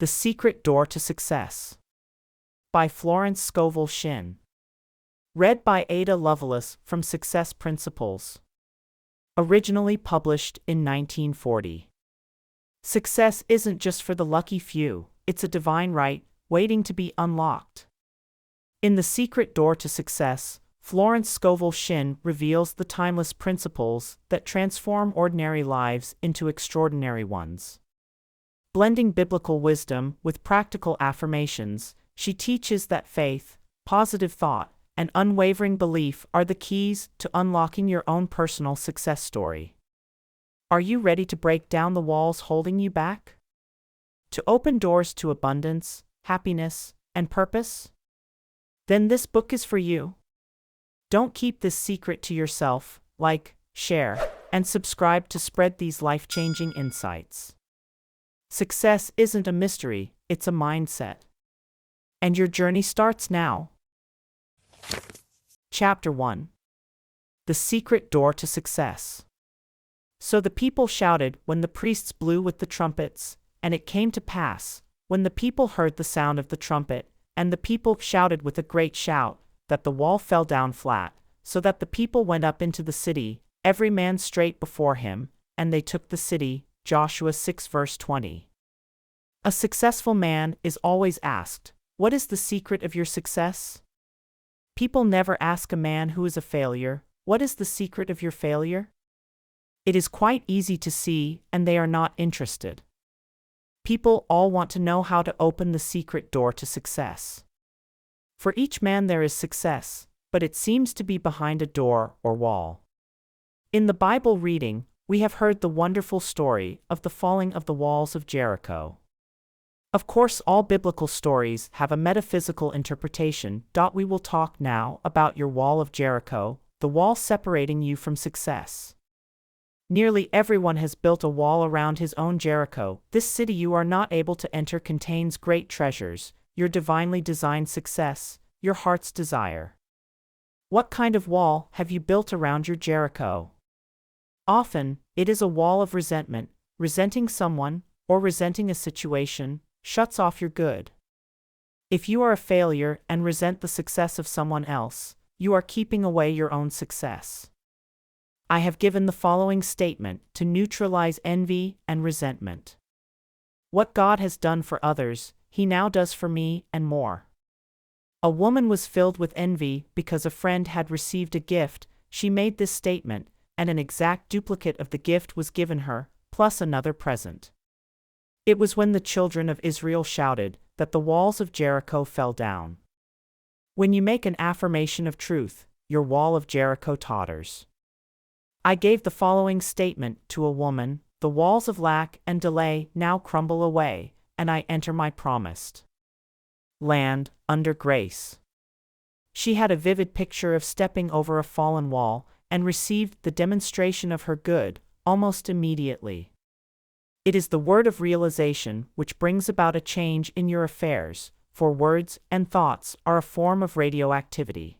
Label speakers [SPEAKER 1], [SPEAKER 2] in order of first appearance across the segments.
[SPEAKER 1] The Secret Door to Success by Florence Scovel Shinn. Read by Ada Lovelace from Success Principles. Originally published in 1940. Success isn't just for the lucky few, it's a divine right, waiting to be unlocked. In The Secret Door to Success, Florence Scovel Shinn reveals the timeless principles that transform ordinary lives into extraordinary ones. Blending biblical wisdom with practical affirmations, she teaches that faith, positive thought, and unwavering belief are the keys to unlocking your own personal success story. Are you ready to break down the walls holding you back? To open doors to abundance, happiness, and purpose? Then this book is for you. Don't keep this secret to yourself. Like, share, and subscribe to spread these life-changing insights. Success isn't a mystery, it's a mindset. And your journey starts now. Chapter 1. The Secret Door to Success. So the people shouted when the priests blew with the trumpets, and it came to pass, when the people heard the sound of the trumpet, and the people shouted with a great shout, that the wall fell down flat, so that the people went up into the city, every man straight before him, and they took the city. Joshua 6 verse 20. A successful man is always asked, what is the secret of your success? People never ask a man who is a failure, what is the secret of your failure? It is quite easy to see, and they are not interested. People all want to know how to open the secret door to success. For each man there is success, but it seems to be behind a door or wall. In the Bible reading, we have heard the wonderful story of the falling of the walls of Jericho. Of course, all biblical stories have a metaphysical interpretation. We will talk now about your wall of Jericho, the wall separating you from success. Nearly everyone has built a wall around his own Jericho. This city you are not able to enter contains great treasures, your divinely designed success, your heart's desire. What kind of wall have you built around your Jericho? Often, it is a wall of resentment. Resenting someone, or resenting a situation, shuts off your good. If you are a failure and resent the success of someone else, you are keeping away your own success. I have given the following statement to neutralize envy and resentment. What God has done for others, He now does for me and more. A woman was filled with envy because a friend had received a gift. She made this statement, and an exact duplicate of the gift was given her, plus another present. It was when the children of Israel shouted that the walls of Jericho fell down. When you make an affirmation of truth, your wall of Jericho totters. I gave the following statement to a woman, the walls of lack and delay now crumble away, and I enter my promised land, under grace. She had a vivid picture of stepping over a fallen wall, and received the demonstration of her good, almost immediately. It is the word of realization which brings about a change in your affairs, for words and thoughts are a form of radioactivity.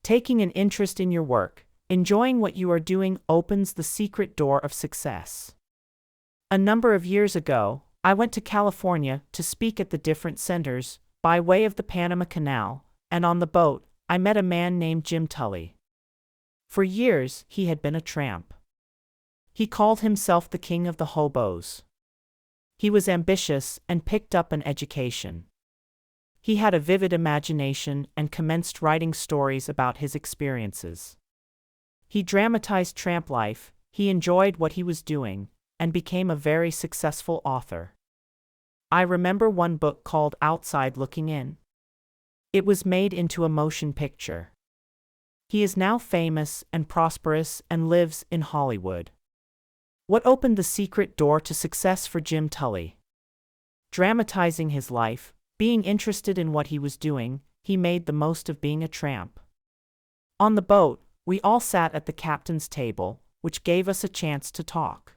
[SPEAKER 1] Taking an interest in your work, enjoying what you are doing opens the secret door of success. A number of years ago, I went to California to speak at the different centers, by way of the Panama Canal, and on the boat, I met a man named Jim Tully. For years, he had been a tramp. He called himself the king of the hobos. He was ambitious and picked up an education. He had a vivid imagination and commenced writing stories about his experiences. He dramatized tramp life, he enjoyed what he was doing, and became a very successful author. I remember one book called Outside Looking In. It was made into a motion picture. He is now famous and prosperous and lives in Hollywood. What opened the secret door to success for Jim Tully? Dramatizing his life, being interested in what he was doing, he made the most of being a tramp. On the boat, we all sat at the captain's table, which gave us a chance to talk.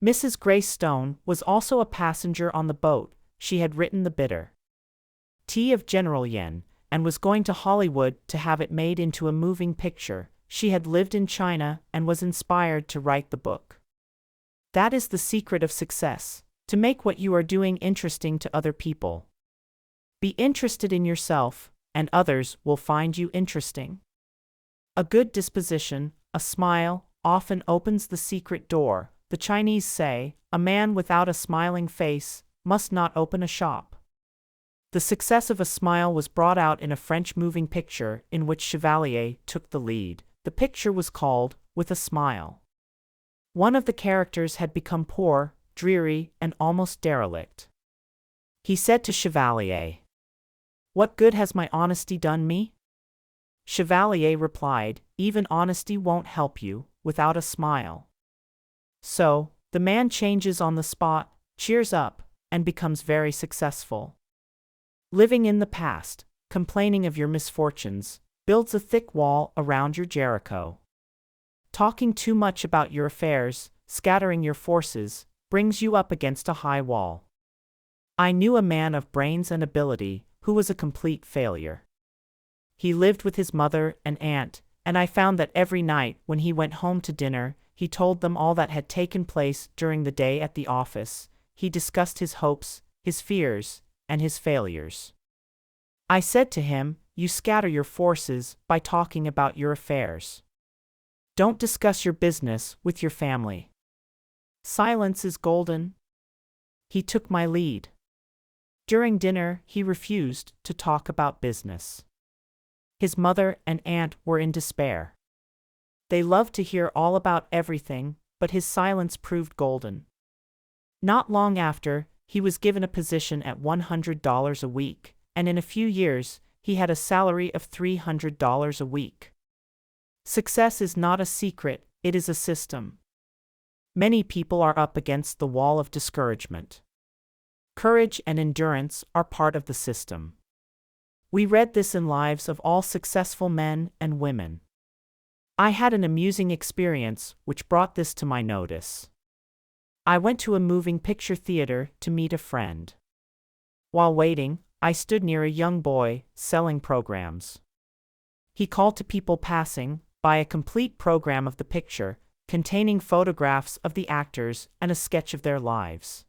[SPEAKER 1] Mrs. Grace Stone was also a passenger on the boat. She had written The Bitter Tea of General Yen, and was going to Hollywood to have it made into a moving picture. She had lived in China and was inspired to write the book. That is the secret of success. To make what you are doing interesting to other people. Be interested in yourself, and others will find you interesting. A good disposition, a smile, often opens the secret door. The Chinese say, a man without a smiling face must not open a shop. The success of a smile was brought out in a French moving picture in which Chevalier took the lead. The picture was called With a Smile. One of the characters had become poor, dreary, and almost derelict. He said to Chevalier, "What good has my honesty done me?" Chevalier replied, "Even honesty won't help you without a smile." So, the man changes on the spot, cheers up, and becomes very successful. Living in the past, complaining of your misfortunes, builds a thick wall around your Jericho. Talking too much about your affairs, scattering your forces, brings you up against a high wall. I knew a man of brains and ability who was a complete failure. He lived with his mother and aunt, and I found that every night when he went home to dinner, he told them all that had taken place during the day at the office. He discussed his hopes, his fears, and his failures. I said to him, "You scatter your forces by talking about your affairs. Don't discuss your business with your family. Silence is golden." He took my lead. During dinner, he refused to talk about business. His mother and aunt were in despair. They loved to hear all about everything, but his silence proved golden. Not long after, he was given a position at $100 a week, and in a few years, he had a salary of $300 a week. Success is not a secret, it is a system. Many people are up against the wall of discouragement. Courage and endurance are part of the system. We read this in lives of all successful men and women. I had an amusing experience which brought this to my notice. I went to a moving picture theater to meet a friend. While waiting, I stood near a young boy selling programs. He called to people passing by a complete program of the picture, containing photographs of the actors and a sketch of their lives.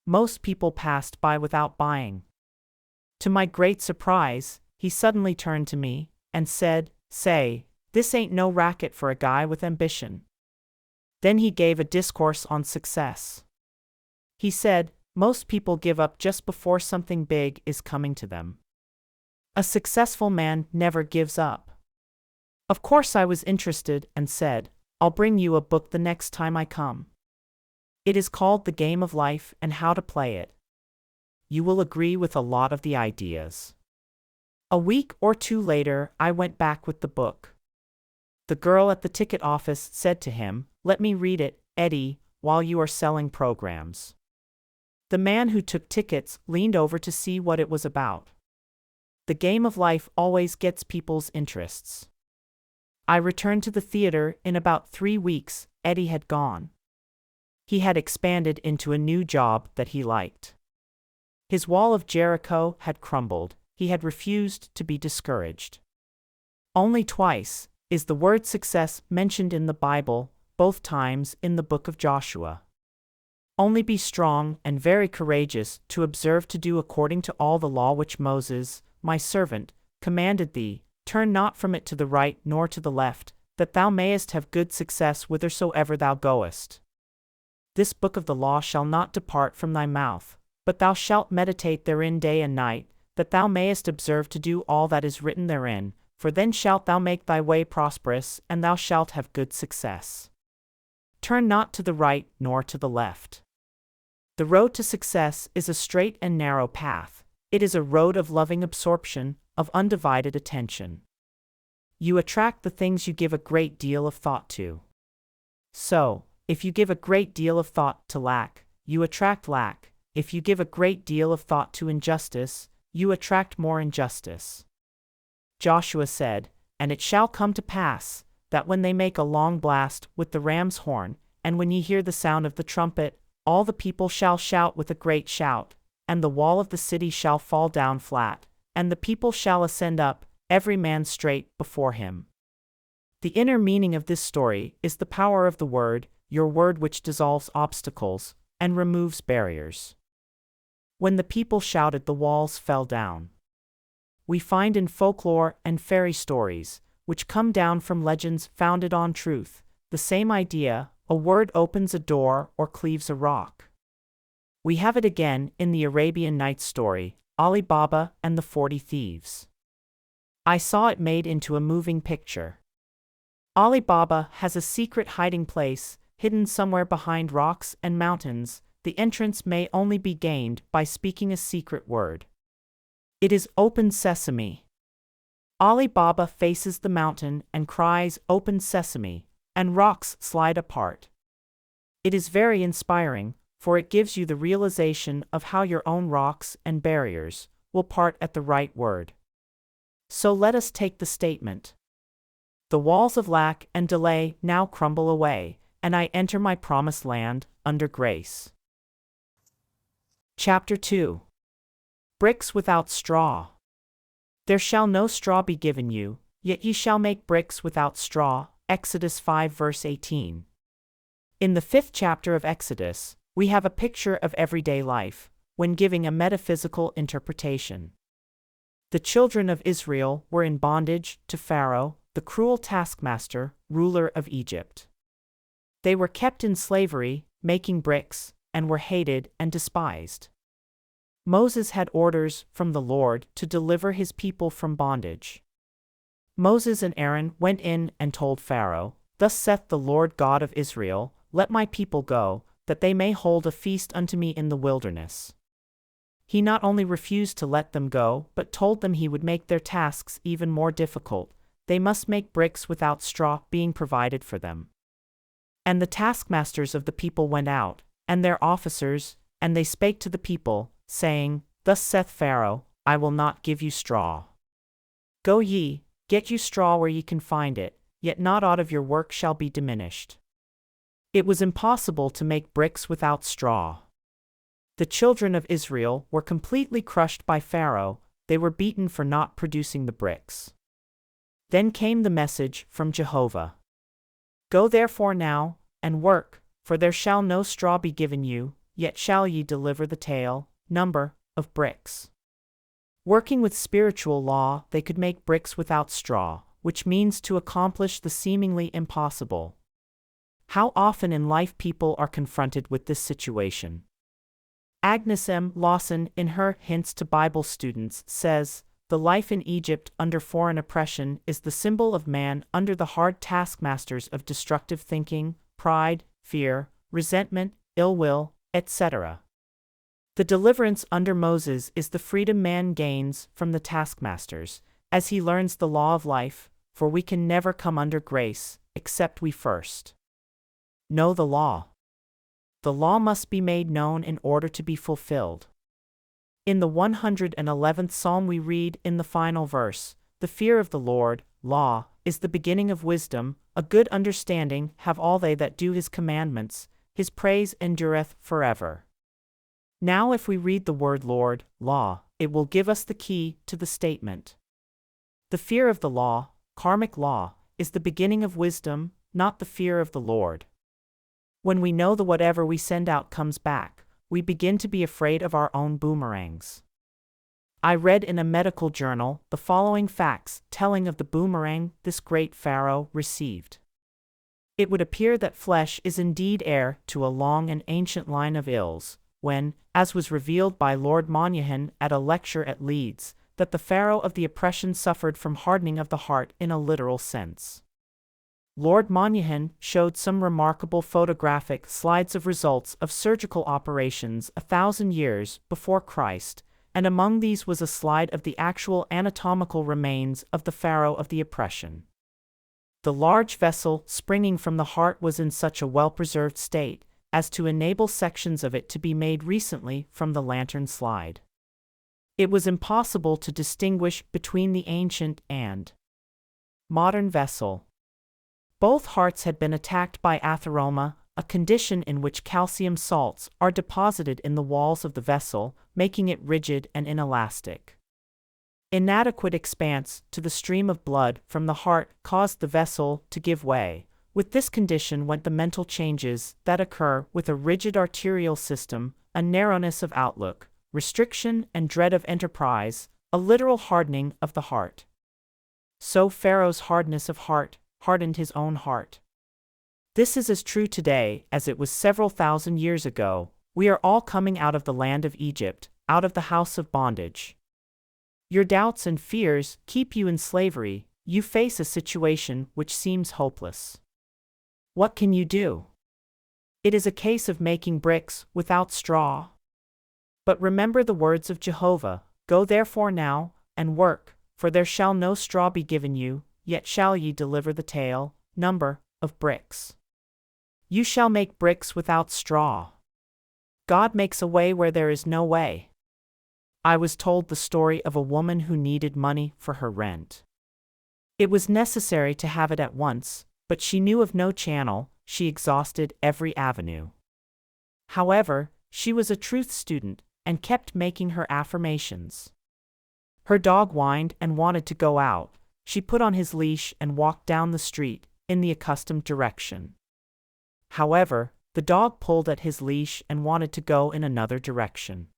[SPEAKER 1] Most people passed by without buying. To my great surprise, he suddenly turned to me and said, "Say, this ain't no racket for a guy with ambition." Then he gave a discourse on success. He said, "Most people give up just before something big is coming to them. A successful man never gives up." Of course I was interested and said, "I'll bring you a book the next time I come. It is called The Game of Life and How to Play It. You will agree with a lot of the ideas." A week or two later, I went back with the book. The girl at the ticket office said to him, "Let me read it, Eddie, while you are selling programs." The man who took tickets leaned over to see what it was about. The game of life always gets people's interests. I returned to the theater in about 3 weeks. Eddie had gone. He had expanded into a new job that he liked. His wall of Jericho had crumbled. He had refused to be discouraged. Only twice is the word success mentioned in the Bible, both times in the book of Joshua. Only be strong and very courageous to observe to do according to all the law which Moses, my servant, commanded thee. Turn not from it to the right nor to the left, that thou mayest have good success whithersoever thou goest. This book of the law shall not depart from thy mouth, but thou shalt meditate therein day and night, that thou mayest observe to do all that is written therein, for then shalt thou make thy way prosperous, and thou shalt have good success. Turn not to the right nor to the left. The road to success is a straight and narrow path. It is a road of loving absorption, of undivided attention. You attract the things you give a great deal of thought to. So, if you give a great deal of thought to lack, you attract lack. If you give a great deal of thought to injustice, you attract more injustice. Joshua said, "And it shall come to pass, that when they make a long blast with the ram's horn, and when ye hear the sound of the trumpet, all the people shall shout with a great shout, and the wall of the city shall fall down flat, and the people shall ascend up, every man straight before him." The inner meaning of this story is the power of the word, your word which dissolves obstacles, and removes barriers. When the people shouted, the walls fell down. We find in folklore and fairy stories, which come down from legends founded on truth, the same idea: a word opens a door or cleaves a rock. We have it again in the Arabian Nights story, Ali Baba and the 40 Thieves. I saw it made into a moving picture. Ali Baba has a secret hiding place, hidden somewhere behind rocks and mountains. The entrance may only be gained by speaking a secret word. It is "Open Sesame." Ali Baba faces the mountain and cries, "Open Sesame," and rocks slide apart. It is very inspiring, for it gives you the realization of how your own rocks and barriers will part at the right word. So let us take the statement. The walls of lack and delay now crumble away, and I enter my promised land under grace. Chapter 2. Bricks without straw. There shall no straw be given you, yet ye shall make bricks without straw. Exodus 5 verse 18. In the 5th chapter of Exodus, we have a picture of everyday life, when giving a metaphysical interpretation. The children of Israel were in bondage to Pharaoh, the cruel taskmaster, ruler of Egypt. They were kept in slavery, making bricks, and were hated and despised. Moses had orders from the Lord to deliver his people from bondage. Moses and Aaron went in and told Pharaoh, "Thus saith the Lord God of Israel, Let my people go, that they may hold a feast unto me in the wilderness." He not only refused to let them go, but told them he would make their tasks even more difficult. They must make bricks without straw being provided for them. And the taskmasters of the people went out, and their officers, and they spake to the people, saying, "Thus saith Pharaoh, I will not give you straw. Go ye, get you straw where ye can find it, yet not aught of your work shall be diminished." It was impossible to make bricks without straw. The children of Israel were completely crushed by Pharaoh. They were beaten for not producing the bricks. Then came the message from Jehovah. "Go therefore now, and work, for there shall no straw be given you, yet shall ye deliver the number of bricks." Working with spiritual law, they could make bricks without straw, which means to accomplish the seemingly impossible. How often in life people are confronted with this situation. Agnes M. Lawson, in her Hints to Bible Students, says, "The life in Egypt under foreign oppression is the symbol of man under the hard taskmasters of destructive thinking, pride, fear, resentment, ill will, etc. The deliverance under Moses is the freedom man gains from the taskmasters, as he learns the law of life, for we can never come under grace, except we first know the law. The law must be made known in order to be fulfilled. In the 111th Psalm we read in the final verse, "The fear of the Lord, law, is the beginning of wisdom, a good understanding have all they that do his commandments, his praise endureth forever." Now if we read the word Lord, law, it will give us the key to the statement. The fear of the law, karmic law, is the beginning of wisdom, not the fear of the Lord. When we know that whatever we send out comes back, we begin to be afraid of our own boomerangs. I read in a medical journal the following facts telling of the boomerang this great Pharaoh received. It would appear that flesh is indeed heir to a long and ancient line of ills, when, as was revealed by Lord Monaghan at a lecture at Leeds, that the Pharaoh of the oppression suffered from hardening of the heart in a literal sense. Lord Monaghan showed some remarkable photographic slides of results of surgical operations 1,000 years before Christ, and among these was a slide of the actual anatomical remains of the Pharaoh of the oppression. The large vessel springing from the heart was in such a well-preserved state as to enable sections of it to be made recently from the lantern slide. It was impossible to distinguish between the ancient and modern vessel. Both hearts had been attacked by atheroma, a condition in which calcium salts are deposited in the walls of the vessel, making it rigid and inelastic. Inadequate expanse to the stream of blood from the heart caused the vessel to give way, With this condition went the mental changes that occur with a rigid arterial system, a narrowness of outlook, restriction and dread of enterprise, a literal hardening of the heart. So Pharaoh's hardness of heart hardened his own heart. This is as true today as it was several thousand years ago. We are all coming out of the land of Egypt, out of the house of bondage. Your doubts and fears keep you in slavery. You face a situation which seems hopeless. What can you do? It is a case of making bricks without straw. But remember the words of Jehovah, go therefore now, and work, for there shall no straw be given you, yet shall ye deliver the tale, number, of bricks. You shall make bricks without straw. God makes a way where there is no way. I was told the story of a woman who needed money for her rent. It was necessary to have it at once, but she knew of no channel. She exhausted every avenue. However, she was a truth student, and kept making her affirmations. Her dog whined and wanted to go out. She put on his leash and walked down the street, in the accustomed direction. However, the dog pulled at his leash and wanted to go in another direction.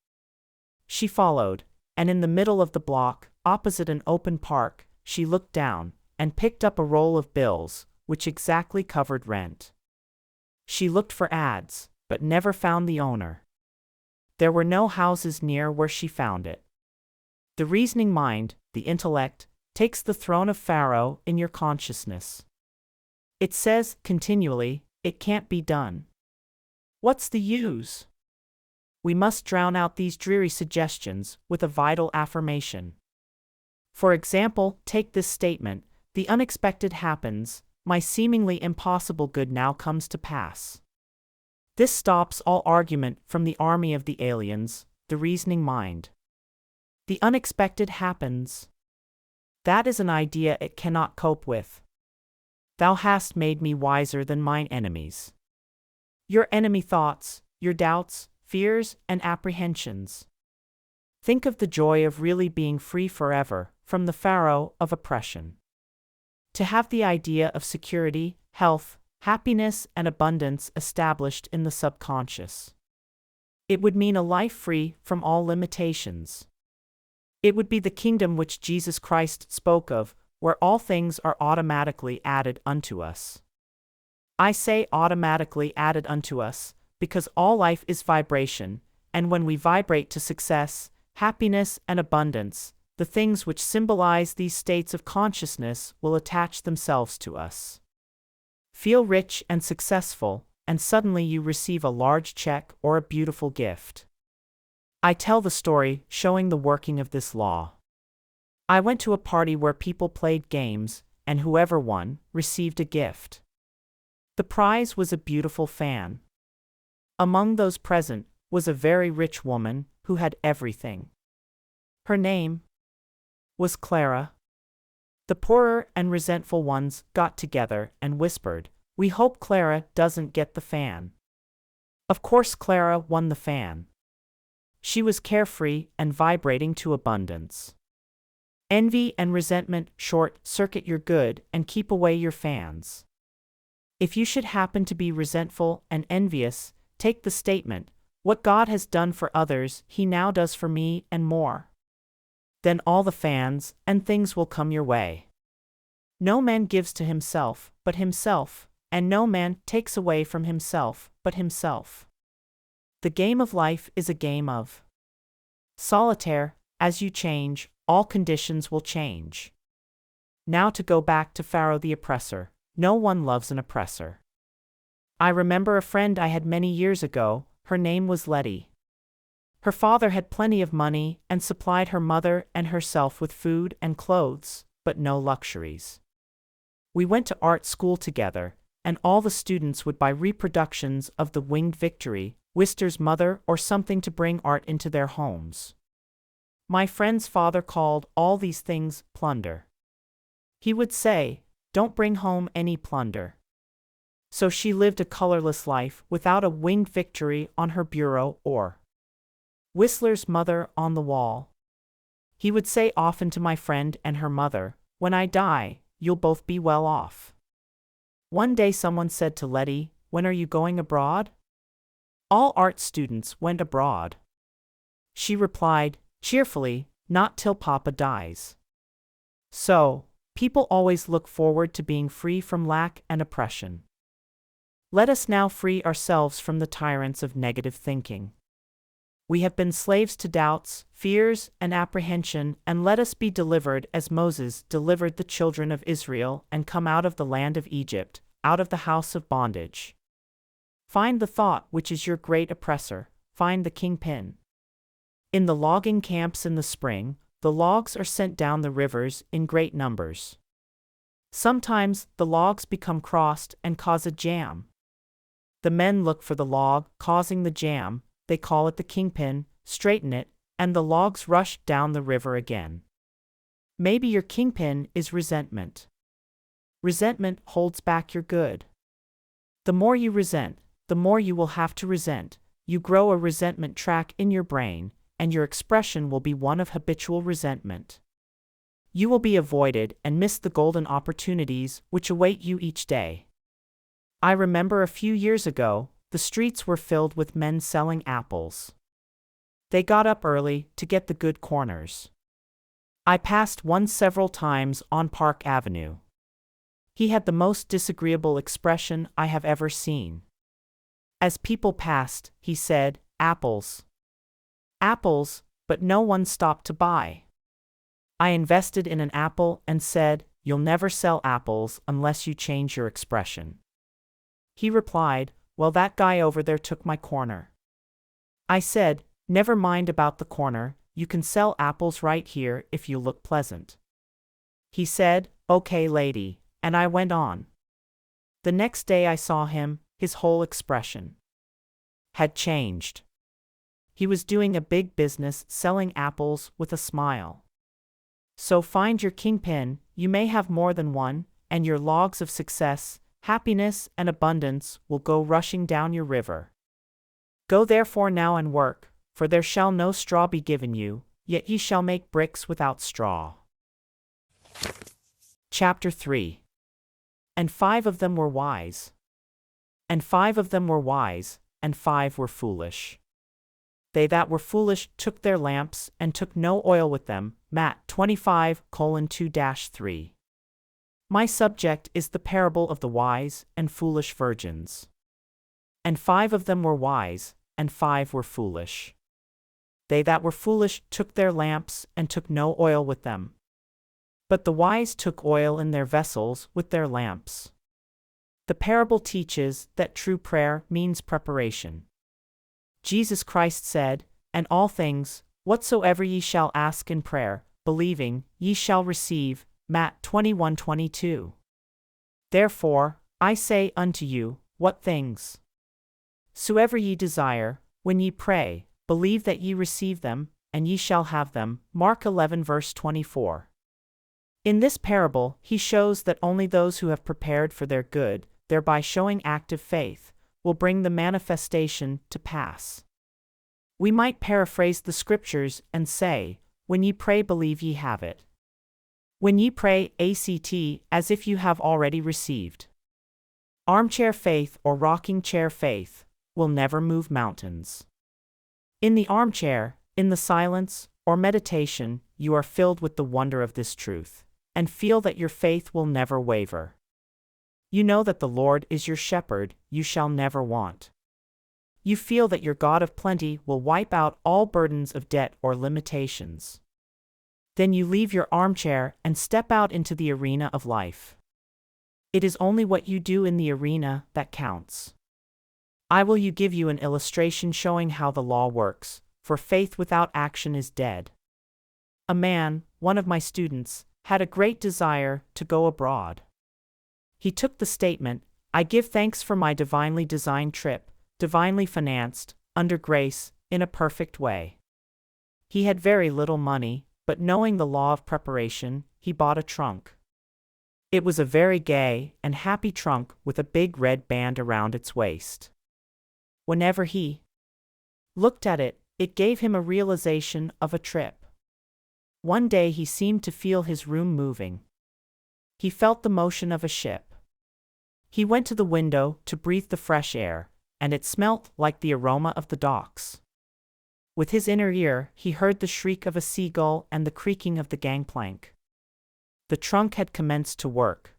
[SPEAKER 1] She followed, and in the middle of the block, opposite an open park, she looked down, and picked up a roll of bills, which exactly covered rent. She looked for ads, but never found the owner. There were no houses near where she found it. The reasoning mind, the intellect, takes the throne of Pharaoh in your consciousness. It says, continually, it can't be done. What's the use? We must drown out these dreary suggestions with a vital affirmation. For example, take this statement, the unexpected happens, my seemingly impossible good now comes to pass. This stops all argument from the army of the aliens, the reasoning mind. The unexpected happens. That is an idea it cannot cope with. Thou hast made me wiser than mine enemies. Your enemy thoughts, your doubts, fears, and apprehensions. Think of the joy of really being free forever from the Pharaoh of oppression. To have the idea of security, health, happiness, and abundance established in the subconscious. It would mean a life free from all limitations. It would be the kingdom which Jesus Christ spoke of, where all things are automatically added unto us. I say automatically added unto us, because all life is vibration, and when we vibrate to success, happiness, and abundance, the things which symbolize these states of consciousness will attach themselves to us. Feel rich and successful, and suddenly you receive a large check or a beautiful gift. I tell the story showing the working of this law. I went to a party where people played games, and whoever won received a gift. The prize was a beautiful fan. Among those present was a very rich woman who had everything. Her name was Clara. The poorer and resentful ones got together and whispered, "We hope Clara doesn't get the fan." Of course Clara won the fan. She was carefree and vibrating to abundance. Envy and resentment short-circuit your good and keep away your fans. If you should happen to be resentful and envious, take the statement, "What God has done for others, He now does for me and more." Then all the fans and things will come your way. No man gives to himself, but himself, and no man takes away from himself, but himself. The game of life is a game of solitaire. As you change, all conditions will change. Now to go back to Pharaoh the oppressor, no one loves an oppressor. I remember a friend I had many years ago, her name was Letty. Her father had plenty of money and supplied her mother and herself with food and clothes, but no luxuries. We went to art school together, and all the students would buy reproductions of The Winged Victory, Wister's Mother, or something to bring art into their homes. My friend's father called all these things plunder. He would say, "Don't bring home any plunder." So she lived a colorless life without a Winged Victory on her bureau or Whistler's Mother on the wall. He would say often to my friend and her mother, "When I die, you'll both be well off." One day someone said to Letty, "When are you going abroad?" All art students went abroad. She replied, cheerfully, "Not till Papa dies." So, people always look forward to being free from lack and oppression. Let us now free ourselves from the tyrants of negative thinking. We have been slaves to doubts, fears, and apprehension, and let us be delivered as Moses delivered the children of Israel and come out of the land of Egypt, out of the house of bondage. Find the thought which is your great oppressor, find the kingpin. In the logging camps in the spring, the logs are sent down the rivers in great numbers. Sometimes the logs become crossed and cause a jam. The men look for the log causing the jam, they call it the kingpin, straighten it, and the logs rush down the river again. Maybe your kingpin is resentment. Resentment holds back your good. The more you resent, the more you will have to resent. You grow a resentment track in your brain, and your expression will be one of habitual resentment. You will be avoided and miss the golden opportunities which await you each day. I remember a few years ago, the streets were filled with men selling apples. They got up early to get the good corners. I passed one several times on Park Avenue. He had the most disagreeable expression I have ever seen. As people passed, he said, "Apples. Apples," but no one stopped to buy. I invested in an apple and said, "You'll never sell apples unless you change your expression." He replied, "Well, that guy over there took my corner." I said, "Never mind about the corner, you can sell apples right here if you look pleasant." He said, "Okay, lady," and I went on. The next day I saw him, his whole expression had changed. He was doing a big business selling apples with a smile. So find your kingpin, you may have more than one, and your logs of success, happiness, and abundance will go rushing down your river. Go therefore now and work, for there shall no straw be given you, yet ye shall make bricks without straw. Chapter 3. And 5 of them were wise. And 5 of them were wise, and 5 were foolish. They that were foolish took their lamps and took no oil with them. Matt 25:2-3. My subject is the parable of the wise and foolish virgins. And 5 of them were wise, and 5 were foolish. They that were foolish took their lamps and took no oil with them. But the wise took oil in their vessels with their lamps. The parable teaches that true prayer means preparation. Jesus Christ said, "And all things, whatsoever ye shall ask in prayer, believing, ye shall receive." Matt 21:22. Therefore, I say unto you, what things soever ye desire, when ye pray, believe that ye receive them, and ye shall have them. Mark 11:24. In this parable, he shows that only those who have prepared for their good, thereby showing active faith, will bring the manifestation to pass. We might paraphrase the scriptures and say, "When ye pray, believe ye have it. When ye pray, act as if you have already received." Armchair faith or rocking chair faith will never move mountains. In the armchair, in the silence, or meditation, you are filled with the wonder of this truth, and feel that your faith will never waver. You know that the Lord is your shepherd, you shall never want. You feel that your God of plenty will wipe out all burdens of debt or limitations. Then you leave your armchair and step out into the arena of life. It is only what you do in the arena that counts. I will give you an illustration showing how the law works, for faith without action is dead. A man, one of my students, had a great desire to go abroad. He took the statement, "I give thanks for my divinely designed trip, divinely financed, under grace, in a perfect way." He had very little money, but knowing the law of preparation, he bought a trunk. It was a very gay and happy trunk with a big red band around its waist. Whenever he looked at it, it gave him a realization of a trip. One day he seemed to feel his room moving. He felt the motion of a ship. He went to the window to breathe the fresh air, and it smelt like the aroma of the docks. With his inner ear, he heard the shriek of a seagull and the creaking of the gangplank. The trunk had commenced to work.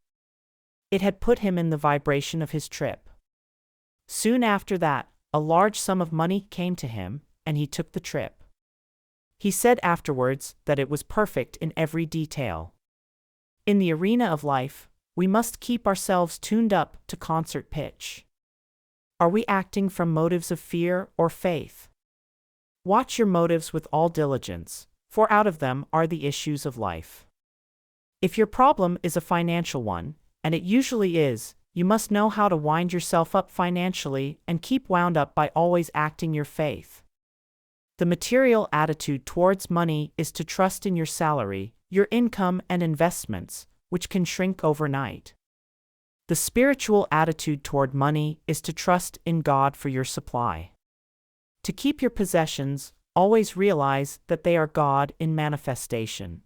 [SPEAKER 1] It had put him in the vibration of his trip. Soon after that, a large sum of money came to him, and he took the trip. He said afterwards that it was perfect in every detail. In the arena of life, we must keep ourselves tuned up to concert pitch. Are we acting from motives of fear or faith? Watch your motives with all diligence, for out of them are the issues of life. If your problem is a financial one, and it usually is, you must know how to wind yourself up financially and keep wound up by always acting your faith. The material attitude towards money is to trust in your salary, your income and investments, which can shrink overnight. The spiritual attitude toward money is to trust in God for your supply. To keep your possessions, always realize that they are God in manifestation.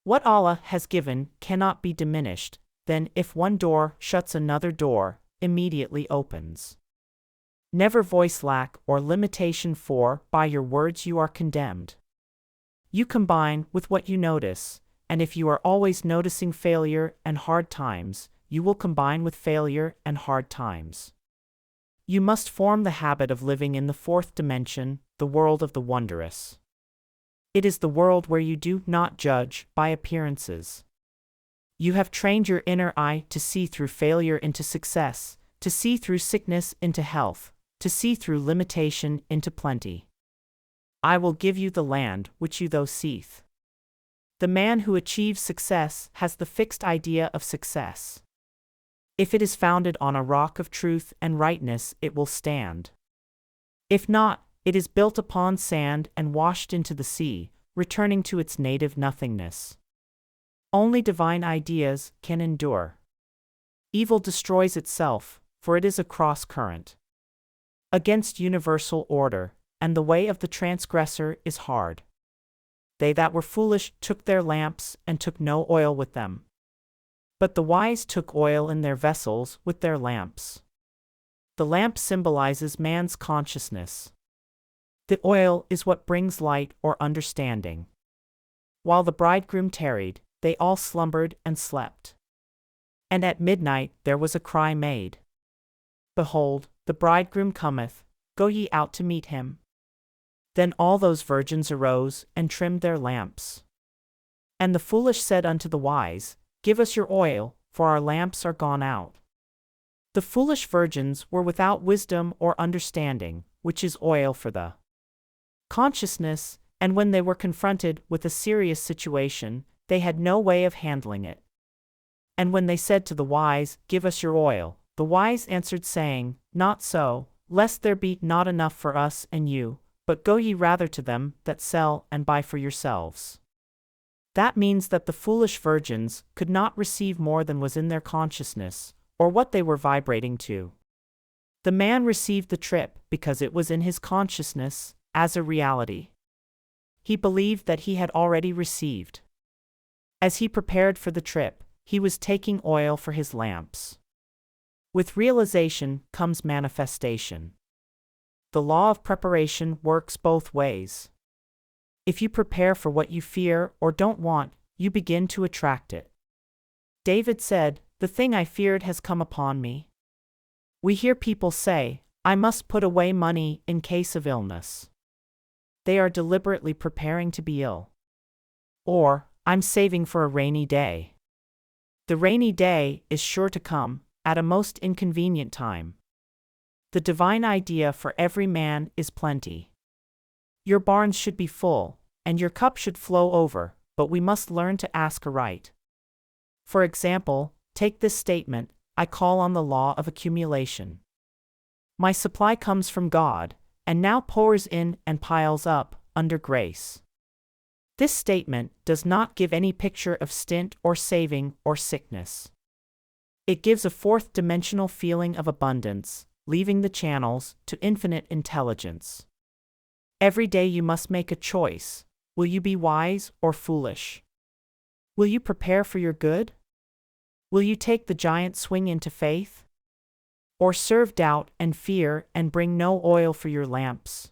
[SPEAKER 1] What Allah has given cannot be diminished, then if one door shuts, another door immediately opens. Never voice lack or limitation, for by your words you are condemned. You combine with what you notice, and if you are always noticing failure and hard times, you will combine with failure and hard times. You must form the habit of living in the fourth dimension, the world of the wondrous. It is the world where you do not judge by appearances. You have trained your inner eye to see through failure into success, to see through sickness into health, to see through limitation into plenty. I will give you the land which you thou seeth. The man who achieves success has the fixed idea of success. If it is founded on a rock of truth and rightness, it will stand. If not, it is built upon sand and washed into the sea, returning to its native nothingness. Only divine ideas can endure. Evil destroys itself, for it is a cross-current against universal order, and the way of the transgressor is hard. They that were foolish took their lamps and took no oil with them. But the wise took oil in their vessels with their lamps. The lamp symbolizes man's consciousness. The oil is what brings light or understanding. While the bridegroom tarried, they all slumbered and slept. And at midnight there was a cry made. Behold, the bridegroom cometh, go ye out to meet him. Then all those virgins arose and trimmed their lamps. And the foolish said unto the wise, Give us your oil, for our lamps are gone out. The foolish virgins were without wisdom or understanding, which is oil for the consciousness, and when they were confronted with a serious situation, they had no way of handling it. And when they said to the wise, Give us your oil, the wise answered, saying, Not so, lest there be not enough for us and you, but go ye rather to them that sell and buy for yourselves. That means that the foolish virgins could not receive more than was in their consciousness, or what they were vibrating to. The man received the trip because it was in his consciousness, as a reality. He believed that he had already received. As he prepared for the trip, he was taking oil for his lamps. With realization comes manifestation. The law of preparation works both ways. If you prepare for what you fear or don't want, you begin to attract it. David said, The thing I feared has come upon me. We hear people say, I must put away money in case of illness. They are deliberately preparing to be ill. Or, I'm saving for a rainy day. The rainy day is sure to come, at a most inconvenient time. The divine idea for every man is plenty. Your barns should be full, and your cup should flow over, but we must learn to ask aright. For example, take this statement, I call on the law of accumulation. My supply comes from God, and now pours in and piles up, under grace. This statement does not give any picture of stint or saving or sickness. It gives a fourth-dimensional feeling of abundance, leaving the channels to infinite intelligence. Every day you must make a choice. Will you be wise or foolish? Will you prepare for your good? Will you take the giant swing into faith? Or serve doubt and fear and bring no oil for your lamps?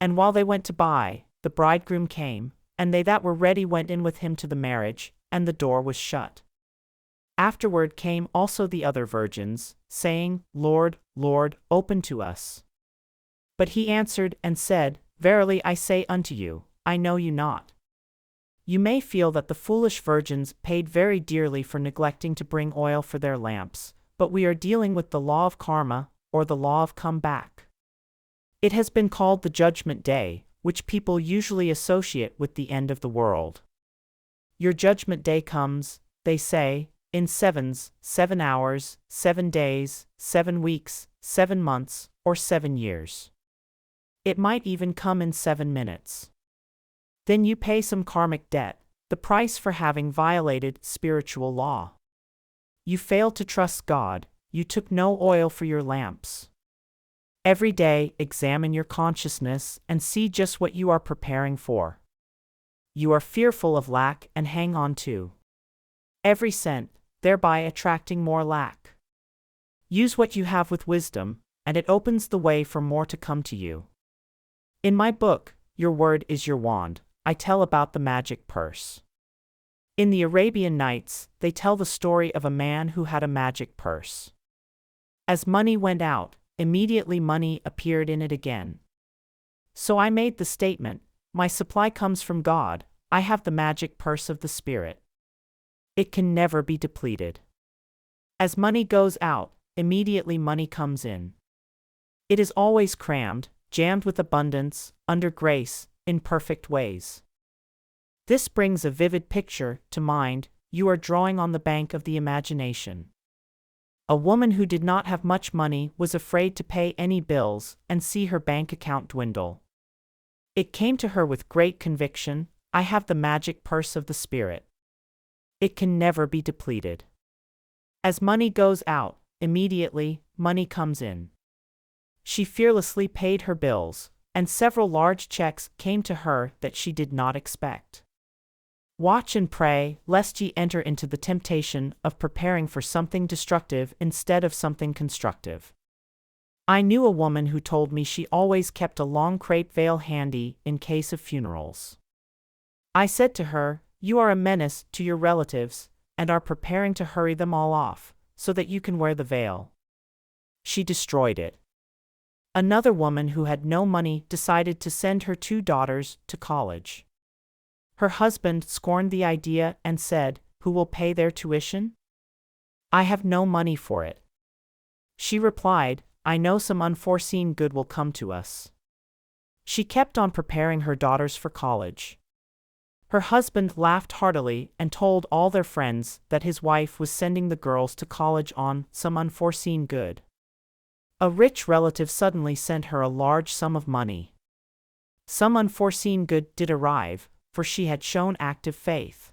[SPEAKER 1] And while they went to buy, the bridegroom came, and they that were ready went in with him to the marriage, and the door was shut. Afterward came also the other virgins, saying, Lord, Lord, open to us. But he answered and said, Verily I say unto you, I know you not. You may feel that the foolish virgins paid very dearly for neglecting to bring oil for their lamps, but we are dealing with the law of karma, or the law of come back. It has been called the judgment day, which people usually associate with the end of the world. Your judgment day comes, they say, in sevens, 7 hours, 7 days, 7 weeks, 7 months, or 7 years. It might even come in 7 minutes. Then you pay some karmic debt, the price for having violated spiritual law. You failed to trust God, you took no oil for your lamps. Every day, examine your consciousness and see just what you are preparing for. You are fearful of lack and hang on to every cent, thereby attracting more lack. Use what you have with wisdom, and it opens the way for more to come to you. In my book, Your Word is Your Wand, I tell about the magic purse. In the Arabian Nights, they tell the story of a man who had a magic purse. As money went out, immediately money appeared in it again. So I made the statement, my supply comes from God, I have the magic purse of the Spirit. It can never be depleted. As money goes out, immediately money comes in. It is always crammed, jammed with abundance, under grace, in perfect ways. This brings a vivid picture to mind. You are drawing on the bank of the imagination. A woman who did not have much money was afraid to pay any bills and see her bank account dwindle. It came to her with great conviction, I have the magic purse of the Spirit. It can never be depleted. As money goes out, immediately, money comes in. She fearlessly paid her bills, and several large checks came to her that she did not expect. Watch and pray, lest ye enter into the temptation of preparing for something destructive instead of something constructive. I knew a woman who told me she always kept a long crepe veil handy in case of funerals. I said to her, you are a menace to your relatives, and are preparing to hurry them all off, so that you can wear the veil. She destroyed it. Another woman who had no money decided to send her 2 daughters to college. Her husband scorned the idea and said, who will pay their tuition? I have no money for it. She replied, I know some unforeseen good will come to us. She kept on preparing her daughters for college. Her husband laughed heartily and told all their friends that his wife was sending the girls to college on some unforeseen good. A rich relative suddenly sent her a large sum of money. Some unforeseen good did arrive, for she had shown active faith.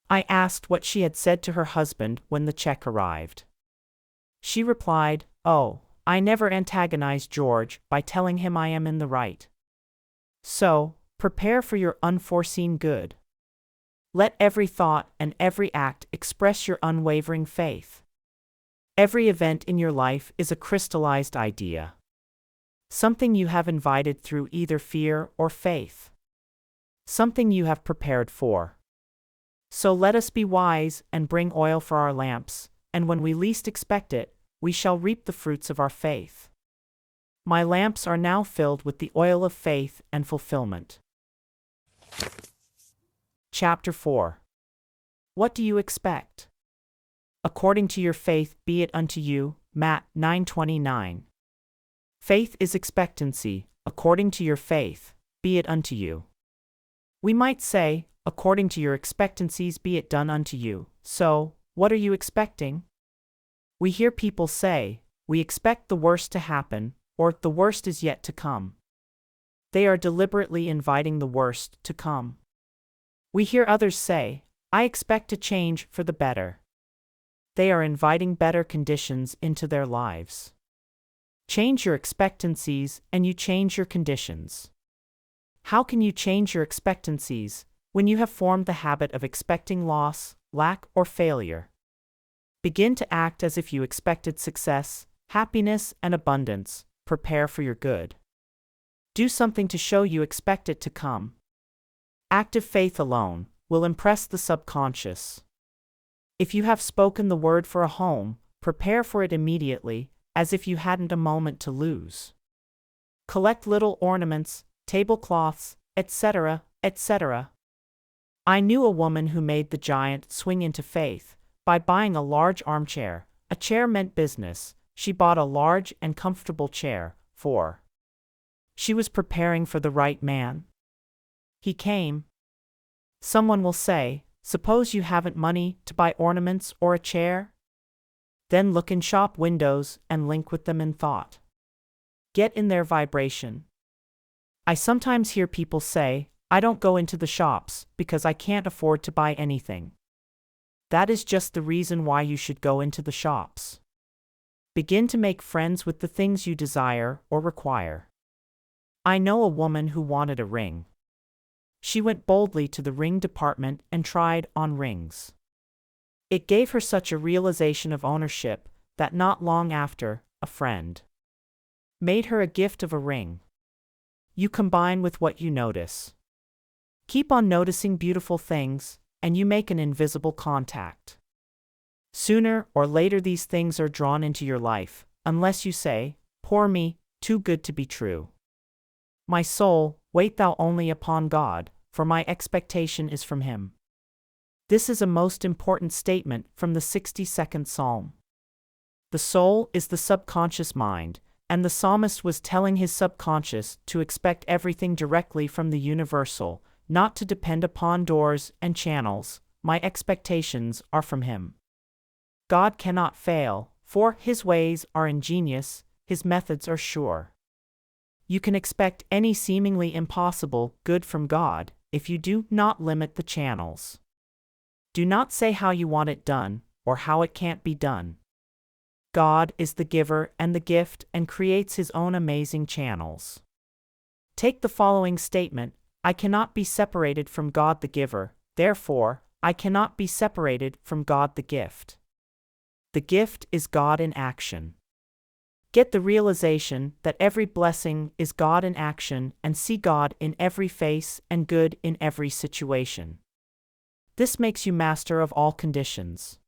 [SPEAKER 1] I asked what she had said to her husband when the check arrived. She replied, oh, I never antagonize George by telling him I am in the right. So, prepare for your unforeseen good. Let every thought and every act express your unwavering faith. Every event in your life is a crystallized idea. Something you have invited through either fear or faith. Something you have prepared for. So let us be wise and bring oil for our lamps, and when we least expect it, we shall reap the fruits of our faith. My lamps are now filled with the oil of faith and fulfillment. Chapter 4. What do you expect? According to your faith be it unto you, Matt 9:29. Faith is expectancy, according to your faith, be it unto you. We might say, according to your expectancies be it done unto you. So, what are you expecting? We hear people say, we expect the worst to happen, or the worst is yet to come. They are deliberately inviting the worst to come. We hear others say, I expect a change for the better. They are inviting better conditions into their lives. Change your expectancies and you change your conditions. How can you change your expectancies when you have formed the habit of expecting loss, lack, or failure? Begin to act as if you expected success, happiness, and abundance. Prepare for your good. Do something to show you expect it to come. Active faith alone will impress the subconscious. If you have spoken the word for a home, prepare for it immediately, as if you hadn't a moment to lose. Collect little ornaments, tablecloths, etc., etc. I knew a woman who made the giant swing into faith by buying a large armchair. A chair meant business. She bought a large and comfortable chair, for she was preparing for the right man. He came. Someone will say, suppose you haven't money to buy ornaments or a chair? Then look in shop windows and link with them in thought. Get in their vibration. I sometimes hear people say, I don't go into the shops because I can't afford to buy anything. That is just the reason why you should go into the shops. Begin to make friends with the things you desire or require. I know a woman who wanted a ring. She went boldly to the ring department and tried on rings. It gave her such a realization of ownership that not long after, a friend made her a gift of a ring. You combine with what you notice. Keep on noticing beautiful things, and you make an invisible contact. Sooner or later these things are drawn into your life, unless you say, poor me, too good to be true. My soul, wait thou only upon God, for my expectation is from Him. This is a most important statement from the 62nd Psalm. The soul is the subconscious mind, and the psalmist was telling his subconscious to expect everything directly from the universal, not to depend upon doors and channels. My expectations are from Him. God cannot fail, for His ways are ingenious, His methods are sure. You can expect any seemingly impossible good from God if you do not limit the channels. Do not say how you want it done, or how it can't be done. God is the giver and the gift and creates His own amazing channels. Take the following statement, I cannot be separated from God the giver, therefore, I cannot be separated from God the gift. The gift is God in action. Get the realization that every blessing is God in action and see God in every face and good in every situation. This makes you master of all conditions.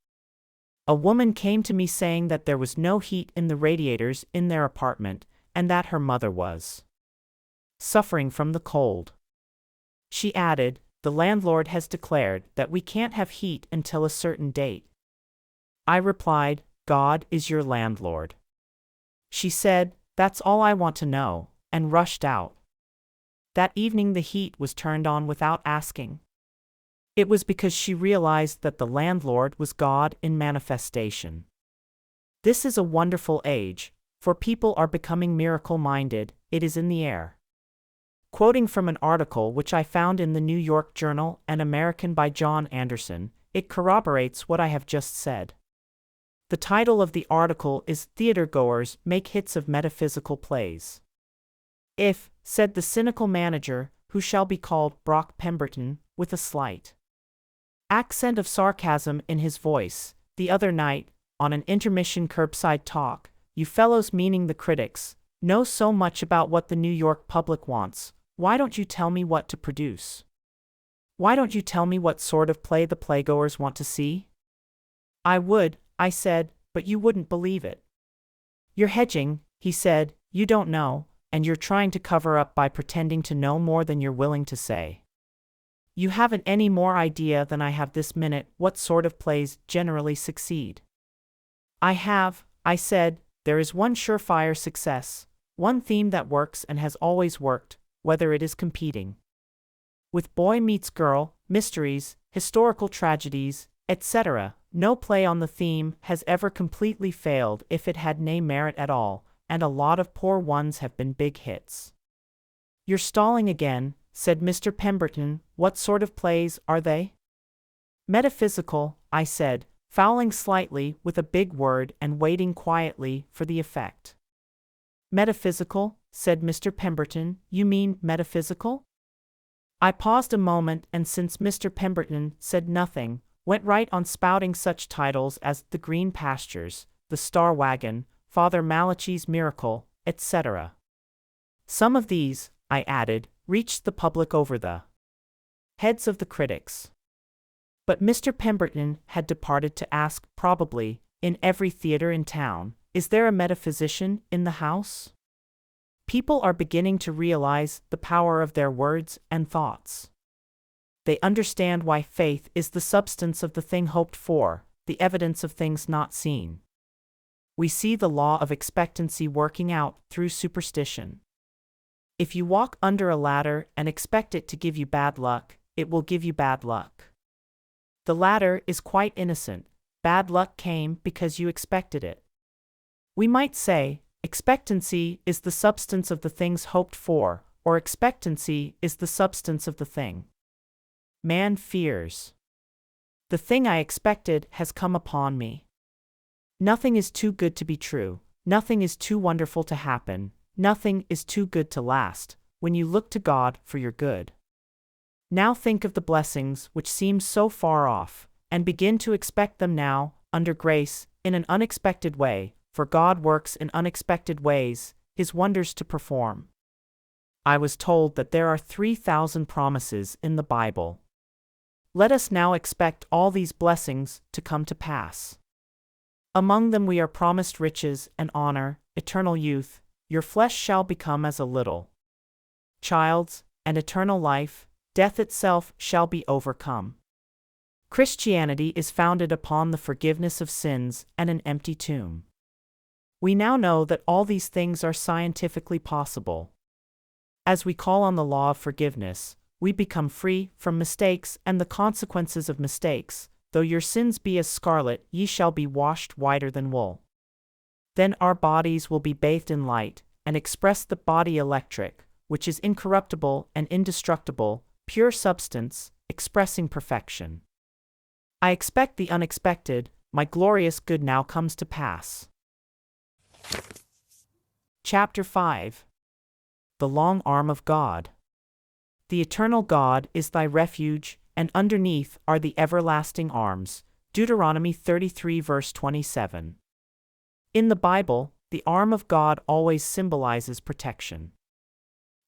[SPEAKER 1] A woman came to me saying that there was no heat in the radiators in their apartment and that her mother was suffering from the cold. She added, the landlord has declared that we can't have heat until a certain date. I replied, God is your landlord. She said, that's all I want to know, and rushed out. That evening the heat was turned on without asking. It was because she realized that the landlord was God in manifestation. This is a wonderful age, for people are becoming miracle-minded, it is in the air. Quoting from an article which I found in the New York Journal and American by John Anderson, it corroborates what I have just said. The title of the article is Theatergoers Make Hits of Metaphysical Plays. If, said the cynical manager, who shall be called Brock Pemberton, with a slight accent of sarcasm in his voice, the other night, on an intermission curbside talk, you fellows, meaning the critics, know so much about what the New York public wants, why don't you tell me what to produce? Why don't you tell me what sort of play the playgoers want to see? I would, I said, but you wouldn't believe it. You're hedging, he said, you don't know, and you're trying to cover up by pretending to know more than you're willing to say. You haven't any more idea than I have this minute what sort of plays generally succeed. I have, I said, there is one surefire success, one theme that works and has always worked, whether it is competing with boy meets girl, mysteries, historical tragedies, etc. No play on the theme has ever completely failed if it had no merit at all, and a lot of poor ones have been big hits. You're stalling again, said Mr. Pemberton, what sort of plays are they? Metaphysical, I said, fouling slightly with a big word and waiting quietly for the effect. Metaphysical, said Mr. Pemberton, you mean metaphysical? I paused a moment, and since Mr. Pemberton said nothing, went right on spouting such titles as The Green Pastures, The Star Wagon, Father Malachi's Miracle, etc. Some of these, I added, reached the public over the heads of the critics. But Mr. Pemberton had departed to ask, probably, in every theater in town, is there a metaphysician in the house? People are beginning to realize the power of their words and thoughts. They understand why faith is the substance of the thing hoped for, the evidence of things not seen. We see the law of expectancy working out through superstition. If you walk under a ladder and expect it to give you bad luck, it will give you bad luck. The ladder is quite innocent. Bad luck came because you expected it. We might say, expectancy is the substance of the things hoped for, or expectancy is the substance of the thing. Man fears. The thing I expected has come upon me. Nothing is too good to be true, nothing is too wonderful to happen, nothing is too good to last, when you look to God for your good. Now think of the blessings which seem so far off, and begin to expect them now, under grace, in an unexpected way, for God works in unexpected ways, His wonders to perform. I was told that there are 3,000 promises in the Bible. Let us now expect all these blessings to come to pass. Among them we are promised riches and honor, eternal youth, your flesh shall become as a little child's, and eternal life, death itself shall be overcome. Christianity is founded upon the forgiveness of sins and an empty tomb. We now know that all these things are scientifically possible. As we call on the law of forgiveness, we become free from mistakes and the consequences of mistakes. Though your sins be as scarlet, ye shall be washed whiter than wool. Then our bodies will be bathed in light, and express the body electric, which is incorruptible and indestructible, pure substance, expressing perfection. I expect the unexpected, my glorious good now comes to pass. Chapter 5. The Long Arm of God. The eternal God is thy refuge, and underneath are the everlasting arms. Deuteronomy 33 verse 27. In the Bible, the arm of God always symbolizes protection.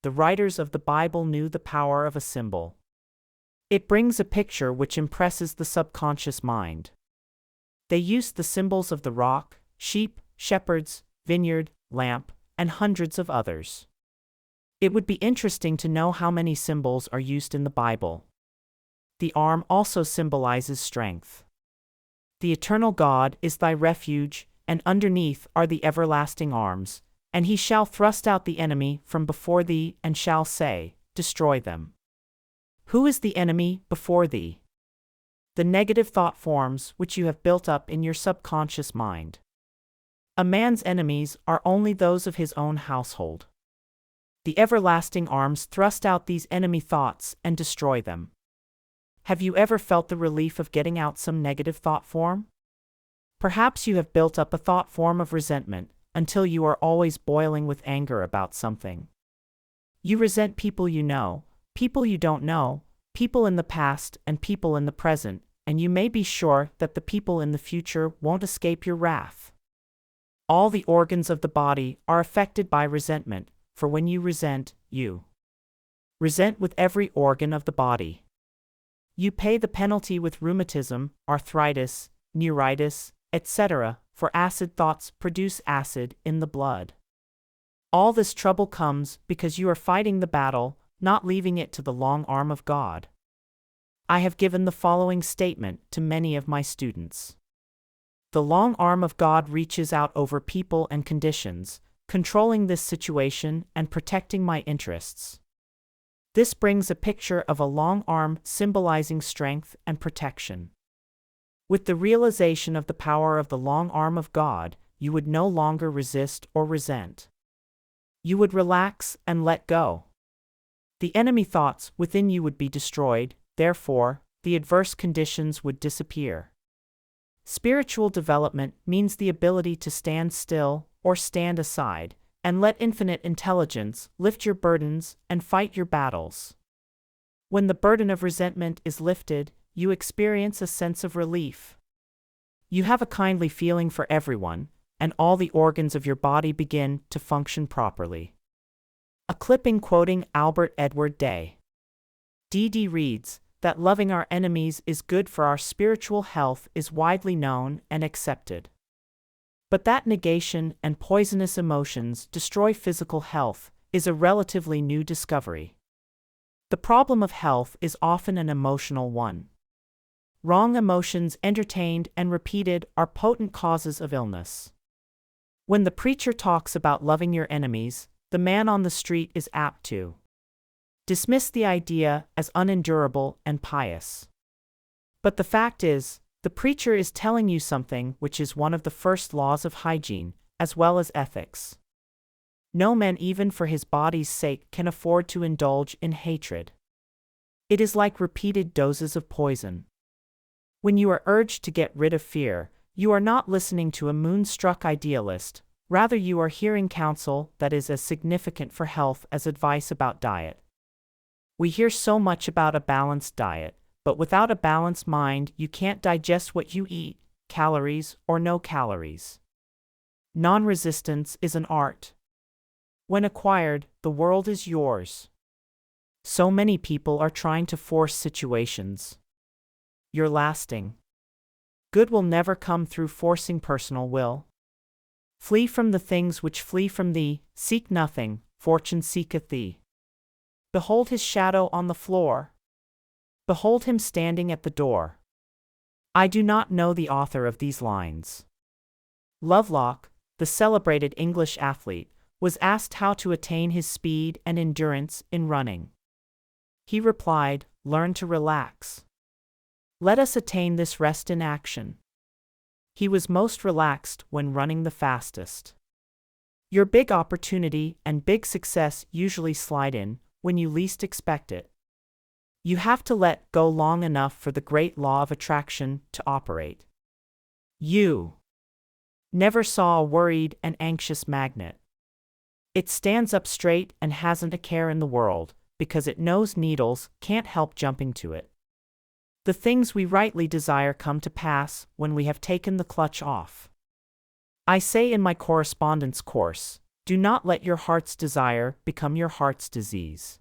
[SPEAKER 1] The writers of the Bible knew the power of a symbol. It brings a picture which impresses the subconscious mind. They used the symbols of the rock, sheep, shepherds, vineyard, lamp, and hundreds of others. It would be interesting to know how many symbols are used in the Bible. The arm also symbolizes strength. The eternal God is thy refuge, and underneath are the everlasting arms, and he shall thrust out the enemy from before thee, and shall say, destroy them. Who is the enemy before thee? The negative thought forms which you have built up in your subconscious mind. A man's enemies are only those of his own household. The everlasting arms thrust out these enemy thoughts and destroy them. Have you ever felt the relief of getting out some negative thought form? Perhaps you have built up a thought form of resentment, until you are always boiling with anger about something. You resent people you know, people you don't know, people in the past and people in the present, and you may be sure that the people in the future won't escape your wrath. All the organs of the body are affected by resentment, for when you resent, you resent with every organ of the body. You pay the penalty with rheumatism, arthritis, neuritis, etc., for acid thoughts produce acid in the blood. All this trouble comes because you are fighting the battle, not leaving it to the long arm of God. I have given the following statement to many of my students. The long arm of God reaches out over people and conditions, controlling this situation and protecting my interests. This brings a picture of a long arm symbolizing strength and protection. With the realization of the power of the long arm of God, you would no longer resist or resent. You would relax and let go. The enemy thoughts within you would be destroyed, therefore, the adverse conditions would disappear. Spiritual development means the ability to stand still or stand aside, and let infinite intelligence lift your burdens and fight your battles. When the burden of resentment is lifted, you experience a sense of relief. You have a kindly feeling for everyone, and all the organs of your body begin to function properly. A clipping quoting Albert Edward Day. D.D. reads, that loving our enemies is good for our spiritual health is widely known and accepted. But that negation and poisonous emotions destroy physical health is a relatively new discovery. The problem of health is often an emotional one. Wrong emotions entertained and repeated are potent causes of illness. When the preacher talks about loving your enemies, the man on the street is apt to dismiss the idea as unendurable and pious. But the fact is, the preacher is telling you something which is one of the first laws of hygiene, as well as ethics. No man even for his body's sake can afford to indulge in hatred. It is like repeated doses of poison. When you are urged to get rid of fear, you are not listening to a moonstruck idealist, rather you are hearing counsel that is as significant for health as advice about diet. We hear so much about a balanced diet, but without a balanced mind you can't digest what you eat, calories or no calories. Non-resistance is an art. When acquired, the world is yours. So many people are trying to force situations. You're lasting. Good will never come through forcing personal will. Flee from the things which flee from thee, seek nothing, fortune seeketh thee. Behold his shadow on the floor. Behold him standing at the door. I do not know the author of these lines. Lovelock, the celebrated English athlete, was asked how to attain his speed and endurance in running. He replied, "Learn to relax. Let us attain this rest in action." He was most relaxed when running the fastest. Your big opportunity and big success usually slide in when you least expect it. You have to let go long enough for the great law of attraction to operate. You never saw a worried and anxious magnet. It stands up straight and hasn't a care in the world, because it knows needles can't help jumping to it. The things we rightly desire come to pass when we have taken the clutch off. I say in my correspondence course, do not let your heart's desire become your heart's disease.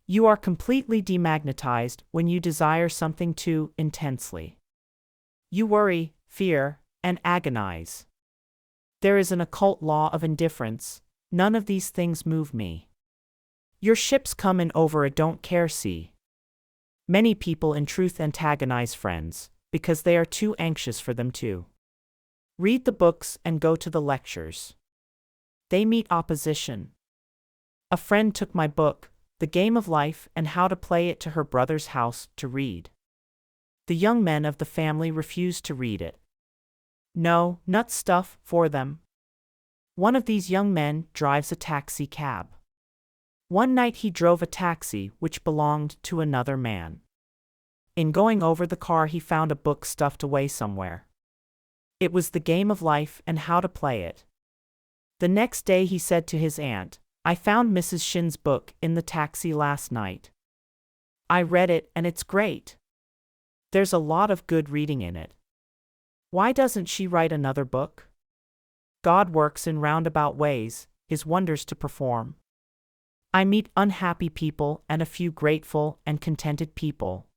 [SPEAKER 1] You are completely demagnetized when you desire something too intensely. You worry, fear, and agonize. There is an occult law of indifference. None of these things move me. Your ships come in over a don't care sea. Many people in truth antagonize friends, because they are too anxious for them to read the books and go to the lectures. They meet opposition. A friend took my book, The Game of Life and How to Play It, to her brother's house to read. The young men of the family refused to read it. No, nut stuff for them. One of these young men drives a taxi cab. One night he drove a taxi which belonged to another man. In going over the car he found a book stuffed away somewhere. It was The Game of Life and How to Play It. The next day he said to his aunt, "I found Mrs. Shinn's book in the taxi last night. I read it and it's great. There's a lot of good reading in it. Why doesn't she write another book? God works in roundabout ways, his wonders to perform. I meet unhappy people and a few grateful and contented people."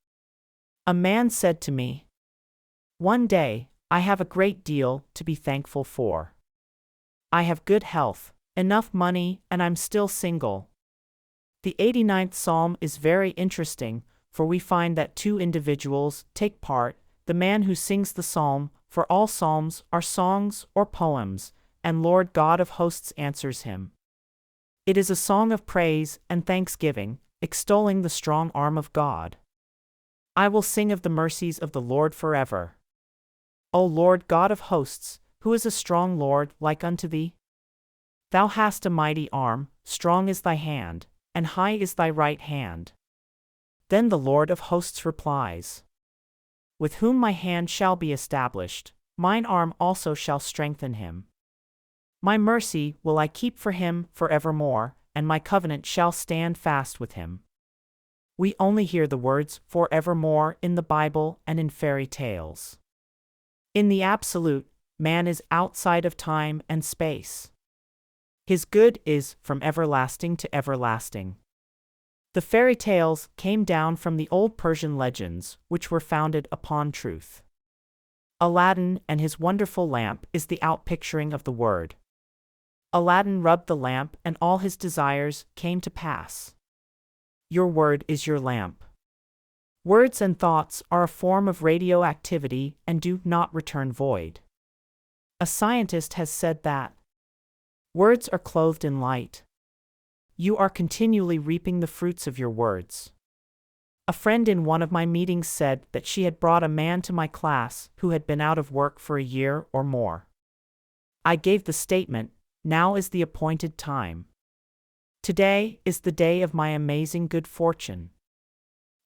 [SPEAKER 1] A man said to me one day, "I have a great deal to be thankful for. I have good health, enough money, and I'm still single." The 89th Psalm is very interesting, for we find that two individuals take part, the man who sings the psalm, for all psalms are songs or poems, and Lord God of hosts answers him. It is a song of praise and thanksgiving, extolling the strong arm of God. I will sing of the mercies of the Lord forever. O Lord God of hosts, who is a strong Lord like unto thee? Thou hast a mighty arm, strong is thy hand, and high is thy right hand. Then the Lord of hosts replies, "With whom my hand shall be established, mine arm also shall strengthen him. My mercy will I keep for him forevermore, and my covenant shall stand fast with him. We only hear the words forevermore in the Bible and in fairy tales. In the absolute, man is outside of time and space. His good is from everlasting to everlasting. The fairy tales came down from the old Persian legends, which were founded upon truth. Aladdin and his wonderful lamp is the outpicturing of the word. Aladdin rubbed the lamp and all his desires came to pass. Your word is your lamp. Words and thoughts are a form of radioactivity and do not return void. A scientist has said that words are clothed in light. You are continually reaping the fruits of your words. A friend in one of my meetings said that she had brought a man to my class who had been out of work for a year or more. I gave the statement, "Now is the appointed time. Today is the day of my amazing good fortune."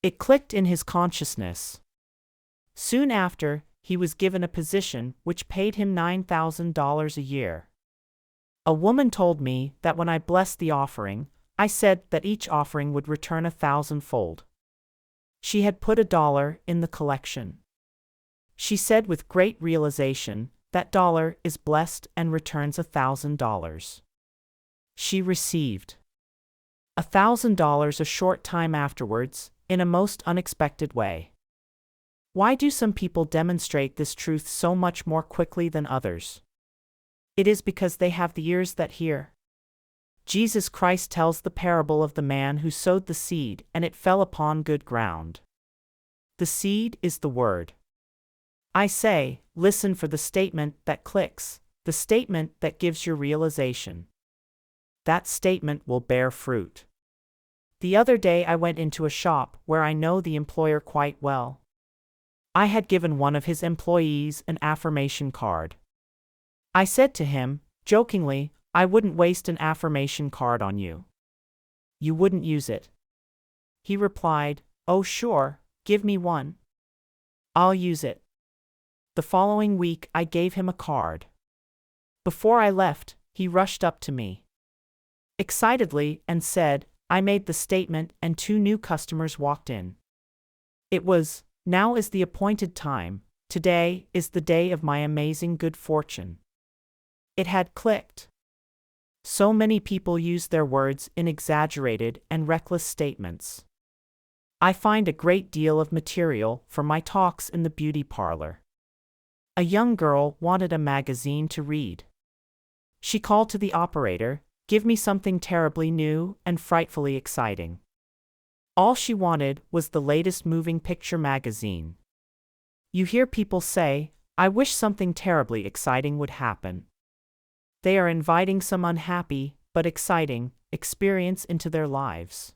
[SPEAKER 1] It clicked in his consciousness. Soon after, he was given a position which paid him $9,000 a year. A woman told me that when I blessed the offering, I said that each offering would return 1,000-fold. She had put $1 in the collection. She said with great realization, that dollar is blessed and returns $1,000. She received $1,000 a short time afterwards, in a most unexpected way. Why do some people demonstrate this truth so much more quickly than others? It is because they have the ears that hear. Jesus Christ tells the parable of the man who sowed the seed and it fell upon good ground. The seed is the word. I say, listen for the statement that clicks, the statement that gives your realization. That statement will bear fruit. The other day I went into a shop where I know the employer quite well. I had given one of his employees an affirmation card. I said to him, jokingly, I wouldn't waste an affirmation card on you. You wouldn't use it. He replied, oh sure, give me one. I'll use it. The following week I gave him a card. Before I left, he rushed up to me excitedly and said, I made the statement and 2 new customers walked in. It was, now is the appointed time, today is the day of my amazing good fortune. It had clicked. So many people use their words in exaggerated and reckless statements. I find a great deal of material for my talks in the beauty parlor. A young girl wanted a magazine to read. She called to the operator, give me something terribly new and frightfully exciting. All she wanted was the latest moving picture magazine. You hear people say, I wish something terribly exciting would happen. They are inviting some unhappy, but exciting, experience into their lives.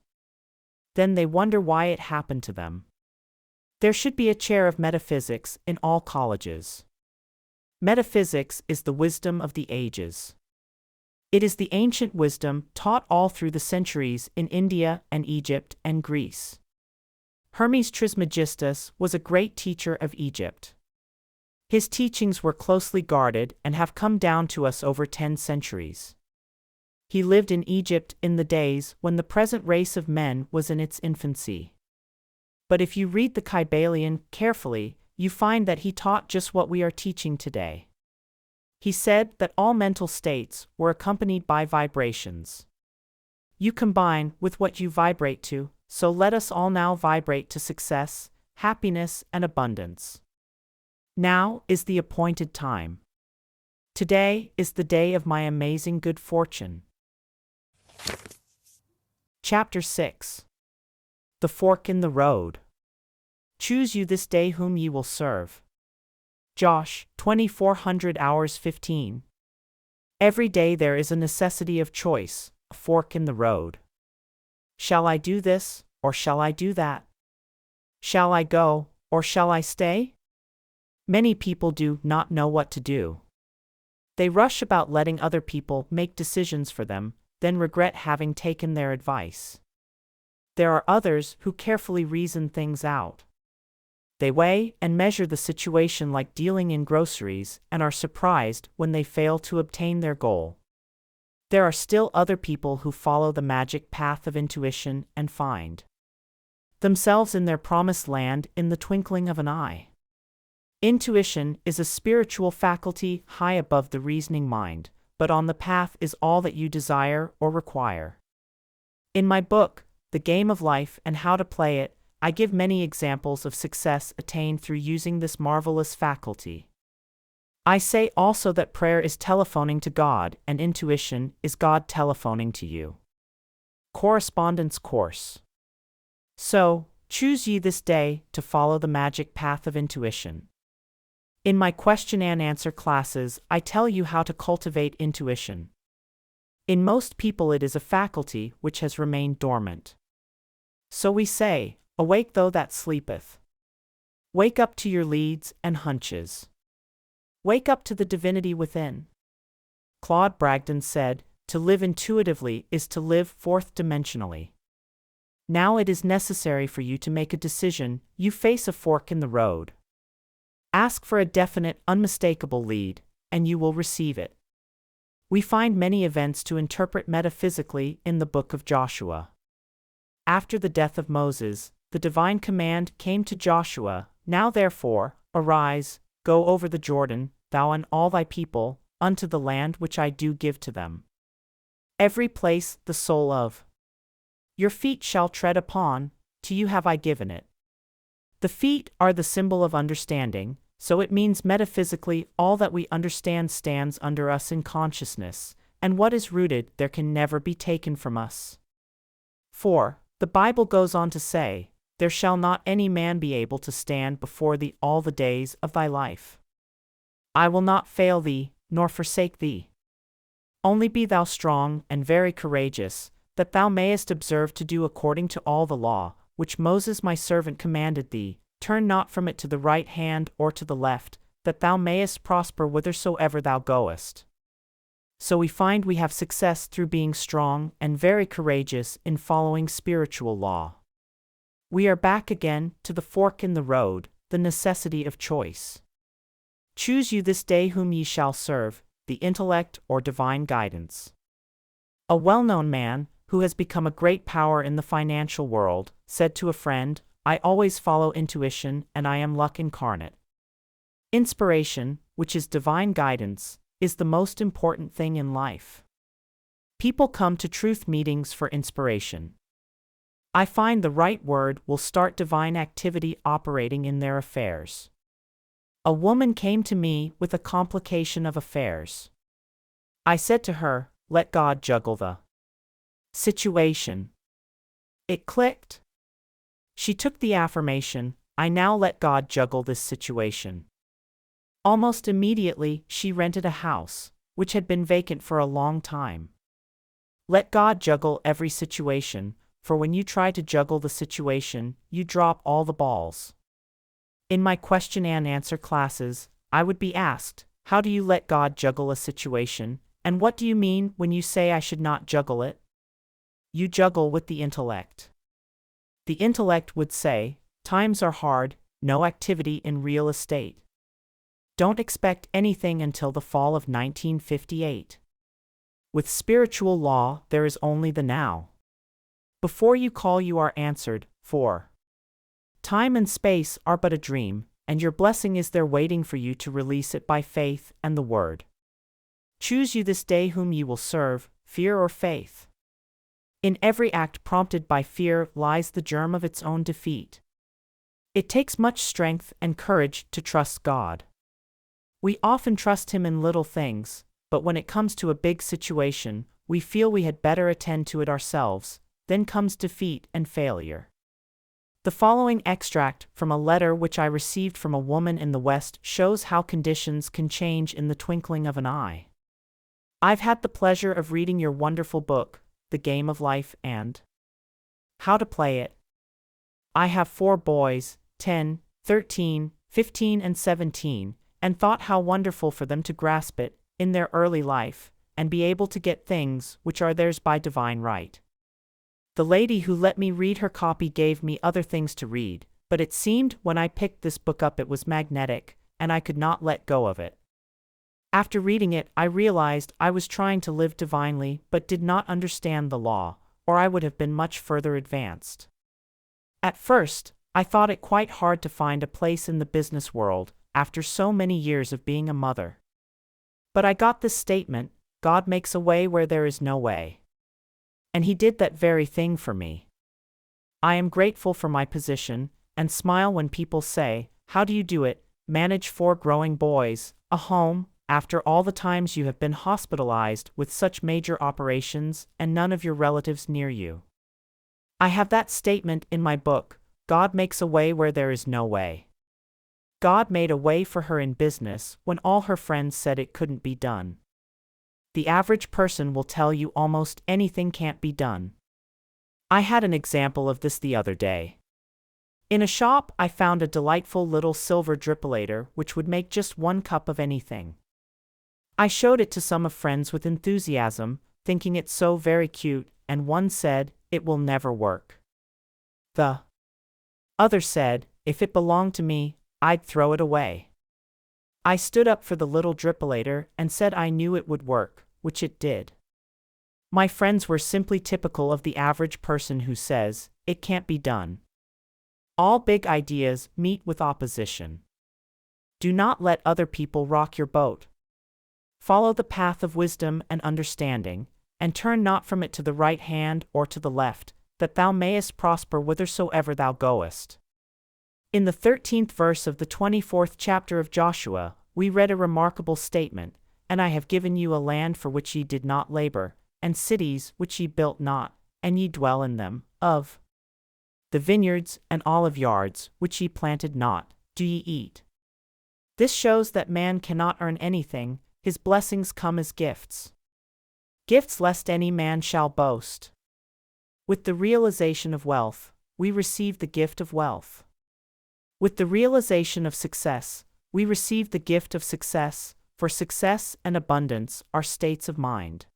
[SPEAKER 1] Then they wonder why it happened to them. There should be a chair of metaphysics in all colleges. Metaphysics is the wisdom of the ages. It is the ancient wisdom taught all through the centuries in India and Egypt and Greece. Hermes Trismegistus was a great teacher of Egypt. His teachings were closely guarded and have come down to us over 10 centuries. He lived in Egypt in the days when the present race of men was in its infancy. But if you read the Kybalion carefully, you find that he taught just what we are teaching today. He said that all mental states were accompanied by vibrations. You combine with what you vibrate to, so let us all now vibrate to success, happiness, and abundance. Now is the appointed time. Today is the day of my amazing good fortune. Chapter 6. The Fork in the Road. Choose you this day whom ye will serve. Josh, 2400 hours 15. Every day there is a necessity of choice, a fork in the road. Shall I do this, or shall I do that? Shall I go, or shall I stay? Many people do not know what to do. They rush about letting other people make decisions for them, then regret having taken their advice. There are others who carefully reason things out. They weigh and measure the situation like dealing in groceries and are surprised when they fail to obtain their goal. There are still other people who follow the magic path of intuition and find themselves in their promised land in the twinkling of an eye. Intuition is a spiritual faculty high above the reasoning mind, but on the path is all that you desire or require. In my book, The Game of Life and How to Play It, I give many examples of success attained through using this marvelous faculty. I say also that prayer is telephoning to God and intuition is God telephoning to you. Correspondence Course. So, choose ye this day to follow the magic path of intuition. In my question and answer classes, I tell you how to cultivate intuition. In most people it is a faculty which has remained dormant. So we say, awake thou that sleepeth. Wake up to your leads and hunches. Wake up to the divinity within. Claude Bragdon said, to live intuitively is to live fourth-dimensionally. Now it is necessary for you to make a decision. You face a fork in the road. Ask for a definite, unmistakable lead, and you will receive it. We find many events to interpret metaphysically in the book of Joshua. After the death of Moses, the divine command came to Joshua, now therefore, arise, go over the Jordan, thou and all thy people, unto the land which I do give to them. Every place the sole of your feet shall tread upon, to you have I given it. The feet are the symbol of understanding, so it means metaphysically all that we understand stands under us in consciousness, and what is rooted there can never be taken from us. 4. The Bible goes on to say, there shall not any man be able to stand before thee all the days of thy life. I will not fail thee, nor forsake thee. Only be thou strong and very courageous, that thou mayest observe to do according to all the law, which Moses my servant commanded thee, turn not from it to the right hand or to the left, that thou mayest prosper whithersoever thou goest. So we find we have success through being strong and very courageous in following spiritual law. We are back again to the fork in the road, the necessity of choice. Choose you this day whom ye shall serve, the intellect or divine guidance. A well-known man, who has become a great power in the financial world, said to a friend, I always follow intuition and I am luck incarnate. Inspiration, which is divine guidance, is the most important thing in life. People come to truth meetings for inspiration. I find the right word will start divine activity operating in their affairs. A woman came to me with a complication of affairs. I said to her, let God juggle the situation. It clicked. She took the affirmation, I now let God juggle this situation. Almost immediately, she rented a house, which had been vacant for a long time. Let God juggle every situation, for when you try to juggle the situation, you drop all the balls. In my question and answer classes, I would be asked, how do you let God juggle a situation, and what do you mean when you say I should not juggle it? You juggle with the intellect. The intellect would say, times are hard, no activity in real estate. Don't expect anything until the fall of 1958. With spiritual law, there is only the now. Before you call, you are answered, for time and space are but a dream, and your blessing is there waiting for you to release it by faith and the word. Choose you this day whom ye will serve, fear or faith. In every act prompted by fear lies the germ of its own defeat. It takes much strength and courage to trust God. We often trust Him in little things, but when it comes to a big situation, we feel we had better attend to it ourselves. Then comes defeat and failure. The following extract from a letter which I received from a woman in the West shows how conditions can change in the twinkling of an eye. I've had the pleasure of reading your wonderful book, The Game of Life and How to Play It. I have 4 boys, 10, 13, 15 and 17, and thought how wonderful for them to grasp it, in their early life, and be able to get things which are theirs by divine right. The lady who let me read her copy gave me other things to read, but it seemed when I picked this book up it was magnetic, and I could not let go of it. After reading it, I realized I was trying to live divinely but did not understand the law, or I would have been much further advanced. At first, I thought it quite hard to find a place in the business world after so many years of being a mother. But I got this statement: God makes a way where there is no way. And He did that very thing for me. I am grateful for my position, and smile when people say, "How do you do it? Manage 4 growing boys, a home, after all the times you have been hospitalized with such major operations and none of your relatives near you." I have that statement in my book, God Makes a Way Where There Is No Way. God made a way for her in business when all her friends said it couldn't be done. The average person will tell you almost anything can't be done. I had an example of this the other day. In a shop, I found a delightful little silver drippolator which would make just 1 cup of anything. I showed it to some of friends with enthusiasm, thinking it so very cute, and one said, "It will never work." The other said, "If it belonged to me, I'd throw it away." I stood up for the little drippolator and said I knew it would work, which it did. My friends were simply typical of the average person who says, "It can't be done." All big ideas meet with opposition. Do not let other people rock your boat. Follow the path of wisdom and understanding, and turn not from it to the right hand or to the left, that thou mayest prosper whithersoever thou goest. In the 13th verse of the 24th chapter of Joshua, we read a remarkable statement: "And I have given you a land for which ye did not labor, and cities which ye built not, and ye dwell in them, of the vineyards and olive yards which ye planted not, do ye eat." This shows that man cannot earn anything, his blessings come as gifts. Gifts lest any man shall boast. With the realization of wealth, we receive the gift of wealth. With the realization of success, we receive the gift of success, for success and abundance are states of mind.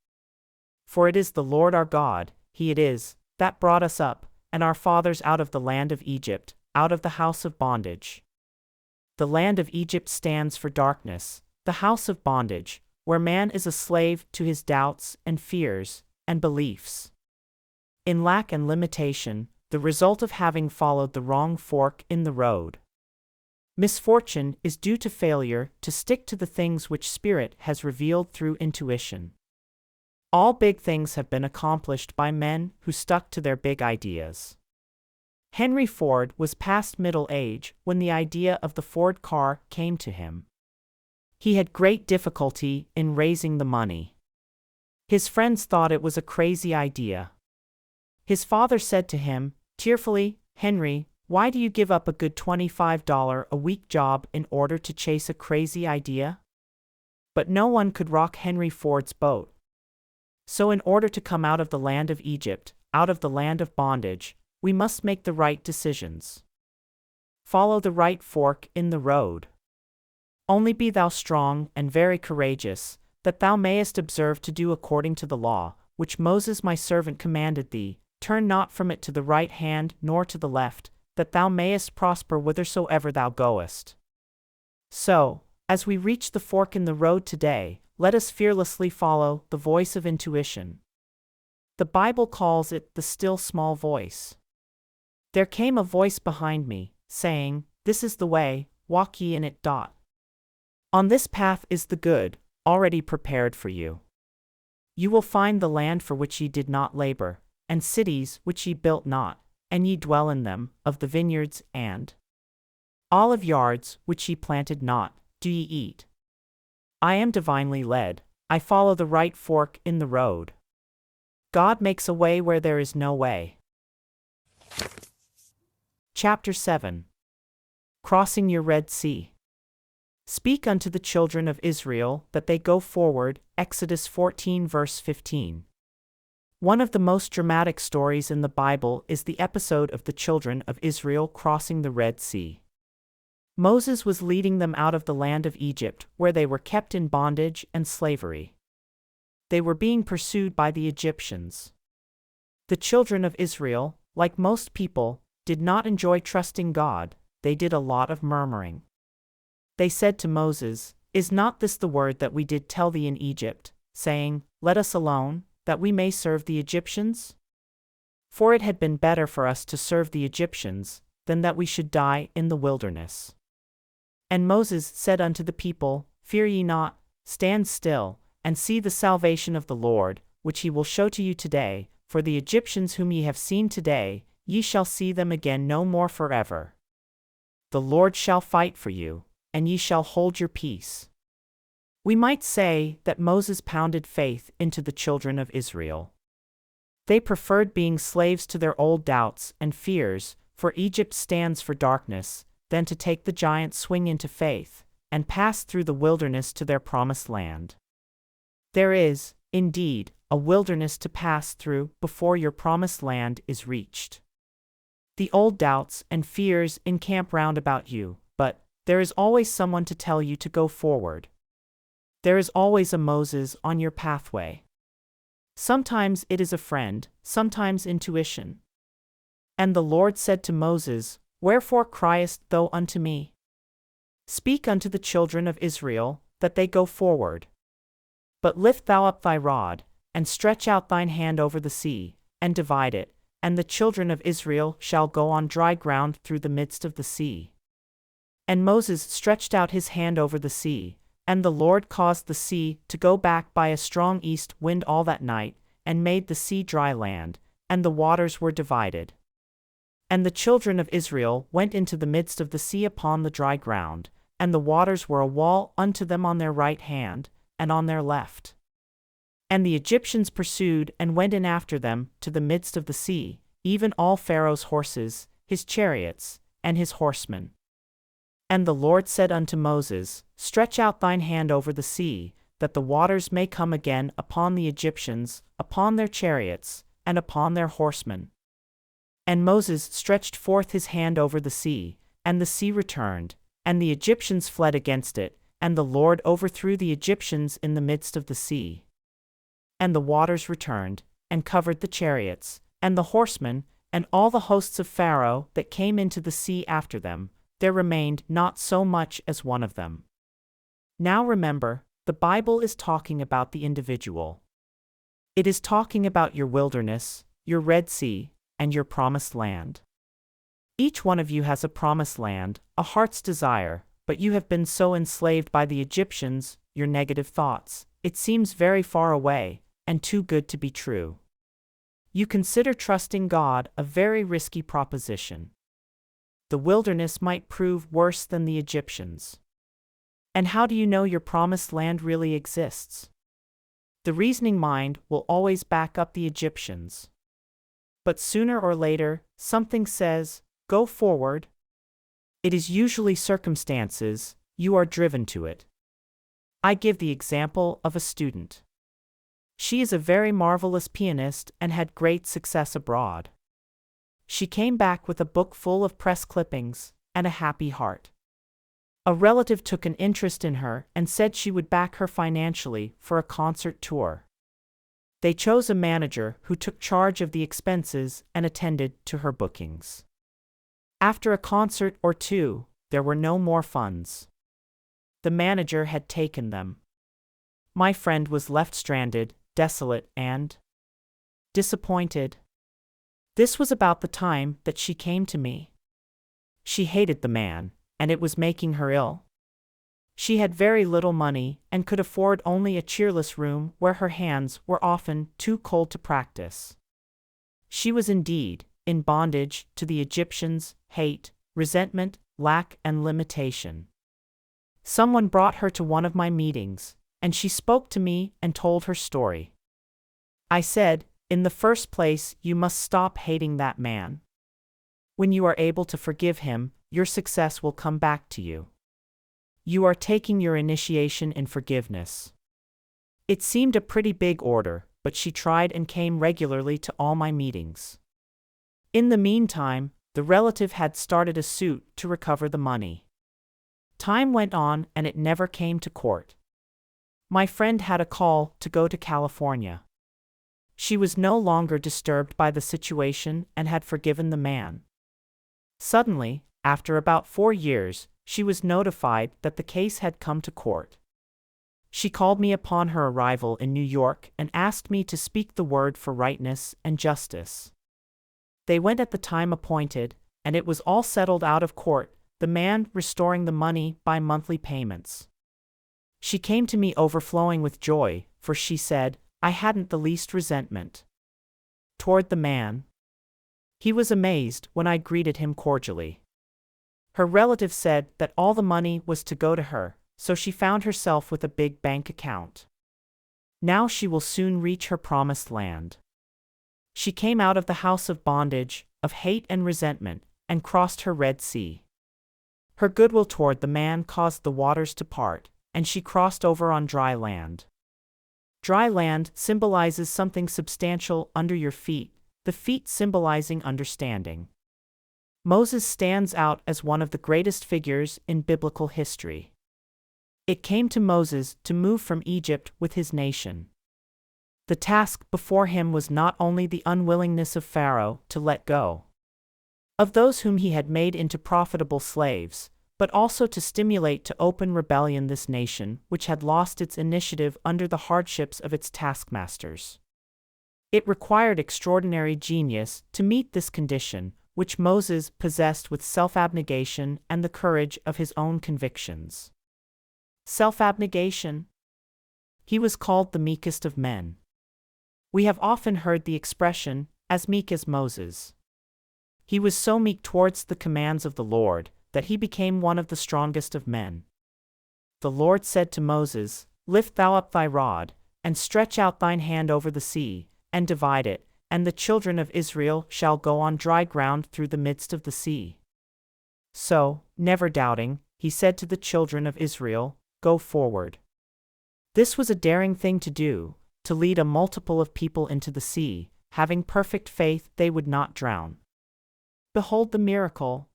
[SPEAKER 1] For it is the Lord our God, He it is, that brought us up, and our fathers out of the land of Egypt, out of the house of bondage. The land of Egypt stands for darkness, the house of bondage, where man is a slave to his doubts and fears and beliefs. In lack and limitation, the result of having followed the wrong fork in the road. Misfortune is due to failure to stick to the things which Spirit has revealed through intuition. All big things have been accomplished by men who stuck to their big ideas. Henry Ford was past middle age when the idea of the Ford car came to him. He had great difficulty in raising the money. His friends thought it was a crazy idea. His father said to him, tearfully, "Henry, why do you give up a good $25 a week job in order to chase a crazy idea?" But no one could rock Henry Ford's boat. So in order to come out of the land of Egypt, out of the land of bondage, we must make the right decisions. Follow the right fork in the road. Only be thou strong and very courageous, that thou mayest observe to do according to the law, which Moses my servant commanded thee. Turn not from it to the right hand nor to the left, that thou mayest prosper whithersoever thou goest. So, as we reach the fork in the road today, let us fearlessly follow the voice of intuition. The Bible calls it the still small voice. There came a voice behind me, saying, "This is the way, walk ye in it." On this path is the good, already prepared for you. You will find the land for which ye did not labor, and cities which ye built not, and ye dwell in them, of the vineyards and olive yards which ye planted not, do ye eat. I am divinely led, I follow the right fork in the road. God makes a way where there is no way. Chapter 7. Crossing your Red Sea. Speak unto the children of Israel that they go forward. Exodus 14 verse 15. One of the most dramatic stories in the Bible is the episode of the children of Israel crossing the Red Sea. Moses was leading them out of the land of Egypt, where they were kept in bondage and slavery. They were being pursued by the Egyptians. The children of Israel, like most people, did not enjoy trusting God. They did a lot of murmuring. They said to Moses, "Is not this the word that we did tell thee in Egypt, saying, Let us alone, that we may serve the Egyptians?" for it had been better for us to serve the Egyptians, than that we should die in the wilderness. And Moses said unto the people, Fear ye not, stand still, and see the salvation of the Lord, which he will show to you today, for the Egyptians whom ye have seen today, ye shall see them again no more forever. The Lord shall fight for you, and ye shall hold your peace. We might say that Moses pounded faith into the children of Israel. They preferred being slaves to their old doubts and fears, for Egypt stands for darkness, than to take the giant swing into faith, and pass through the wilderness to their promised land. There is, indeed, a wilderness to pass through before your promised land is reached. The old doubts and fears encamp round about you, but there is always someone to tell you to go forward. There is always a Moses on your pathway. Sometimes it is a friend, sometimes intuition. And the Lord said to Moses, Wherefore criest thou unto me? Speak unto the children of Israel, that they go forward. But lift thou up thy rod, and stretch out thine hand over the sea, and divide it, and the children of Israel shall go on dry ground through the midst of the sea. And Moses stretched out his hand over the sea, and the Lord caused the sea to go back by a strong east wind all that night, and made the sea dry land, and the waters were divided. And the children of Israel went into the midst of the sea upon the dry ground, and the waters were a wall unto them on their right hand, and on their left. And the Egyptians pursued and went in after them to the midst of the sea, even all Pharaoh's horses, his chariots, and his horsemen. And the Lord said unto Moses, Stretch out thine hand over the sea, that the waters may come again upon the Egyptians, upon their chariots, and upon their horsemen. And Moses stretched forth his hand over the sea, and the sea returned, and the Egyptians fled against it, and the Lord overthrew the Egyptians in the midst of the sea. And the waters returned, and covered the chariots, and the horsemen, and all the hosts of Pharaoh that came into the sea after them. There remained not so much as one of them. Now remember, the Bible is talking about the individual. It is talking about your wilderness, your Red Sea, and your promised land. Each one of you has a promised land, a heart's desire, but you have been so enslaved by the Egyptians, your negative thoughts, it seems very far away, and too good to be true. You consider trusting God a very risky proposition. The wilderness might prove worse than the Egyptians. And how do you know your promised land really exists? The reasoning mind will always back up the Egyptians. But sooner or later, something says, Go forward. It is usually circumstances, you are driven to it. I give the example of a student. She is a very marvelous pianist and had great success abroad. She came back with a book full of press clippings, and a happy heart. A relative took an interest in her and said she would back her financially for a concert tour. They chose a manager who took charge of the expenses and attended to her bookings. After a concert or two, there were no more funds. The manager had taken them. My friend was left stranded, desolate, and disappointed. This was about the time that she came to me. She hated the man, and it was making her ill. She had very little money and could afford only a cheerless room where her hands were often too cold to practice. She was indeed in bondage to the Egyptians' hate, resentment, lack, and limitation. Someone brought her to one of my meetings, and she spoke to me and told her story. I said, In the first place, you must stop hating that man. When you are able to forgive him, your success will come back to you. You are taking your initiation in forgiveness. It seemed a pretty big order, but she tried and came regularly to all my meetings. In the meantime, the relative had started a suit to recover the money. Time went on and it never came to court. My friend had a call to go to California. She was no longer disturbed by the situation and had forgiven the man. Suddenly, after about 4 years, she was notified that the case had come to court. She called me upon her arrival in New York and asked me to speak the word for rightness and justice. They went at the time appointed, and it was all settled out of court, the man restoring the money by monthly payments. She came to me overflowing with joy, for she said, I hadn't the least resentment toward the man. He was amazed when I greeted him cordially. Her relative said that all the money was to go to her, so she found herself with a big bank account. Now she will soon reach her promised land. She came out of the house of bondage, of hate and resentment, and crossed her Red Sea. Her goodwill toward the man caused the waters to part, and she crossed over on dry land. Dry land symbolizes something substantial under your feet, the feet symbolizing understanding. Moses stands out as one of the greatest figures in biblical history. It came to Moses to move from Egypt with his nation. The task before him was not only the unwillingness of Pharaoh to let go of those whom he had made into profitable slaves, but also to stimulate to open rebellion this nation which had lost its initiative under the hardships of its taskmasters. It required extraordinary genius to meet this condition, which Moses possessed with self-abnegation and the courage of his own convictions. Self-abnegation. He was called the meekest of men. We have often heard the expression, as meek as Moses. He was so meek towards the commands of the Lord, that he became one of the strongest of men. The Lord said to Moses, Lift thou up thy rod, and stretch out thine hand over the sea, and divide it, and the children of Israel shall go on dry ground through the midst of the sea. So, never doubting, he said to the children of Israel, Go forward. This was a daring thing to do, to lead a multitude of people into the sea, having perfect faith they would not drown. Behold the miracle.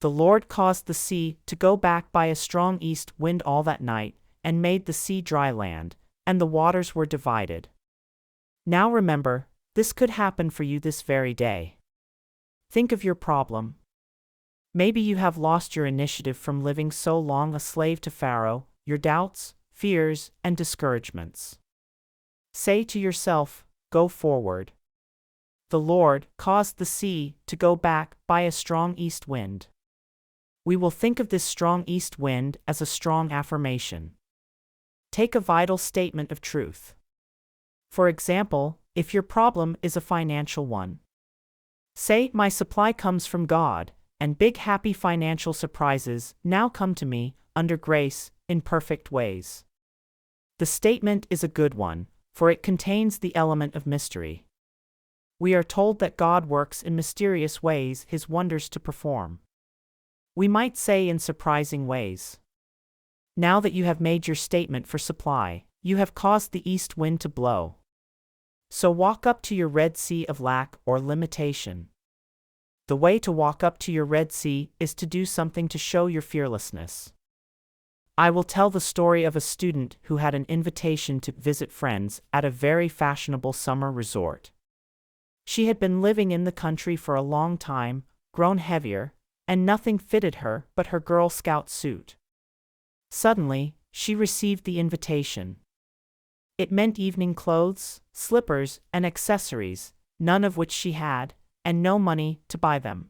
[SPEAKER 1] The Lord caused the sea to go back by a strong east wind all that night, and made the sea dry land, and the waters were divided. Now remember, this could happen for you this very day. Think of your problem. Maybe you have lost your initiative from living so long a slave to Pharaoh, your doubts, fears, and discouragements. Say to yourself, Go forward. The Lord caused the sea to go back by a strong east wind. We will think of this strong east wind as a strong affirmation. Take a vital statement of truth. For example, if your problem is a financial one. Say, My supply comes from God, and big happy financial surprises now come to me, under grace, in perfect ways. The statement is a good one, for it contains the element of mystery. We are told that God works in mysterious ways his wonders to perform. We might say in surprising ways. Now that you have made your statement for supply, you have caused the east wind to blow. So walk up to your Red Sea of lack or limitation. The way to walk up to your Red Sea is to do something to show your fearlessness. I will tell the story of a student who had an invitation to visit friends at a very fashionable summer resort. She had been living in the country for a long time, grown heavier, and nothing fitted her but her Girl Scout suit. Suddenly, she received the invitation. It meant evening clothes, slippers, and accessories, none of which she had, and no money to buy them.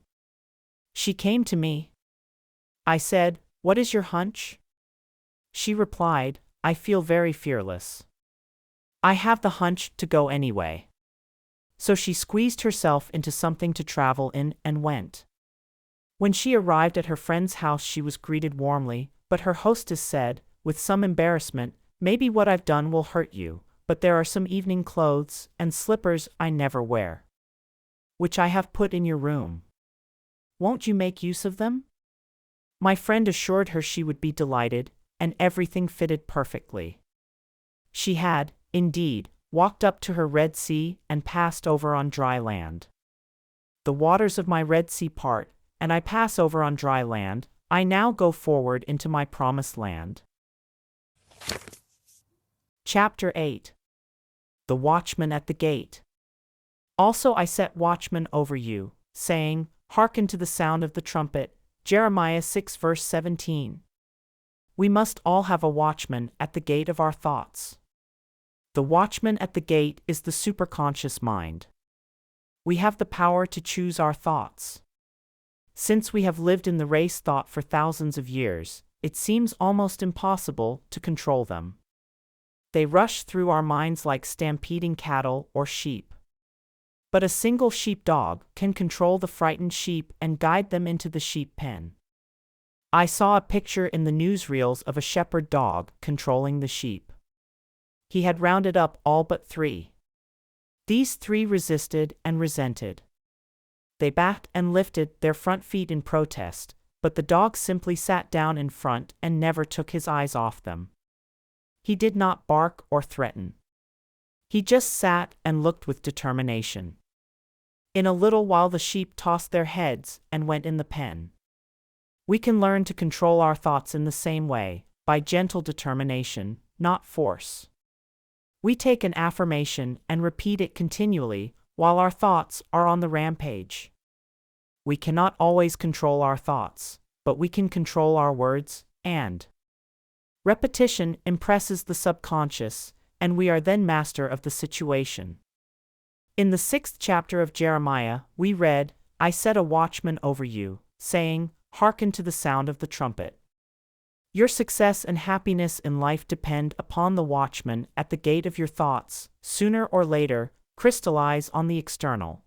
[SPEAKER 1] She came to me. I said, What is your hunch? She replied, I feel very fearless. I have the hunch to go anyway. So she squeezed herself into something to travel in and went. When she arrived at her friend's house, she was greeted warmly, but her hostess said, with some embarrassment, Maybe what I've done will hurt you, but there are some evening clothes and slippers I never wear, which I have put in your room. Won't you make use of them? My friend assured her she would be delighted, and everything fitted perfectly. She had, indeed, walked up to her Red Sea and passed over on dry land. The waters of my Red Sea part, and I pass over on dry land. I now go forward into my promised land. Chapter 8. The Watchman at the Gate. Also I set watchmen over you, saying, Hearken to the sound of the trumpet. Jeremiah 6 verse 17. We must all have a watchman at the gate of our thoughts. The watchman at the gate is the superconscious mind. We have the power to choose our thoughts. Since we have lived in the race thought for thousands of years, it seems almost impossible to control them. They rush through our minds like stampeding cattle or sheep. But a single sheepdog can control the frightened sheep and guide them into the sheep pen. I saw a picture in the newsreels of a shepherd dog controlling the sheep. He had rounded up all but 3. These 3 resisted and resented. They backed and lifted their front feet in protest, but the dog simply sat down in front and never took his eyes off them. He did not bark or threaten. He just sat and looked with determination. In a little while the sheep tossed their heads and went in the pen. We can learn to control our thoughts in the same way, by gentle determination, not force. We take an affirmation and repeat it continually, while our thoughts are on the rampage. We cannot always control our thoughts, but we can control our words, and repetition impresses the subconscious, and we are then master of the situation. In the 6th chapter of Jeremiah, we read, "I set a watchman over you, saying, Hearken to the sound of the trumpet." Your success and happiness in life depend upon the watchman at the gate of your thoughts, sooner or later, crystallize on the external.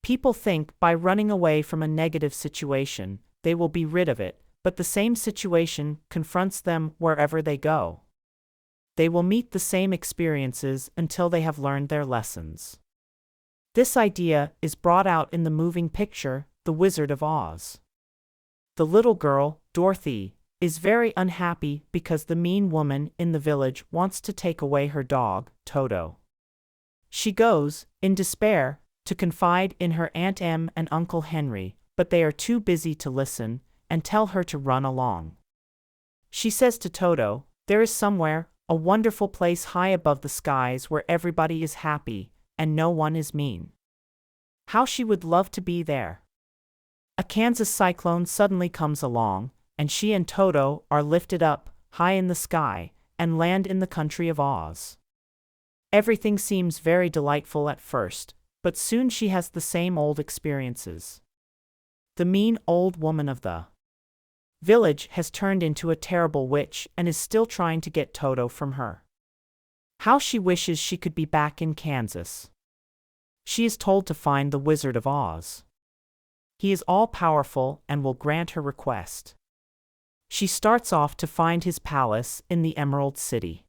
[SPEAKER 1] People think by running away from a negative situation, they will be rid of it, but the same situation confronts them wherever they go. They will meet the same experiences until they have learned their lessons. This idea is brought out in the moving picture, The Wizard of Oz. The little girl, Dorothy, is very unhappy because the mean woman in the village wants to take away her dog, Toto. She goes, in despair, to confide in her Aunt Em and Uncle Henry, but they are too busy to listen, and tell her to run along. She says to Toto, "There is somewhere, a wonderful place high above the skies where everybody is happy, and no one is mean. How she would love to be there." A Kansas cyclone suddenly comes along, and she and Toto are lifted up, high in the sky, and land in the country of Oz. Everything seems very delightful at first, but soon she has the same old experiences. The mean old woman of the village has turned into a terrible witch and is still trying to get Toto from her. How she wishes she could be back in Kansas. She is told to find the Wizard of Oz. He is all-powerful and will grant her request. She starts off to find his palace in the Emerald City.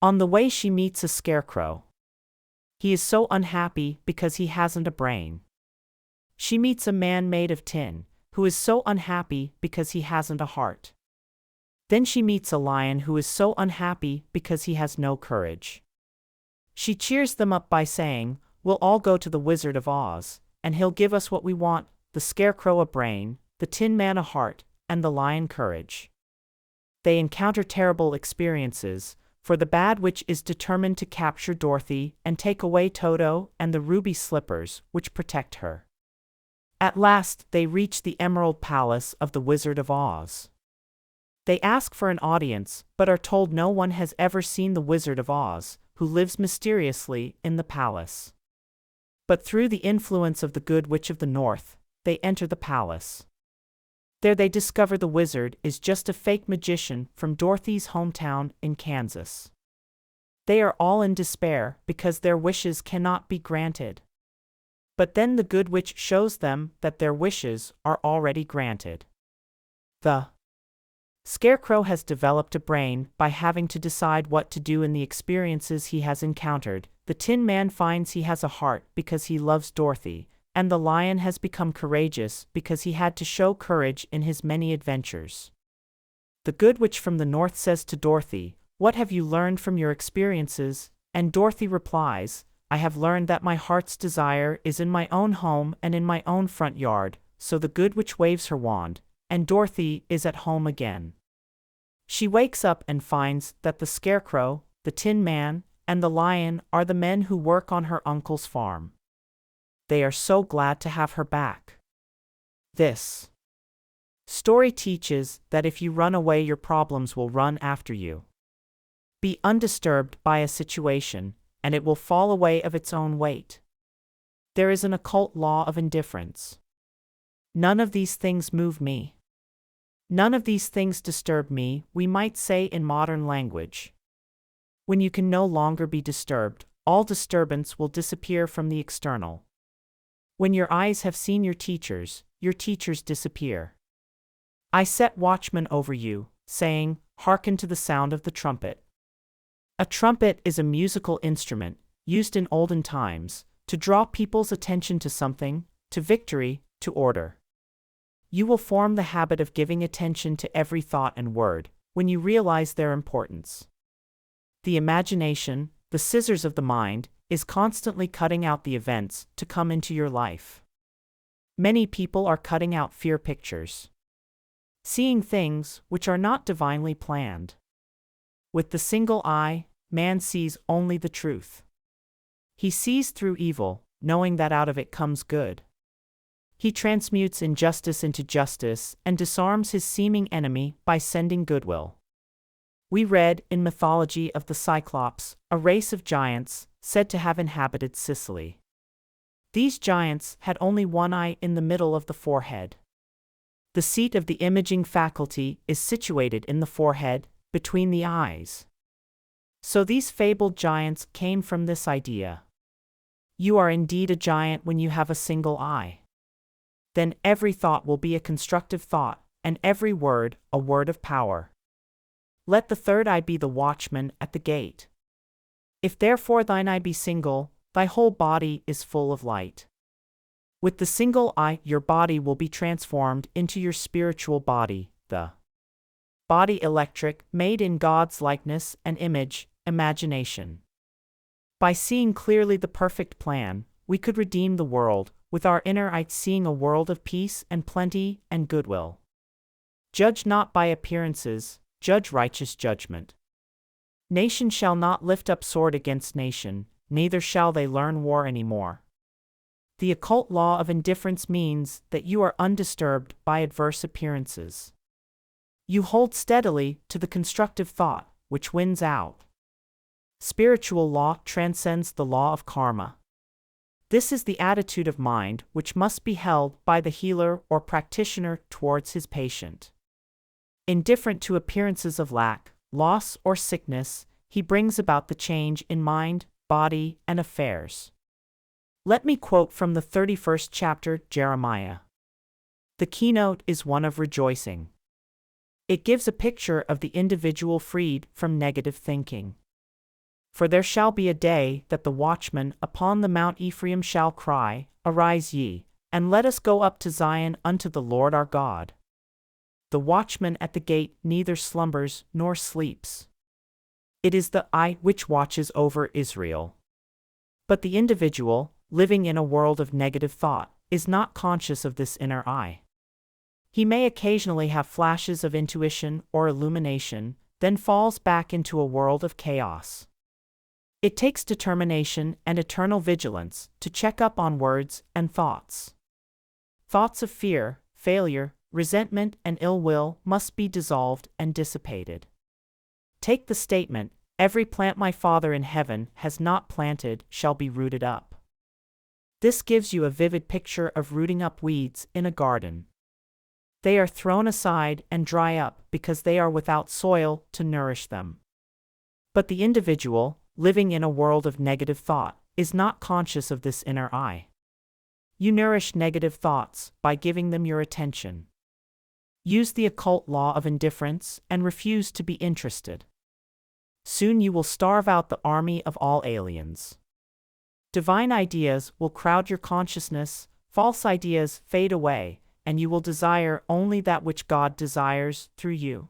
[SPEAKER 1] On the way she meets a scarecrow. He is so unhappy because he hasn't a brain. She meets a man made of tin, who is so unhappy because he hasn't a heart. Then she meets a lion who is so unhappy because he has no courage. She cheers them up by saying, "We'll all go to the Wizard of Oz, and he'll give us what we want, the scarecrow a brain, the tin man a heart, and the lion courage." They encounter terrible experiences, for the bad witch is determined to capture Dorothy and take away Toto and the ruby slippers which protect her. At last they reach the Emerald Palace of the Wizard of Oz. They ask for an audience, but are told no one has ever seen the Wizard of Oz, who lives mysteriously in the palace. But through the influence of the Good Witch of the North, they enter the palace. There they discover the wizard is just a fake magician from Dorothy's hometown in Kansas. They are all in despair because their wishes cannot be granted. But then the Good Witch shows them that their wishes are already granted. The Scarecrow has developed a brain by having to decide what to do in the experiences he has encountered. The Tin Man finds he has a heart because he loves Dorothy, and the lion has become courageous because he had to show courage in his many adventures. The Good Witch from the North says to Dorothy, "What have you learned from your experiences?" And Dorothy replies, "I have learned that my heart's desire is in my own home and in my own front yard." So the Good Witch waves her wand, and Dorothy is at home again. She wakes up and finds that the Scarecrow, the Tin Man, and the lion are the men who work on her uncle's farm. They are so glad to have her back. This story teaches that if you run away, your problems will run after you. Be undisturbed by a situation, and it will fall away of its own weight. There is an occult law of indifference. None of these things move me. None of these things disturb me, we might say in modern language. When you can no longer be disturbed, all disturbance will disappear from the external. When your eyes have seen your teachers disappear. I set watchmen over you, saying, hearken to the sound of the trumpet. A trumpet is a musical instrument, used in olden times, to draw people's attention to something, to victory, to order. You will form the habit of giving attention to every thought and word, when you realize their importance. The imagination, the scissors of the mind, is constantly cutting out the events to come into your life. Many people are cutting out fear pictures, seeing things which are not divinely planned. With the single eye, man sees only the truth. He sees through evil, knowing that out of it comes good. He transmutes injustice into justice and disarms his seeming enemy by sending goodwill. We read in mythology of the Cyclops, a race of giants, said to have inhabited Sicily. These giants had only one eye in the middle of the forehead. The seat of the imaging faculty is situated in the forehead, between the eyes. So these fabled giants came from this idea. You are indeed a giant when you have a single eye. Then every thought will be a constructive thought, and every word a word of power. Let the third eye be the watchman at the gate. If therefore thine eye be single, thy whole body is full of light. With the single eye your body will be transformed into your spiritual body, the body electric, made in God's likeness and image, imagination. By seeing clearly the perfect plan, we could redeem the world, with our inner eye seeing a world of peace and plenty and goodwill. Judge not by appearances, judge righteous judgment. Nation shall not lift up sword against nation, neither shall they learn war any more. The occult law of indifference means that you are undisturbed by adverse appearances. You hold steadily to the constructive thought, which wins out. Spiritual law transcends the law of karma. This is the attitude of mind which must be held by the healer or practitioner towards his patient. Indifferent to appearances of lack, loss, or sickness, he brings about the change in mind, body, and affairs. Let me quote from the 31st chapter, Jeremiah. The keynote is one of rejoicing. It gives a picture of the individual freed from negative thinking. For there shall be a day that the watchman upon the Mount Ephraim shall cry, Arise ye, and let us go up to Zion unto the Lord our God. The watchman at the gate neither slumbers nor sleeps. It is the eye which watches over Israel. But the individual, living in a world of negative thought, is not conscious of this inner eye. He may occasionally have flashes of intuition or illumination, then falls back into a world of chaos. It takes determination and eternal vigilance to check up on words and thoughts. Thoughts of fear, failure, resentment, and ill will must be dissolved and dissipated. Take the statement, every plant my Father in heaven has not planted shall be rooted up. This gives you a vivid picture of rooting up weeds in a garden. They are thrown aside and dry up because they are without soil to nourish them. But the individual, living in a world of negative thought, is not conscious of this inner eye. You nourish negative thoughts by giving them your attention. Use the occult law of indifference and refuse to be interested. Soon you will starve out the army of all aliens. Divine ideas will crowd your consciousness, false ideas fade away, and you will desire only that which God desires through you.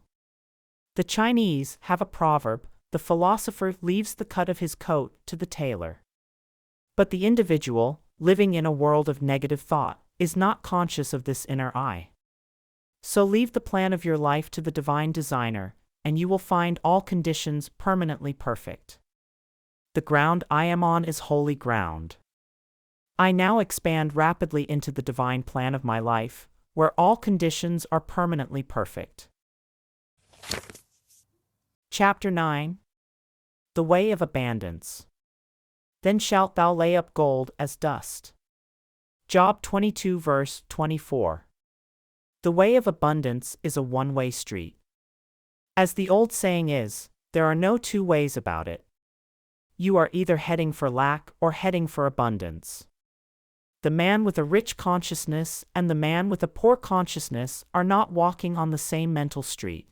[SPEAKER 1] The Chinese have a proverb, the philosopher leaves the cut of his coat to the tailor. But the individual, living in a world of negative thought, is not conscious of this inner eye. So leave the plan of your life to the divine designer, and you will find all conditions permanently perfect. The ground I am on is holy ground. I now expand rapidly into the divine plan of my life, where all conditions are permanently perfect. Chapter 9. The Way of Abundance. Then shalt thou lay up gold as dust. Job 22 verse 24. The way of abundance is a one-way street. As the old saying is, there are no two ways about it. You are either heading for lack or heading for abundance. The man with a rich consciousness and the man with a poor consciousness are not walking on the same mental street.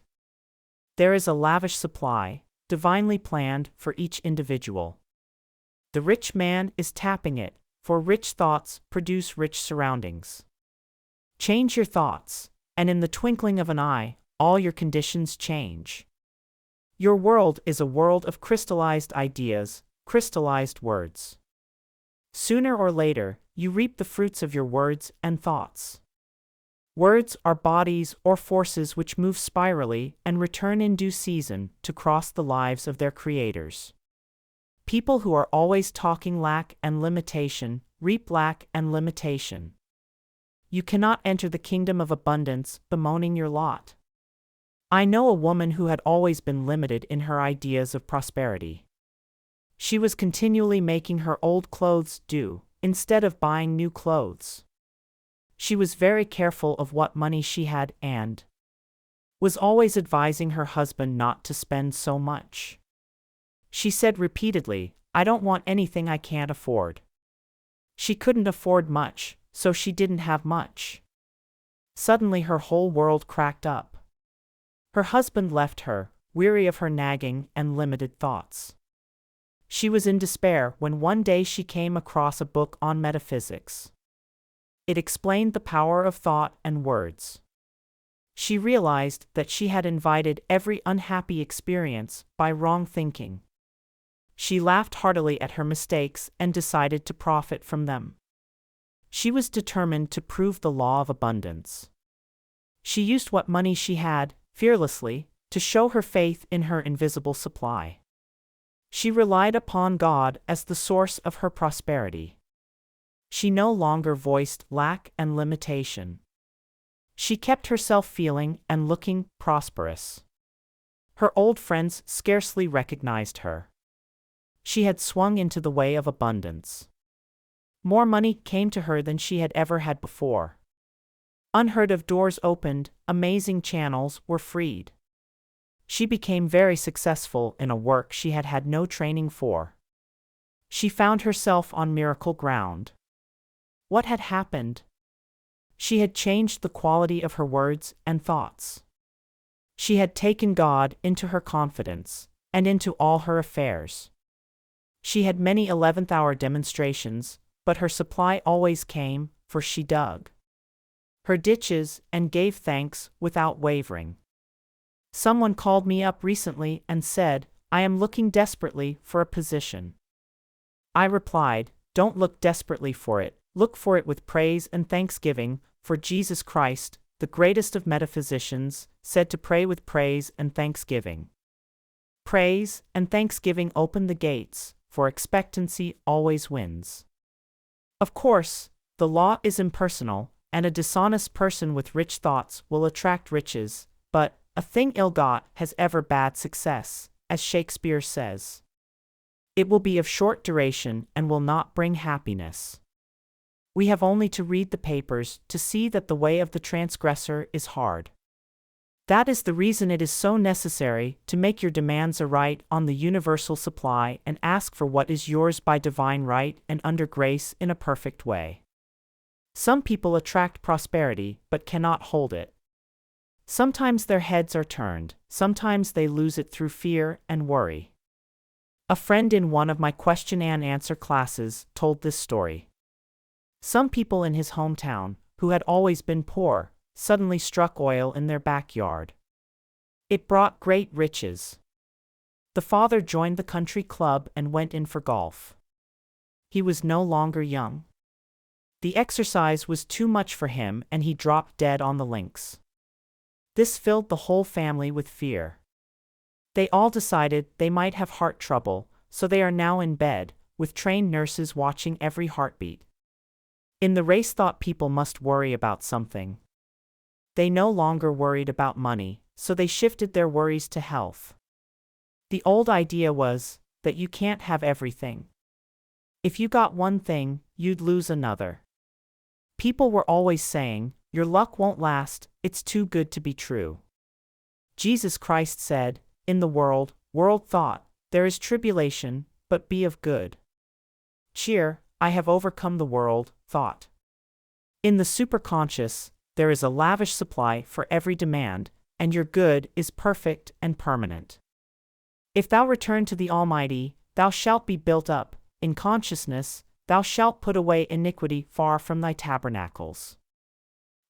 [SPEAKER 1] There is a lavish supply, divinely planned for each individual. The rich man is tapping it, for rich thoughts produce rich surroundings. Change your thoughts, and in the twinkling of an eye, all your conditions change. Your world is a world of crystallized ideas, crystallized words. Sooner or later, you reap the fruits of your words and thoughts. Words are bodies or forces which move spirally and return in due season to cross the lives of their creators. People who are always talking lack and limitation reap lack and limitation. You cannot enter the kingdom of abundance bemoaning your lot. I know a woman who had always been limited in her ideas of prosperity. She was continually making her old clothes do, instead of buying new clothes. She was very careful of what money she had and was always advising her husband not to spend so much. She said repeatedly, "I don't want anything I can't afford." She couldn't afford much, so she didn't have much. Suddenly her whole world cracked up. Her husband left her, weary of her nagging and limited thoughts. She was in despair when one day she came across a book on metaphysics. It explained the power of thought and words. She realized that she had invited every unhappy experience by wrong thinking. She laughed heartily at her mistakes and decided to profit from them. She was determined to prove the law of abundance. She used what money she had, fearlessly, to show her faith in her invisible supply. She relied upon God as the source of her prosperity. She no longer voiced lack and limitation. She kept herself feeling and looking prosperous. Her old friends scarcely recognized her. She had swung into the way of abundance. More money came to her than she had ever had before. Unheard of doors opened, amazing channels were freed. She became very successful in a work she had had no training for. She found herself on miracle ground. What had happened? She had changed the quality of her words and thoughts. She had taken God into her confidence, and into all her affairs. She had many 11th-hour demonstrations, but her supply always came, for she dug her ditches and gave thanks without wavering. Someone called me up recently and said, "I am looking desperately for a position." I replied, "Don't look desperately for it, look for it with praise and thanksgiving, for Jesus Christ, the greatest of metaphysicians, said to pray with praise and thanksgiving." Praise and thanksgiving open the gates, for expectancy always wins. Of course, the law is impersonal, and a dishonest person with rich thoughts will attract riches, but a thing ill-got has ever bad success, as Shakespeare says. It will be of short duration and will not bring happiness. We have only to read the papers to see that the way of the transgressor is hard. That is the reason it is so necessary to make your demands aright on the universal supply and ask for what is yours by divine right and under grace in a perfect way. Some people attract prosperity but cannot hold it. Sometimes their heads are turned, sometimes they lose it through fear and worry. A friend in one of my question and answer classes told this story. Some people in his hometown, who had always been poor, suddenly struck oil in their backyard. It brought great riches. The father joined the country club and went in for golf. He was no longer young. The exercise was too much for him and he dropped dead on the links. This filled the whole family with fear. They all decided they might have heart trouble, so they are now in bed, with trained nurses watching every heartbeat. In the race thought people must worry about something. They no longer worried about money, so they shifted their worries to health. The old idea was that you can't have everything. If you got one thing, you'd lose another. People were always saying, "Your luck won't last, it's too good to be true." Jesus Christ said, "In the world thought, there is tribulation, but be of good cheer, I have overcome the world," thought. In the superconscious, there is a lavish supply for every demand, and your good is perfect and permanent. If thou return to the Almighty, thou shalt be built up. In consciousness, thou shalt put away iniquity far from thy tabernacles.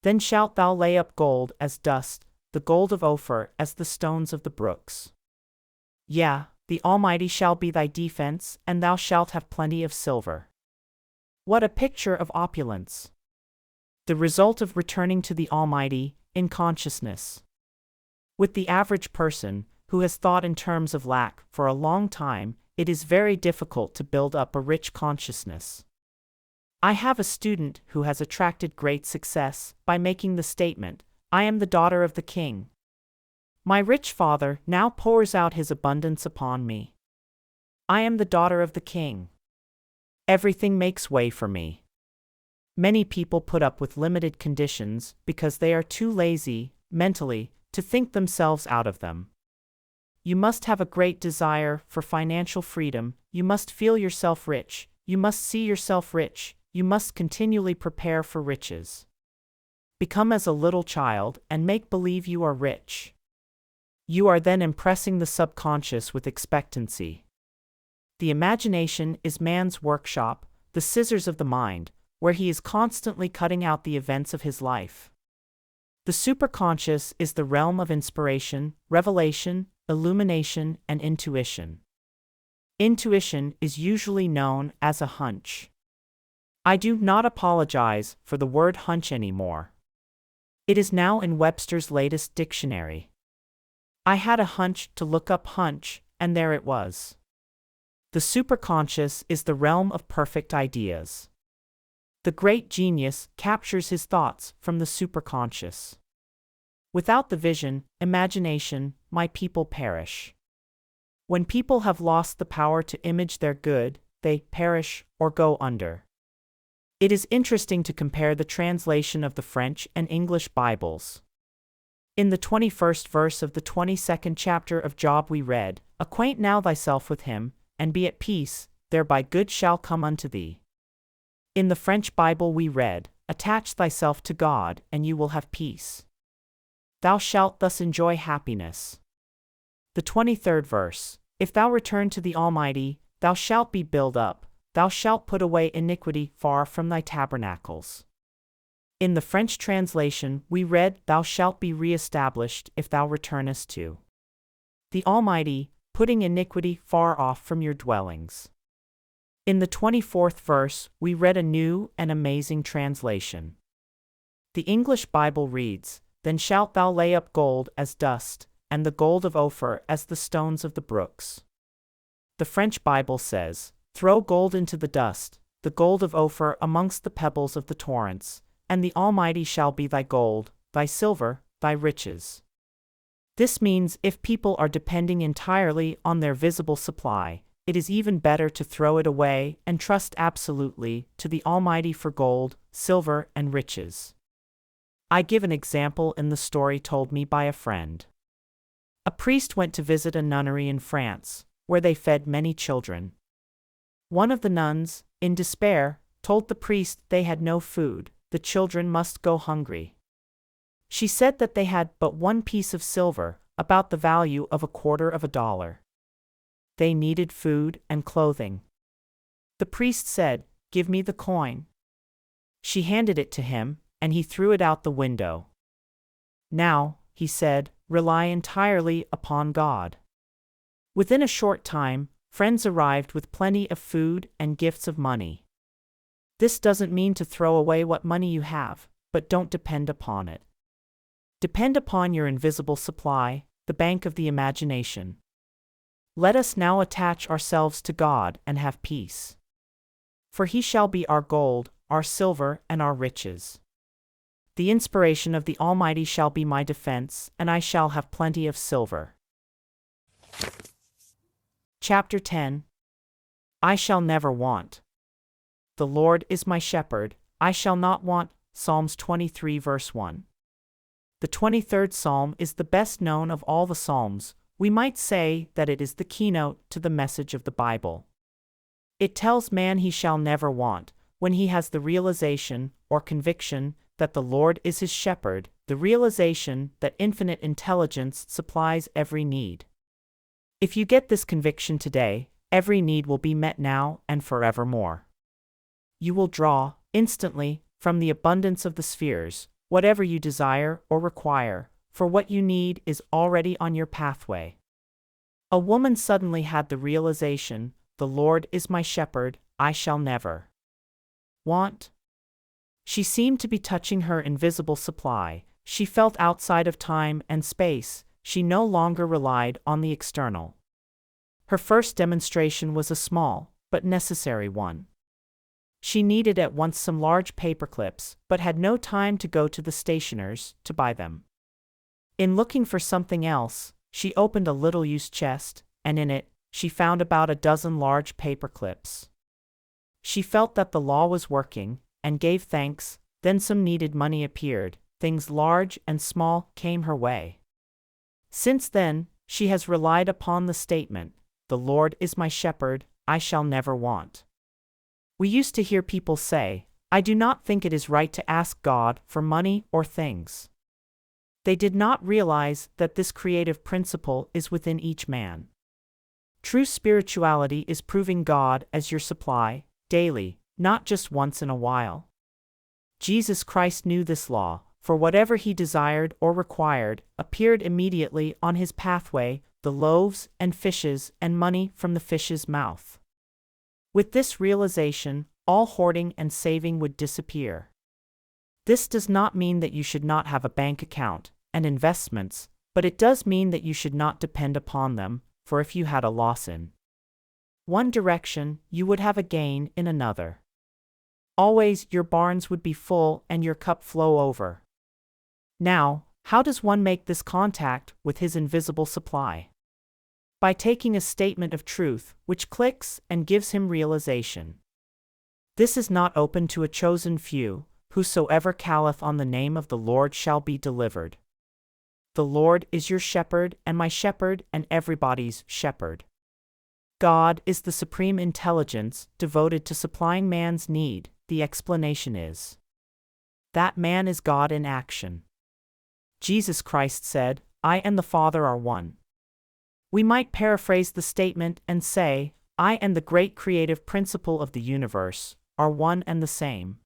[SPEAKER 1] Then shalt thou lay up gold as dust, the gold of Ophir as the stones of the brooks. Yea, the Almighty shall be thy defense, and thou shalt have plenty of silver. What a picture of opulence! The result of returning to the Almighty, in consciousness. With the average person, who has thought in terms of lack for a long time, it is very difficult to build up a rich consciousness. I have a student who has attracted great success by making the statement, "I am the daughter of the king. My rich father now pours out his abundance upon me. I am the daughter of the king. Everything makes way for me." Many people put up with limited conditions because they are too lazy, mentally, to think themselves out of them. You must have a great desire for financial freedom, you must feel yourself rich, you must see yourself rich, you must continually prepare for riches. Become as a little child and make believe you are rich. You are then impressing the subconscious with expectancy. The imagination is man's workshop, the scissors of the mind, where he is constantly cutting out the events of his life. The superconscious is the realm of inspiration, revelation, illumination, and intuition. Intuition is usually known as a hunch. I do not apologize for the word hunch anymore. It is now in Webster's latest dictionary. I had a hunch to look up hunch, and there it was. The superconscious is the realm of perfect ideas. The great genius captures his thoughts from the superconscious. Without the vision, imagination, my people perish. When people have lost the power to image their good, they perish or go under. It is interesting to compare the translation of the French and English Bibles. In the 21st verse of the 22nd chapter of Job we read, "Acquaint now thyself with him, and be at peace, thereby good shall come unto thee." In the French Bible we read, "Attach thyself to God, and you will have peace. Thou shalt thus enjoy happiness." The 23rd verse, "If thou return to the Almighty, thou shalt be built up, thou shalt put away iniquity far from thy tabernacles." In the French translation we read, "Thou shalt be re-established if thou returnest to the Almighty, putting iniquity far off from your dwellings." In the 24th verse we read a new and amazing translation. The English Bible reads, "Then shalt thou lay up gold as dust, and the gold of Ophir as the stones of the brooks." The French Bible says, "Throw gold into the dust, the gold of Ophir amongst the pebbles of the torrents, and the Almighty shall be thy gold, thy silver, thy riches." This means if people are depending entirely on their visible supply, it is even better to throw it away and trust absolutely to the Almighty for gold, silver, and riches. I give an example in the story told me by a friend. A priest went to visit a nunnery in France, where they fed many children. One of the nuns, in despair, told the priest they had no food, the children must go hungry. She said that they had but one piece of silver, about the value of $0.25. They needed food and clothing. The priest said, "Give me the coin." She handed it to him, and he threw it out the window. "Now," he said, "rely entirely upon God." Within a short time, friends arrived with plenty of food and gifts of money. This doesn't mean to throw away what money you have, but don't depend upon it. Depend upon your invisible supply, the bank of the imagination. Let us now attach ourselves to God and have peace. For he shall be our gold, our silver, and our riches. The inspiration of the Almighty shall be my defense, and I shall have plenty of silver. Chapter 10. I shall never want. The Lord is my shepherd, I shall not want. Psalms 23 verse 1. The 23rd Psalm is the best known of all the Psalms. We might say that it is the keynote to the message of the Bible. It tells man he shall never want, when he has the realization, or conviction, that the Lord is his shepherd, the realization that infinite intelligence supplies every need. If you get this conviction today, every need will be met now and forevermore. You will draw, instantly, from the abundance of the spheres, whatever you desire or require, for what you need is already on your pathway. A woman suddenly had the realization, the Lord is my shepherd, I shall never want. She seemed to be touching her invisible supply. She felt outside of time and space. She no longer relied on the external. Her first demonstration was a small, but necessary one. She needed at once some large paperclips, but had no time to go to the stationer's to buy them. In looking for something else, she opened a little-used chest, and in it, she found about a dozen large paperclips. She felt that the law was working, and gave thanks. Then some needed money appeared. Things large and small came her way. Since then, she has relied upon the statement, "The Lord is my shepherd, I shall never want." We used to hear people say, "I do not think it is right to ask God for money or things." They did not realize that this creative principle is within each man. True spirituality is proving God as your supply, daily, not just once in a while. Jesus Christ knew this law, for whatever he desired or required appeared immediately on his pathway, the loaves and fishes and money from the fish's mouth. With this realization, all hoarding and saving would disappear. This does not mean that you should not have a bank account and investments, but it does mean that you should not depend upon them, for if you had a loss in one direction, you would have a gain in another. Always your barns would be full and your cup flow over. Now, how does one make this contact with his invisible supply? By taking a statement of truth, which clicks and gives him realization. This is not open to a chosen few. Whosoever calleth on the name of the Lord shall be delivered. The Lord is your shepherd and my shepherd and everybody's shepherd. God is the supreme intelligence devoted to supplying man's need. The explanation is that man is God in action. Jesus Christ said, "I and the Father are one." We might paraphrase the statement and say, I and the great creative principle of the universe are one and the same.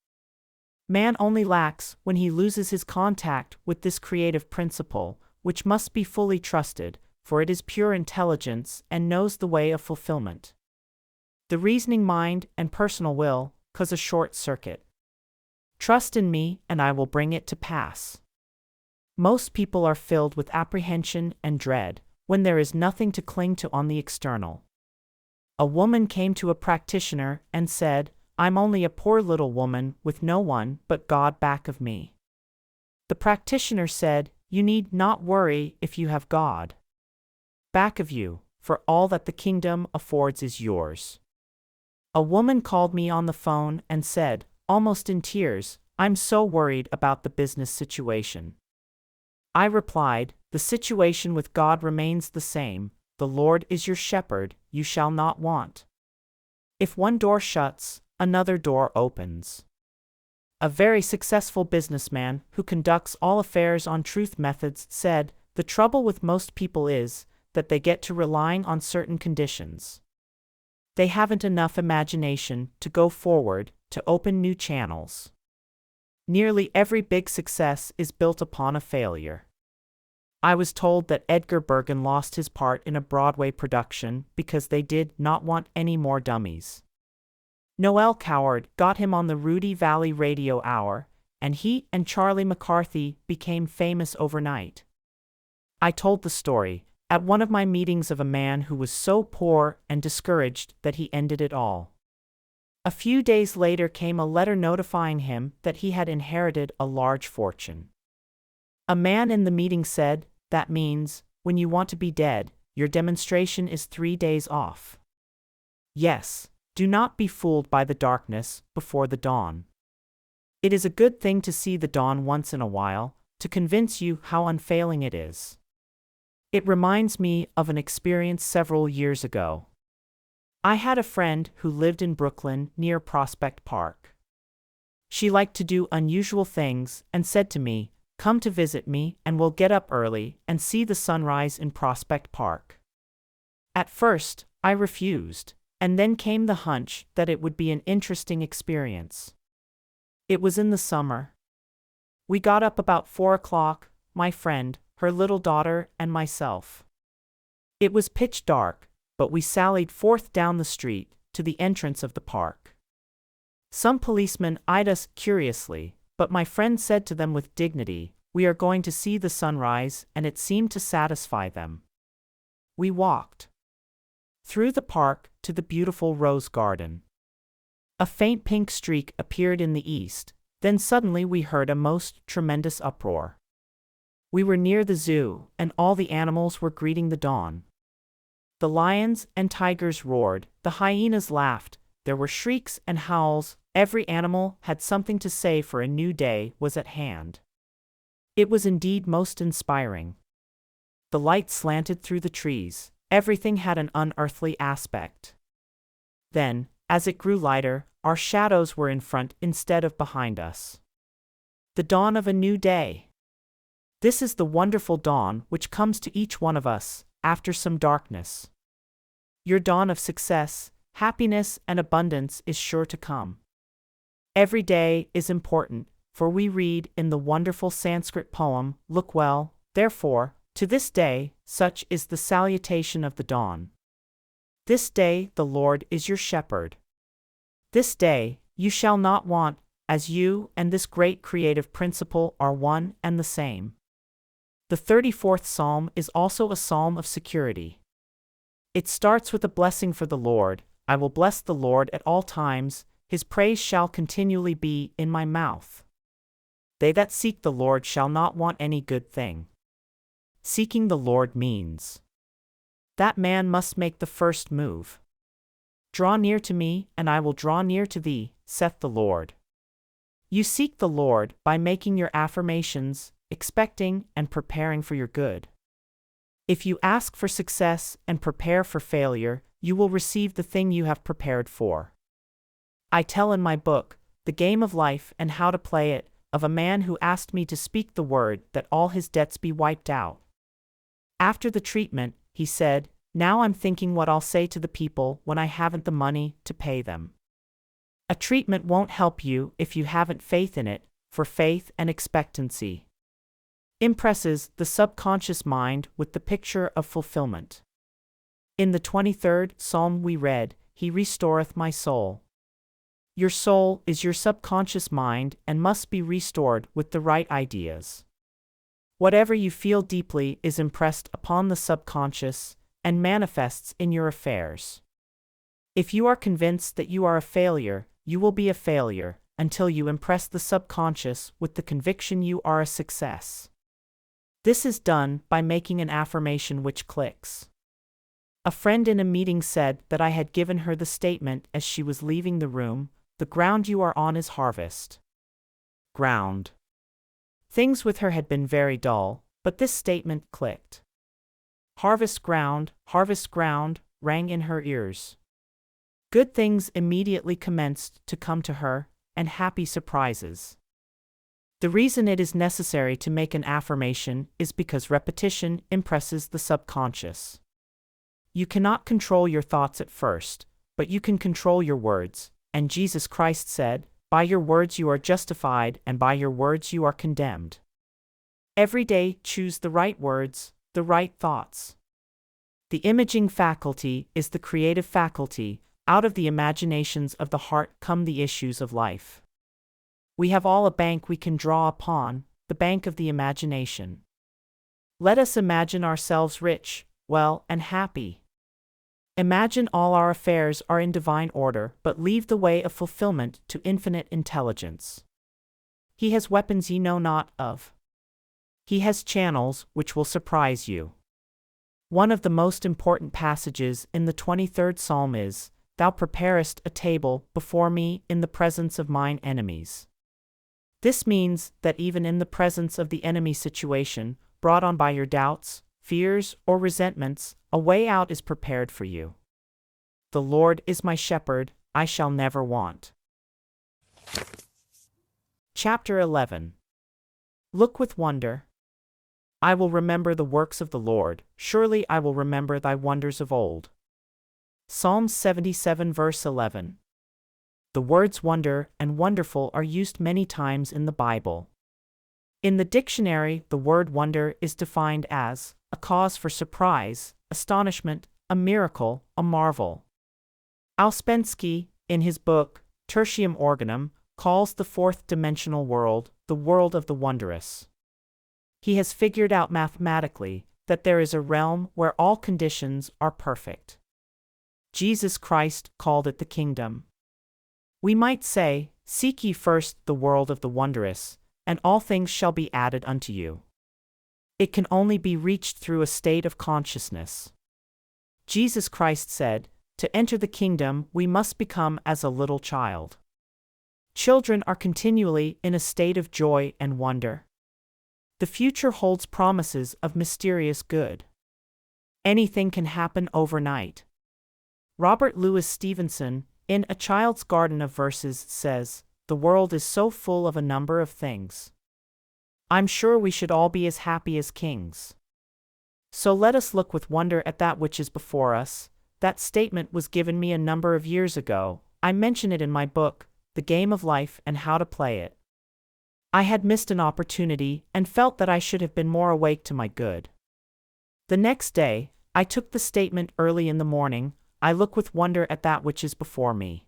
[SPEAKER 1] Man only lacks when he loses his contact with this creative principle, which must be fully trusted, for it is pure intelligence and knows the way of fulfillment. The reasoning mind and personal will cause a short circuit. Trust in me and I will bring it to pass. Most people are filled with apprehension and dread when there is nothing to cling to on the external. A woman came to a practitioner and said, "I'm only a poor little woman with no one but God back of me." The practitioner said, "You need not worry if you have God back of you, for all that the kingdom affords is yours." A woman called me on the phone and said, almost in tears, "I'm so worried about the business situation." I replied, "The situation with God remains the same. The Lord is your shepherd, you shall not want. If one door shuts, another door opens." A very successful businessman who conducts all affairs on truth methods said, "The trouble with most people is that they get to relying on certain conditions. They haven't enough imagination to go forward, to open new channels. Nearly every big success is built upon a failure." I was told that Edgar Bergen lost his part in a Broadway production because they did not want any more dummies. Noel Coward got him on the Rudy Valley Radio Hour, and he and Charlie McCarthy became famous overnight. I told the story at one of my meetings of a man who was so poor and discouraged that he ended it all. A few days later came a letter notifying him that he had inherited a large fortune. A man in the meeting said, "That means, when you want to be dead, your demonstration is 3 days off." Yes, do not be fooled by the darkness before the dawn. It is a good thing to see the dawn once in a while, to convince you how unfailing it is. It reminds me of an experience several years ago. I had a friend who lived in Brooklyn near Prospect Park. She liked to do unusual things and said to me, "Come to visit me and we'll get up early and see the sunrise in Prospect Park." At first, I refused, and then came the hunch that it would be an interesting experience. It was in the summer. We got up about 4 o'clock, my friend, her little daughter, and myself. It was pitch dark, but we sallied forth down the street, to the entrance of the park. Some policemen eyed us curiously, but my friend said to them with dignity, "We are going to see the sunrise," and it seemed to satisfy them. We walked through the park to the beautiful rose garden. A faint pink streak appeared in the east, then suddenly we heard a most tremendous uproar. We were near the zoo, and all the animals were greeting the dawn. The lions and tigers roared, the hyenas laughed, there were shrieks and howls, every animal had something to say, for a new day was at hand. It was indeed most inspiring. The light slanted through the trees, everything had an unearthly aspect. Then, as it grew lighter, our shadows were in front instead of behind us. The dawn of a new day. This is the wonderful dawn which comes to each one of us, after some darkness. Your dawn of success, happiness, and abundance is sure to come. Every day is important, for we read in the wonderful Sanskrit poem, "Look well, therefore, to this day, such is the salutation of the dawn. This day the Lord is your shepherd. This day you shall not want, as you and this great creative principle are one and the same." The 34th Psalm is also a psalm of security. It starts with a blessing for the Lord. "I will bless the Lord at all times, his praise shall continually be in my mouth. They that seek the Lord shall not want any good thing." Seeking the Lord means that man must make the first move. "Draw near to me, and I will draw near to thee, saith the Lord." You seek the Lord by making your affirmations, expecting and preparing for your good. If you ask for success and prepare for failure, you will receive the thing you have prepared for. I tell in my book, The Game of Life and How to Play It, of a man who asked me to speak the word that all his debts be wiped out. After the treatment, he said, "Now I'm thinking what I'll say to the people when I haven't the money to pay them." A treatment won't help you if you haven't faith in it, for faith and expectancy impresses the subconscious mind with the picture of fulfillment. In the 23rd Psalm we read, "He restoreth my soul." Your soul is your subconscious mind and must be restored with the right ideas. Whatever you feel deeply is impressed upon the subconscious and manifests in your affairs. If you are convinced that you are a failure, you will be a failure until you impress the subconscious with the conviction you are a success. This is done by making an affirmation which clicks. A friend in a meeting said that I had given her the statement as she was leaving the room, "The ground you are on is harvest ground." Things with her had been very dull, but this statement clicked. harvest ground," rang in her ears. Good things immediately commenced to come to her, and happy surprises. The reason it is necessary to make an affirmation is because repetition impresses the subconscious. You cannot control your thoughts at first, but you can control your words, and Jesus Christ said, "By your words you are justified, and by your words you are condemned." Every day choose the right words, the right thoughts. The imaging faculty is the creative faculty. Out of the imaginations of the heart come the issues of life. We have all a bank we can draw upon, the bank of the imagination. Let us imagine ourselves rich, well, and happy. Imagine all our affairs are in divine order, but leave the way of fulfillment to infinite intelligence. He has weapons ye know not of. He has channels which will surprise you. One of the most important passages in the 23rd Psalm is, "Thou preparest a table before me in the presence of mine enemies." This means that even in the presence of the enemy situation, brought on by your doubts, fears, or resentments, a way out is prepared for you. The Lord is my shepherd, I shall never want. Chapter 11. Look with wonder. I will remember the works of the Lord, surely I will remember thy wonders of old. Psalm 77 verse 11. The words wonder and wonderful are used many times in the Bible. In the dictionary, the word wonder is defined as a cause for surprise, astonishment, a miracle, a marvel. Ouspensky, in his book, Tertium Organum, calls the fourth-dimensional world the world of the wondrous. He has figured out mathematically that there is a realm where all conditions are perfect. Jesus Christ called it the kingdom. We might say, seek ye first the world of the wondrous, and all things shall be added unto you. It can only be reached through a state of consciousness. Jesus Christ said, to enter the kingdom we must become as a little child. Children are continually in a state of joy and wonder. The future holds promises of mysterious good. Anything can happen overnight. Robert Louis Stevenson, in A Child's Garden of Verses, says, the world is so full of a number of things. I'm sure we should all be as happy as kings. So let us look with wonder at that which is before us. That statement was given me a number of years ago. I mention it in my book, The Game of Life and How to Play It. I had missed an opportunity and felt that I should have been more awake to my good. The next day, I took the statement early in the morning. I look with wonder at that which is before me.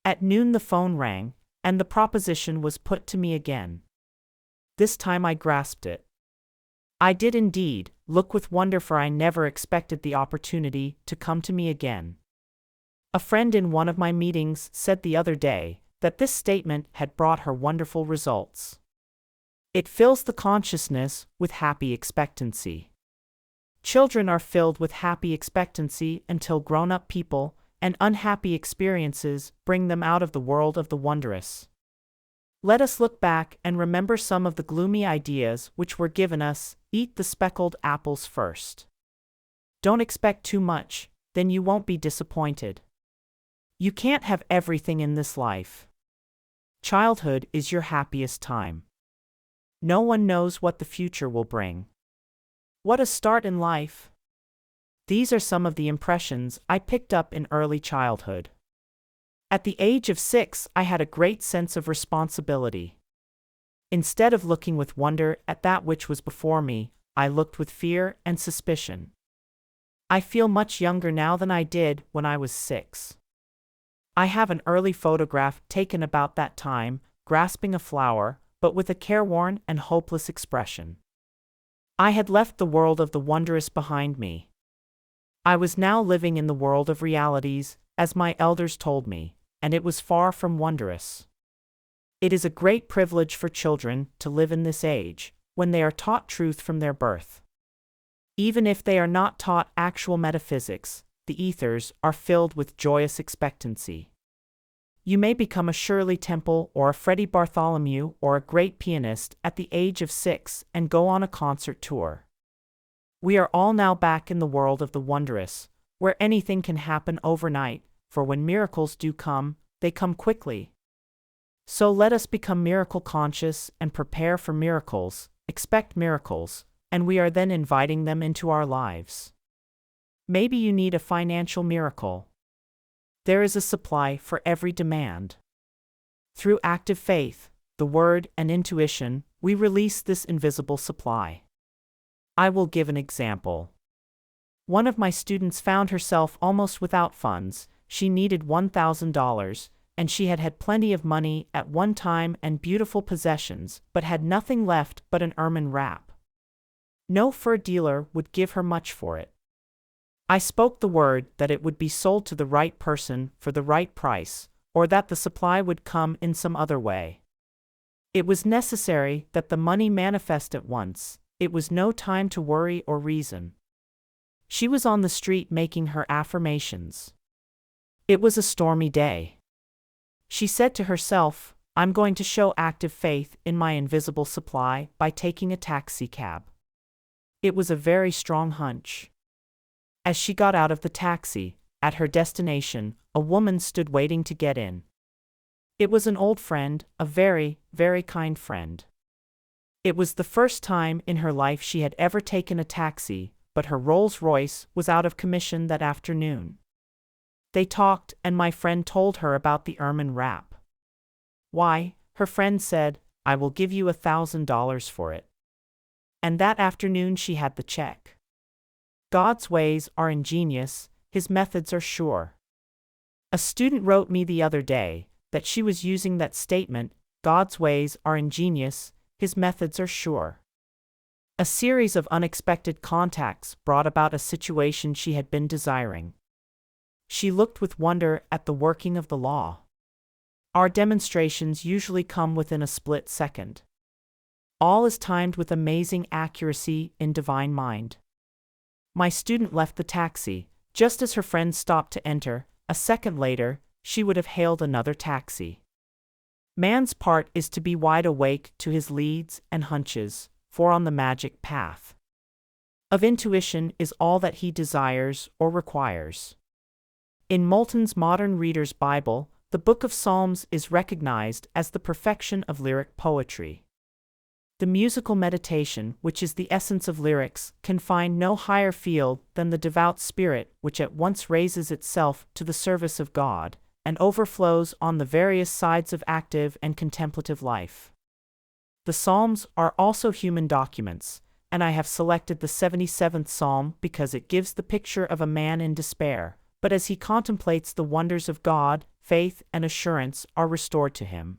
[SPEAKER 1] At noon the phone rang, and the proposition was put to me again. This time I grasped it. I did indeed look with wonder, for I never expected the opportunity to come to me again. A friend in one of my meetings said the other day that this statement had brought her wonderful results. It fills the consciousness with happy expectancy. Children are filled with happy expectancy until grown-up people and unhappy experiences bring them out of the world of the wondrous. Let us look back and remember some of the gloomy ideas which were given us. Eat the speckled apples first. Don't expect too much, then you won't be disappointed. You can't have everything in this life. Childhood is your happiest time. No one knows what the future will bring. What a start in life! These are some of the impressions I picked up in early childhood. At the age of 6, I had a great sense of responsibility. Instead of looking with wonder at that which was before me, I looked with fear and suspicion. I feel much younger now than I did when I was 6. I have an early photograph taken about that time, grasping a flower, but with a careworn and hopeless expression. I had left the world of the wondrous behind me. I was now living in the world of realities, as my elders told me, and it was far from wondrous. It is a great privilege for children to live in this age, when they are taught truth from their birth. Even if they are not taught actual metaphysics, the ethers are filled with joyous expectancy. You may become a Shirley Temple or a Freddie Bartholomew or a great pianist at the age of 6 and go on a concert tour. We are all now back in the world of the wondrous, where anything can happen overnight, for when miracles do come, they come quickly. So let us become miracle conscious and prepare for miracles, expect miracles, and we are then inviting them into our lives. Maybe you need a financial miracle. There is a supply for every demand. Through active faith, the word, and intuition, we release this invisible supply. I will give an example. One of my students found herself almost without funds. She needed $1,000, and she had had plenty of money at one time and beautiful possessions, but had nothing left but an ermine wrap. No fur dealer would give her much for it. I spoke the word that it would be sold to the right person for the right price, or that the supply would come in some other way. It was necessary that the money manifest at once. It was no time to worry or reason. She was on the street making her affirmations. It was a stormy day. She said to herself, I'm going to show active faith in my invisible supply by taking a taxi cab. It was a very strong hunch. As she got out of the taxi, at her destination, a woman stood waiting to get in. It was an old friend, a very, very kind friend. It was the first time in her life she had ever taken a taxi, but her Rolls-Royce was out of commission that afternoon. They talked, and my friend told her about the ermine wrap. Why, her friend said, I will give you $1,000 for it. And that afternoon she had the check. God's ways are ingenious, His methods are sure. A student wrote me the other day that she was using that statement, God's ways are ingenious, His methods are sure. A series of unexpected contacts brought about a situation she had been desiring. She looked with wonder at the working of the law. Our demonstrations usually come within a split second. All is timed with amazing accuracy in divine mind. My student left the taxi. Just as her friend stopped to enter, a second later, she would have hailed another taxi. Man's part is to be wide awake to his leads and hunches, for on the magic path of intuition is all that he desires or requires. In Moulton's Modern Reader's Bible, the Book of Psalms is recognized as the perfection of lyric poetry. The musical meditation, which is the essence of lyrics, can find no higher field than the devout spirit which at once raises itself to the service of God, and overflows on the various sides of active and contemplative life. The Psalms are also human documents, and I have selected the 77th Psalm because it gives the picture of a man in despair, but as he contemplates the wonders of God, faith and assurance are restored to him.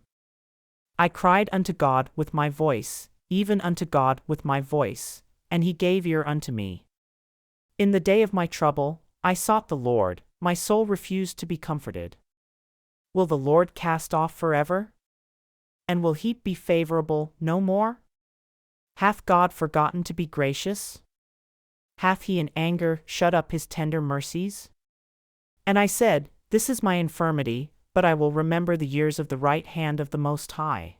[SPEAKER 1] I cried unto God with my voice, even unto God with my voice, and he gave ear unto me. In the day of my trouble, I sought the Lord, my soul refused to be comforted. Will the Lord cast off forever? And will he be favorable no more? Hath God forgotten to be gracious? Hath he in anger shut up his tender mercies? And I said, This is my infirmity, but I will remember the years of the right hand of the Most High.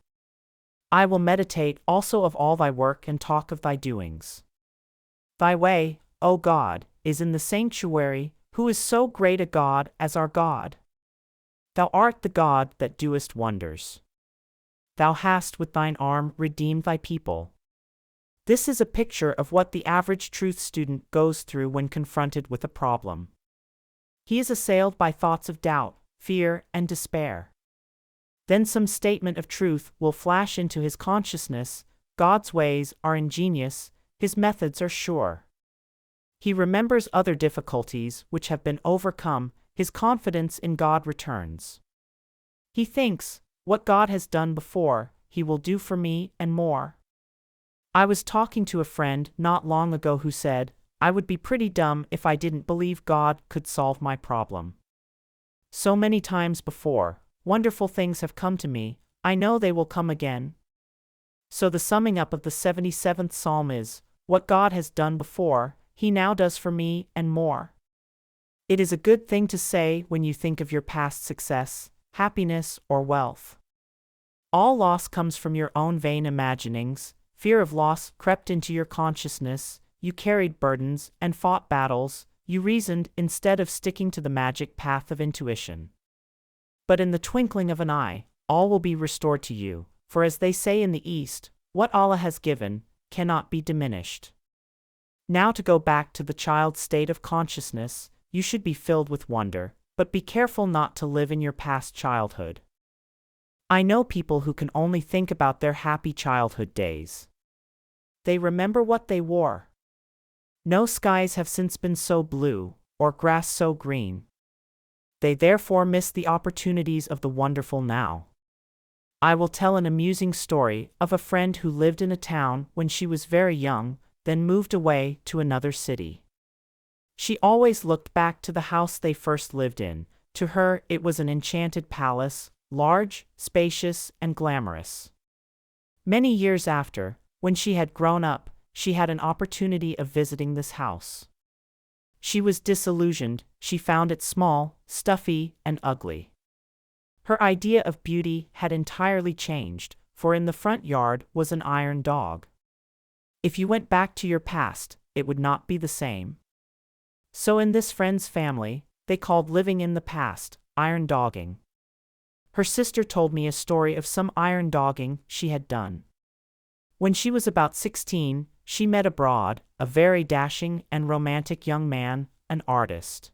[SPEAKER 1] I will meditate also of all thy work and talk of thy doings. Thy way, O God, is in the sanctuary. Who is so great a God as our God? Thou art the God that doest wonders. Thou hast with thine arm redeemed thy people. This is a picture of what the average truth student goes through when confronted with a problem. He is assailed by thoughts of doubt, fear, and despair. Then some statement of truth will flash into his consciousness. God's ways are ingenious, His methods are sure. He remembers other difficulties which have been overcome, his confidence in God returns. He thinks, what God has done before, He will do for me and more. I was talking to a friend not long ago who said, I would be pretty dumb if I didn't believe God could solve my problem. So many times before, wonderful things have come to me, I know they will come again. So the summing up of the 77th Psalm is, what God has done before, He now does for me and more. It is a good thing to say when you think of your past success, happiness, or wealth. All loss comes from your own vain imaginings. Fear of loss crept into your consciousness, you carried burdens and fought battles, you reasoned instead of sticking to the magic path of intuition. But in the twinkling of an eye, all will be restored to you, for as they say in the East, what Allah has given cannot be diminished. Now to go back to the child's state of consciousness, you should be filled with wonder, but be careful not to live in your past childhood. I know people who can only think about their happy childhood days. They remember what they wore. No skies have since been so blue, or grass so green. They therefore miss the opportunities of the wonderful now. I will tell an amusing story of a friend who lived in a town when she was very young, then moved away to another city. She always looked back to the house they first lived in. To her, it was an enchanted palace, large, spacious, and glamorous. Many years after, when she had grown up, she had an opportunity of visiting this house. She was disillusioned. She found it small, stuffy, and ugly. Her idea of beauty had entirely changed, for in the front yard was an iron dog. If you went back to your past, it would not be the same. So in this friend's family, they called living in the past iron dogging. Her sister told me a story of some iron dogging she had done. When she was about 16, she met abroad a very dashing and romantic young man, an artist.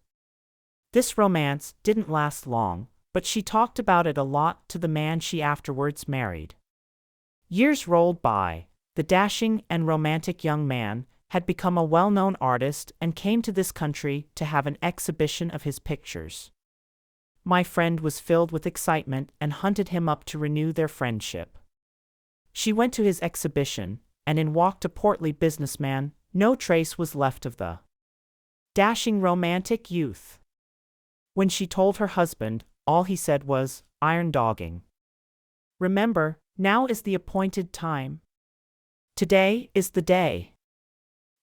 [SPEAKER 1] This romance didn't last long, but she talked about it a lot to the man she afterwards married. Years rolled by. The dashing and romantic young man had become a well-known artist and came to this country to have an exhibition of his pictures. My friend was filled with excitement and hunted him up to renew their friendship. She went to his exhibition, and in walked a portly businessman. No trace was left of the dashing romantic youth. When she told her husband, all he said was, "Iron dogging. Remember, now is the appointed time. Today is the day.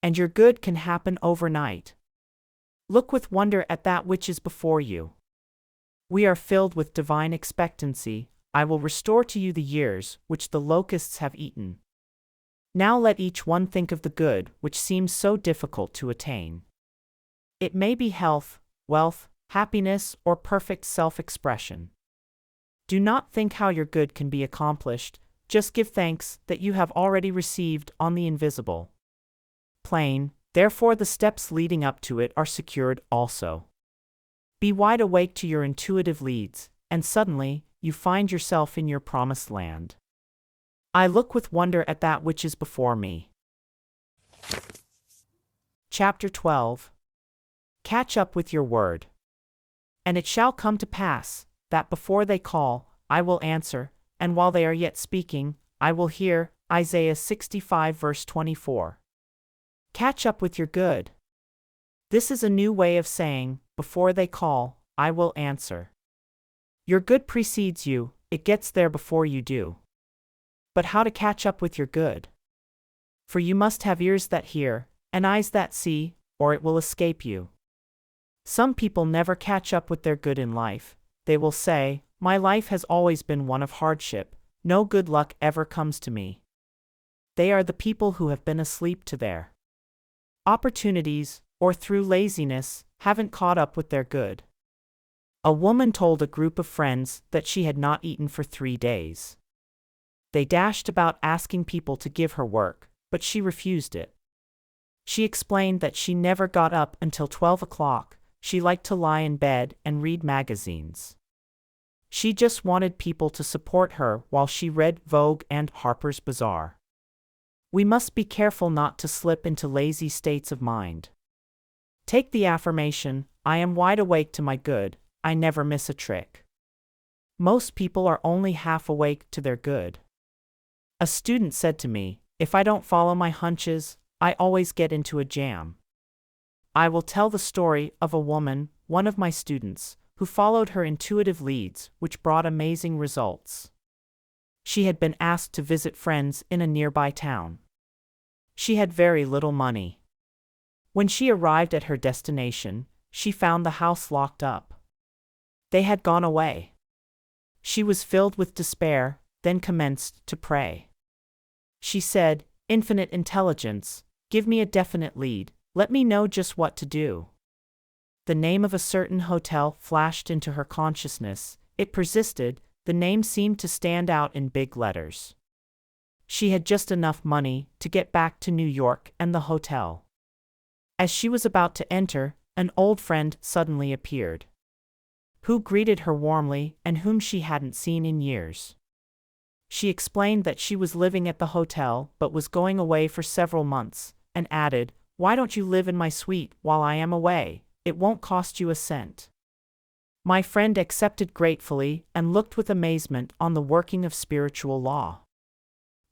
[SPEAKER 1] And your good can happen overnight. Look with wonder at that which is before you. We are filled with divine expectancy. I will restore to you the years which the locusts have eaten. Now let each one think of the good which seems so difficult to attain. It may be health, wealth, happiness, or perfect self-expression. Do not think how your good can be accomplished, just give thanks that you have already received on the invisible plane, therefore the steps leading up to it are secured also. Be wide awake to your intuitive leads, and suddenly, you find yourself in your promised land. I look with wonder at that which is before me." Chapter 12. Catch up with your word. And it shall come to pass, that before they call, I will answer, and while they are yet speaking, I will hear. Isaiah 65 verse 24. Catch up with your good. This is a new way of saying, before they call, I will answer. Your good precedes you, it gets there before you do. But how to catch up with your good? For you must have ears that hear, and eyes that see, or it will escape you. Some people never catch up with their good in life. They will say, "My life has always been one of hardship, no good luck ever comes to me." They are the people who have been asleep to their opportunities, or through laziness, haven't caught up with their good. A woman told a group of friends that she had not eaten for 3 days. They dashed about asking people to give her work, but she refused it. She explained that she never got up until 12 o'clock, she liked to lie in bed and read magazines. She just wanted people to support her while she read Vogue and Harper's Bazaar. We must be careful not to slip into lazy states of mind. Take the affirmation, I am wide awake to my good, I never miss a trick. Most people are only half awake to their good. A student said to me, if I don't follow my hunches, I always get into a jam. I will tell the story of a woman, one of my students, who followed her intuitive leads, which brought amazing results. She had been asked to visit friends in a nearby town. She had very little money. When she arrived at her destination, she found the house locked up. They had gone away. She was filled with despair, then commenced to pray. She said, "Infinite intelligence, give me a definite lead, let me know just what to do." The name of a certain hotel flashed into her consciousness. It persisted, the name seemed to stand out in big letters. She had just enough money to get back to New York and the hotel. As she was about to enter, an old friend suddenly appeared, who greeted her warmly and whom she hadn't seen in years. She explained that she was living at the hotel but was going away for several months, and added, "Why don't you live in my suite while I am away? It won't cost you a cent." My friend accepted gratefully and looked with amazement on the working of spiritual law.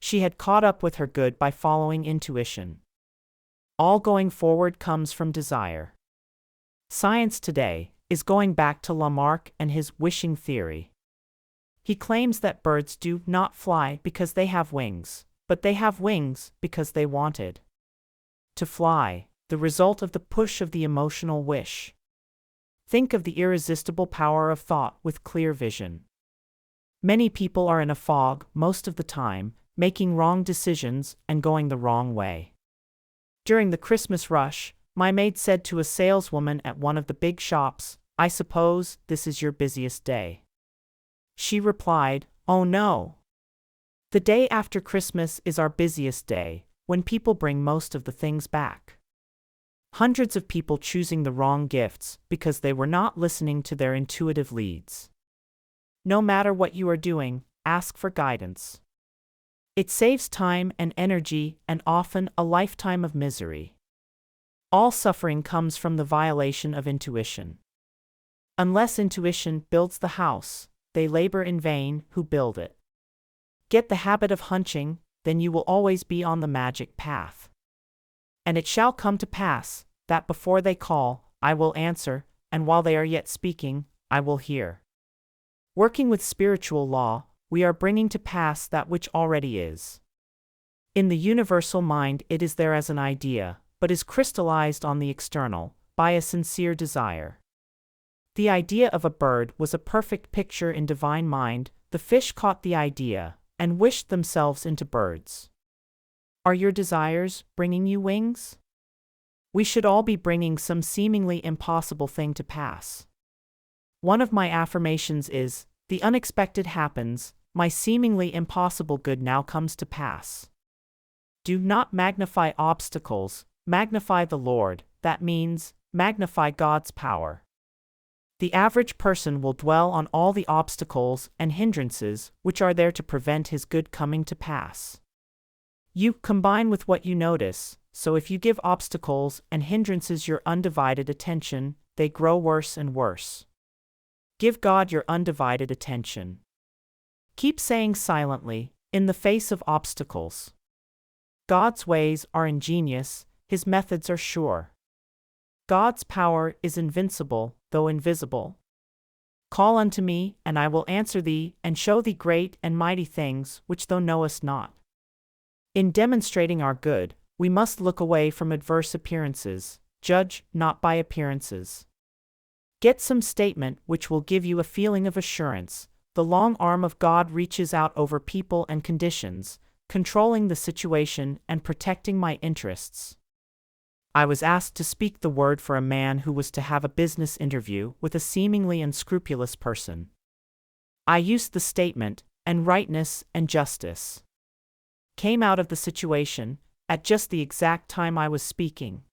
[SPEAKER 1] She had caught up with her good by following intuition. All going forward comes from desire. Science today is going back to Lamarck and his wishing theory. He claims that birds do not fly because they have wings, but they have wings because they wanted to fly, the result of the push of the emotional wish. Think of the irresistible power of thought with clear vision. Many people are in a fog most of the time, making wrong decisions and going the wrong way. During the Christmas rush, my maid said to a saleswoman at one of the big shops, "I suppose this is your busiest day." She replied, "Oh no. The day after Christmas is our busiest day, when people bring most of the things back." Hundreds of people choosing the wrong gifts because they were not listening to their intuitive leads. No matter what you are doing, ask for guidance. It saves time and energy and often a lifetime of misery. All suffering comes from the violation of intuition. Unless intuition builds the house, they labor in vain who build it. Get the habit of hunching, then you will always be on the magic path. And it shall come to pass, that before they call, I will answer, and while they are yet speaking, I will hear. Working with spiritual law, we are bringing to pass that which already is. In the universal mind it is there as an idea, but is crystallized on the external, by a sincere desire. The idea of a bird was a perfect picture in divine mind. The fish caught the idea, and wished themselves into birds. Are your desires bringing you wings? We should all be bringing some seemingly impossible thing to pass. One of my affirmations is, "The unexpected happens, my seemingly impossible good now comes to pass." Do not magnify obstacles, magnify the Lord. That means, magnify God's power. The average person will dwell on all the obstacles and hindrances which are there to prevent his good coming to pass. You combine with what you notice, so if you give obstacles and hindrances your undivided attention, they grow worse and worse. Give God your undivided attention. Keep saying silently, in the face of obstacles, God's ways are ingenious, His methods are sure. God's power is invincible, though invisible. Call unto me, and I will answer thee, and show thee great and mighty things which thou knowest not. In demonstrating our good, we must look away from adverse appearances, judge not by appearances. Get some statement which will give you a feeling of assurance. The long arm of God reaches out over people and conditions, controlling the situation and protecting my interests. I was asked to speak the word for a man who was to have a business interview with a seemingly unscrupulous person. I used the statement, "and rightness and justice" came out of the situation, at just the exact time I was speaking.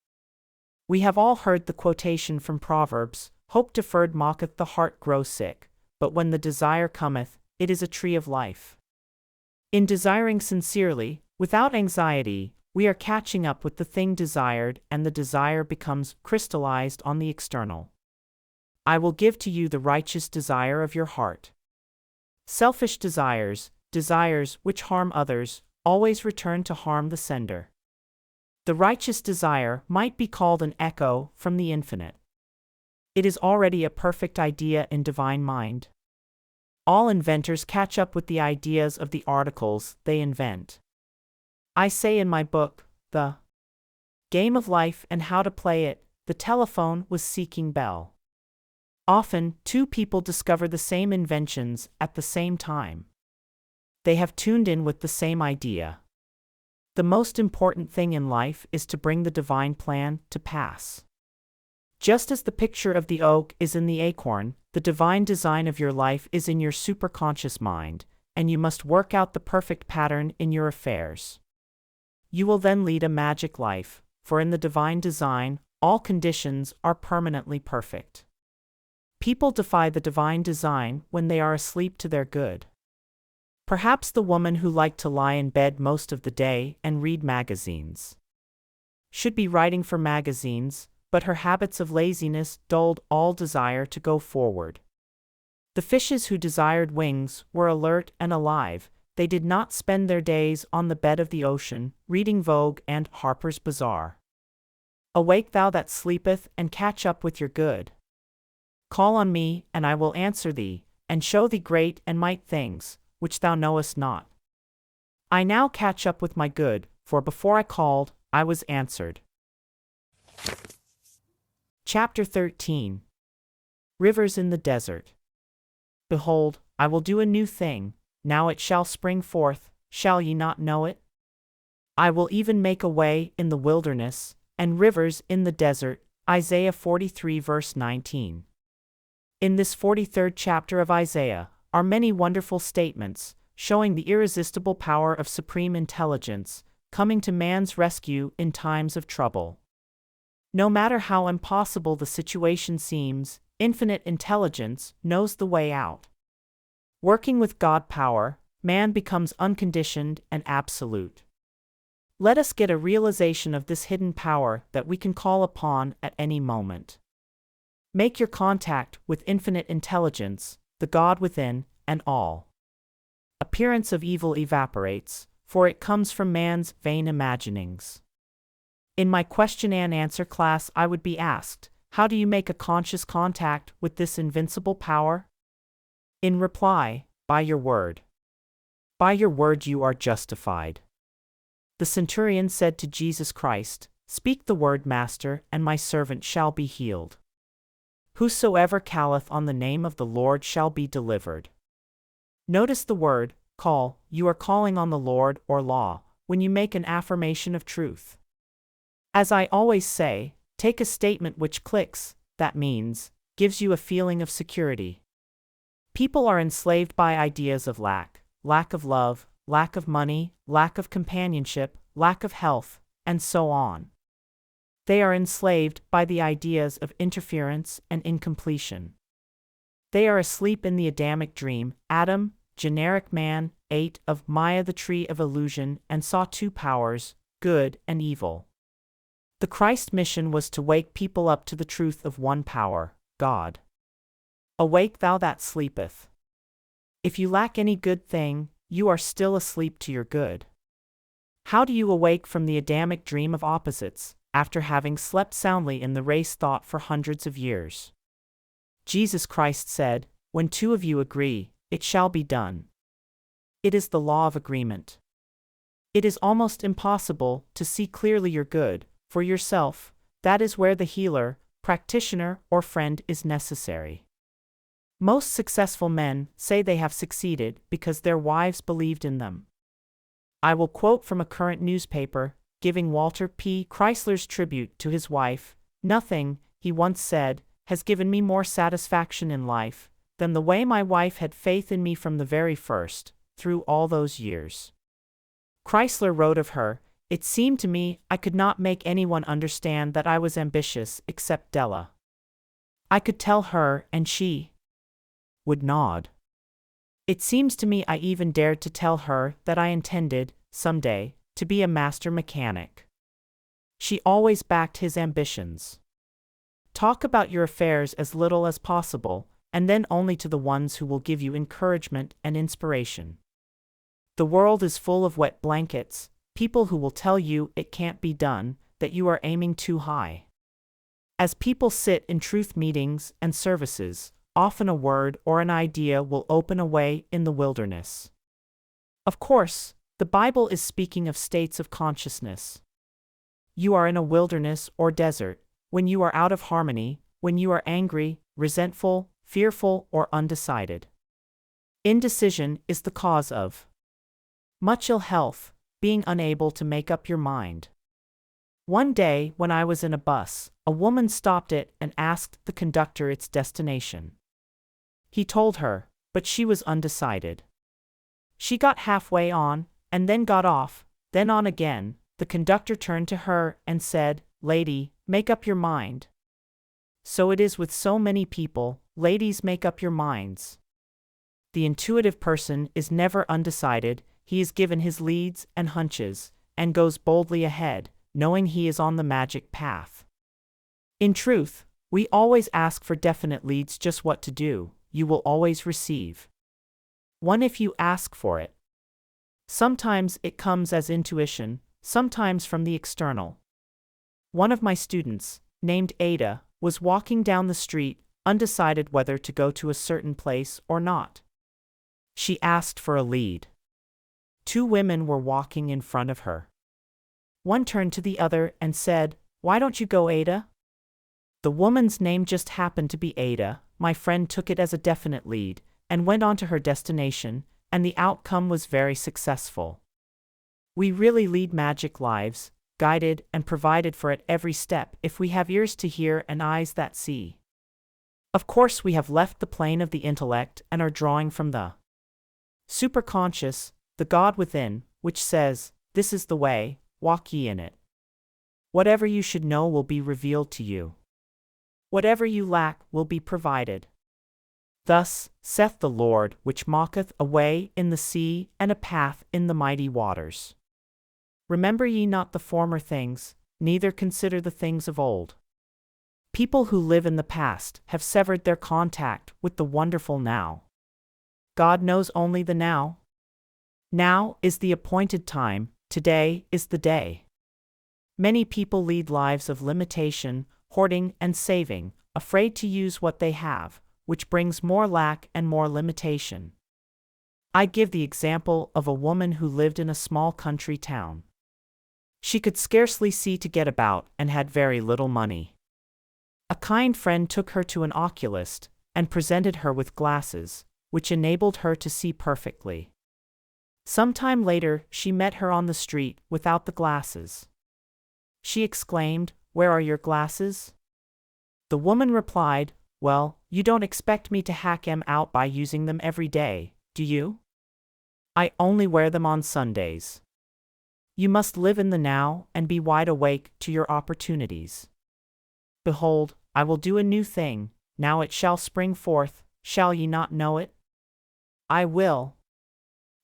[SPEAKER 1] We have all heard the quotation from Proverbs, "Hope deferred maketh the heart grow sick, but when the desire cometh, it is a tree of life." In desiring sincerely, without anxiety, we are catching up with the thing desired, and the desire becomes crystallized on the external. I will give to you the righteous desire of your heart. Selfish desires, desires which harm others, always return to harm the sender. The righteous desire might be called an echo from the infinite. It is already a perfect idea in divine mind. All inventors catch up with the ideas of the articles they invent. I say in my book, The Game of Life and How to Play It, the telephone was seeking Bell. Often, two people discover the same inventions at the same time. They have tuned in with the same idea. The most important thing in life is to bring the divine plan to pass. Just as the picture of the oak is in the acorn, the divine design of your life is in your superconscious mind, and you must work out the perfect pattern in your affairs. You will then lead a magic life, for in the divine design, all conditions are permanently perfect. People defy the divine design when they are asleep to their good. Perhaps the woman who liked to lie in bed most of the day and read magazines should be writing for magazines, but her habits of laziness dulled all desire to go forward. The fishes who desired wings were alert and alive. They did not spend their days on the bed of the ocean, reading Vogue and Harper's Bazaar. Awake thou that sleepeth, and catch up with your good. Call on me, and I will answer thee, and show thee great and mighty things, which thou knowest not. I now catch up with my good, for before I called, I was answered. Chapter 13. Rivers in the Desert. Behold, I will do a new thing, now it shall spring forth, shall ye not know it? I will even make a way in the wilderness, and rivers in the desert. Isaiah 43 verse 19. In this 43rd chapter of Isaiah are many wonderful statements, showing the irresistible power of supreme intelligence, coming to man's rescue in times of trouble. No matter how impossible the situation seems, infinite intelligence knows the way out. Working with God power, man becomes unconditioned and absolute. Let us get a realization of this hidden power that we can call upon at any moment. Make your contact with infinite intelligence, the God within, and all appearance of evil evaporates, for it comes from man's vain imaginings. In my question and answer class, I would be asked, how do you make a conscious contact with this invincible power? In reply, by your word. By your word you are justified. The centurion said to Jesus Christ, "Speak the word, Master, and my servant shall be healed. Whosoever calleth on the name of the Lord shall be delivered." Notice the word, call. You are calling on the Lord or law when you make an affirmation of truth. As I always say, take a statement which clicks, that means, gives you a feeling of security. People are enslaved by ideas of lack of love, lack of money, lack of companionship, lack of health, and so on. They are enslaved by the ideas of interference and incompletion. They are asleep in the Adamic dream. Adam, generic man, ate of Maya, the tree of illusion, and saw two powers, good and evil. The Christ mission was to wake people up to the truth of one power, God. Awake thou that sleepeth. If you lack any good thing, you are still asleep to your good. How do you awake from the Adamic dream of opposites, after having slept soundly in the race thought for hundreds of years? Jesus Christ said, "When two of you agree, it shall be done." It is the law of agreement. It is almost impossible to see clearly your good, for yourself. That is where the healer, practitioner, or friend is necessary. Most successful men say they have succeeded because their wives believed in them. I will quote from a current newspaper, giving Walter P. Chrysler's tribute to his wife. "Nothing," he once said, "has given me more satisfaction in life than the way my wife had faith in me from the very first, through all those years." Chrysler wrote of her, "It seemed to me I could not make anyone understand that I was ambitious except Della. I could tell her, and she would nod. It seems to me I even dared to tell her that I intended, someday, to be a master mechanic. She always backed his ambitions." Talk about your affairs as little as possible, and then only to the ones who will give you encouragement and inspiration. The world is full of wet blankets, people who will tell you it can't be done, that you are aiming too high. As people sit in truth meetings and services, often a word or an idea will open a way in the wilderness. Of course, the Bible is speaking of states of consciousness. You are in a wilderness or desert when you are out of harmony, when you are angry, resentful, fearful, or undecided. Indecision is the cause of much ill health, being unable to make up your mind. One day, when I was in a bus, a woman stopped it and asked the conductor its destination. He told her, but she was undecided. She got halfway on, and then got off, then on again. The conductor turned to her and said, "Lady, make up your mind." So it is with so many people. Ladies, make up your minds. The intuitive person is never undecided. He is given his leads and hunches, and goes boldly ahead, knowing he is on the magic path. In truth, we always ask for definite leads, just what to do. You will always receive one if you ask for it. Sometimes it comes as intuition, sometimes from the external. One of my students, named Ada, was walking down the street, undecided whether to go to a certain place or not. She asked for a lead. Two women were walking in front of her. One turned to the other and said, "Why don't you go, Ada?" The woman's name just happened to be Ada. My friend took it as a definite lead, and went on to her destination, and the outcome was very successful. We really lead magic lives, guided and provided for at every step if we have ears to hear and eyes that see. Of course, we have left the plane of the intellect and are drawing from the superconscious, the God within, which says, "This is the way, walk ye in it." Whatever you should know will be revealed to you. Whatever you lack will be provided. Thus saith the Lord, which maketh a way in the sea and a path in the mighty waters. Remember ye not the former things, neither consider the things of old. People who live in the past have severed their contact with the wonderful now. God knows only the now. Now is the appointed time, today is the day. Many people lead lives of limitation, hoarding and saving, afraid to use what they have, which brings more lack and more limitation. I give the example of a woman who lived in a small country town. She could scarcely see to get about and had very little money. A kind friend took her to an oculist and presented her with glasses, which enabled her to see perfectly. Some time later, she met her on the street without the glasses. She exclaimed, "Where are your glasses?" The woman replied, "Well, you don't expect me to hack 'em out by using them every day, do you? I only wear them on Sundays. You must live in the now and be wide awake to your opportunities. Behold, I will do a new thing, now it shall spring forth, shall ye not know it? I will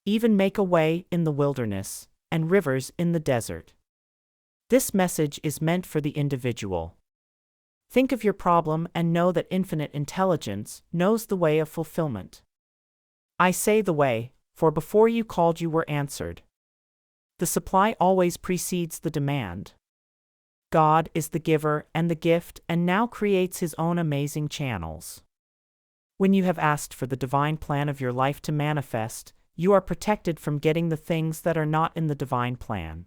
[SPEAKER 1] even make a way in the wilderness, and rivers in the desert." This message is meant for the individual. Think of your problem and know that infinite intelligence knows the way of fulfillment. I say the way, for before you called you were answered. The supply always precedes the demand. God is the giver and the gift and now creates His own amazing channels. When you have asked for the divine plan of your life to manifest, you are protected from getting the things that are not in the divine plan.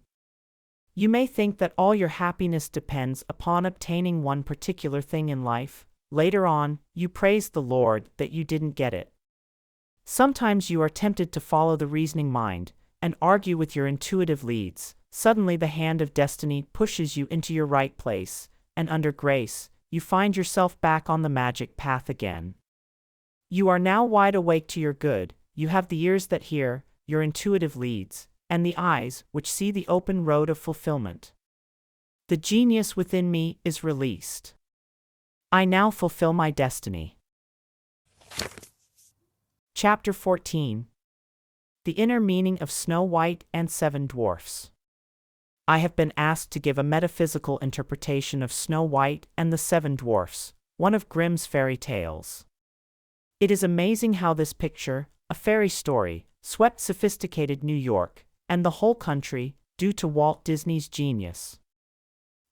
[SPEAKER 1] You may think that all your happiness depends upon obtaining one particular thing in life. Later on, you praise the Lord that you didn't get it. Sometimes you are tempted to follow the reasoning mind and argue with your intuitive leads. Suddenly the hand of destiny pushes you into your right place, and under grace, you find yourself back on the magic path again. You are now wide awake to your good, you have the ears that hear, your intuitive leads, and the eyes which see the open road of fulfillment. The genius within me is released. I now fulfill my destiny. Chapter 14. The Inner Meaning of Snow White and Seven Dwarfs. I have been asked to give a metaphysical interpretation of Snow White and the Seven Dwarfs, one of Grimm's fairy tales. It is amazing how this picture, a fairy story, swept sophisticated New York and the whole country, due to Walt Disney's genius.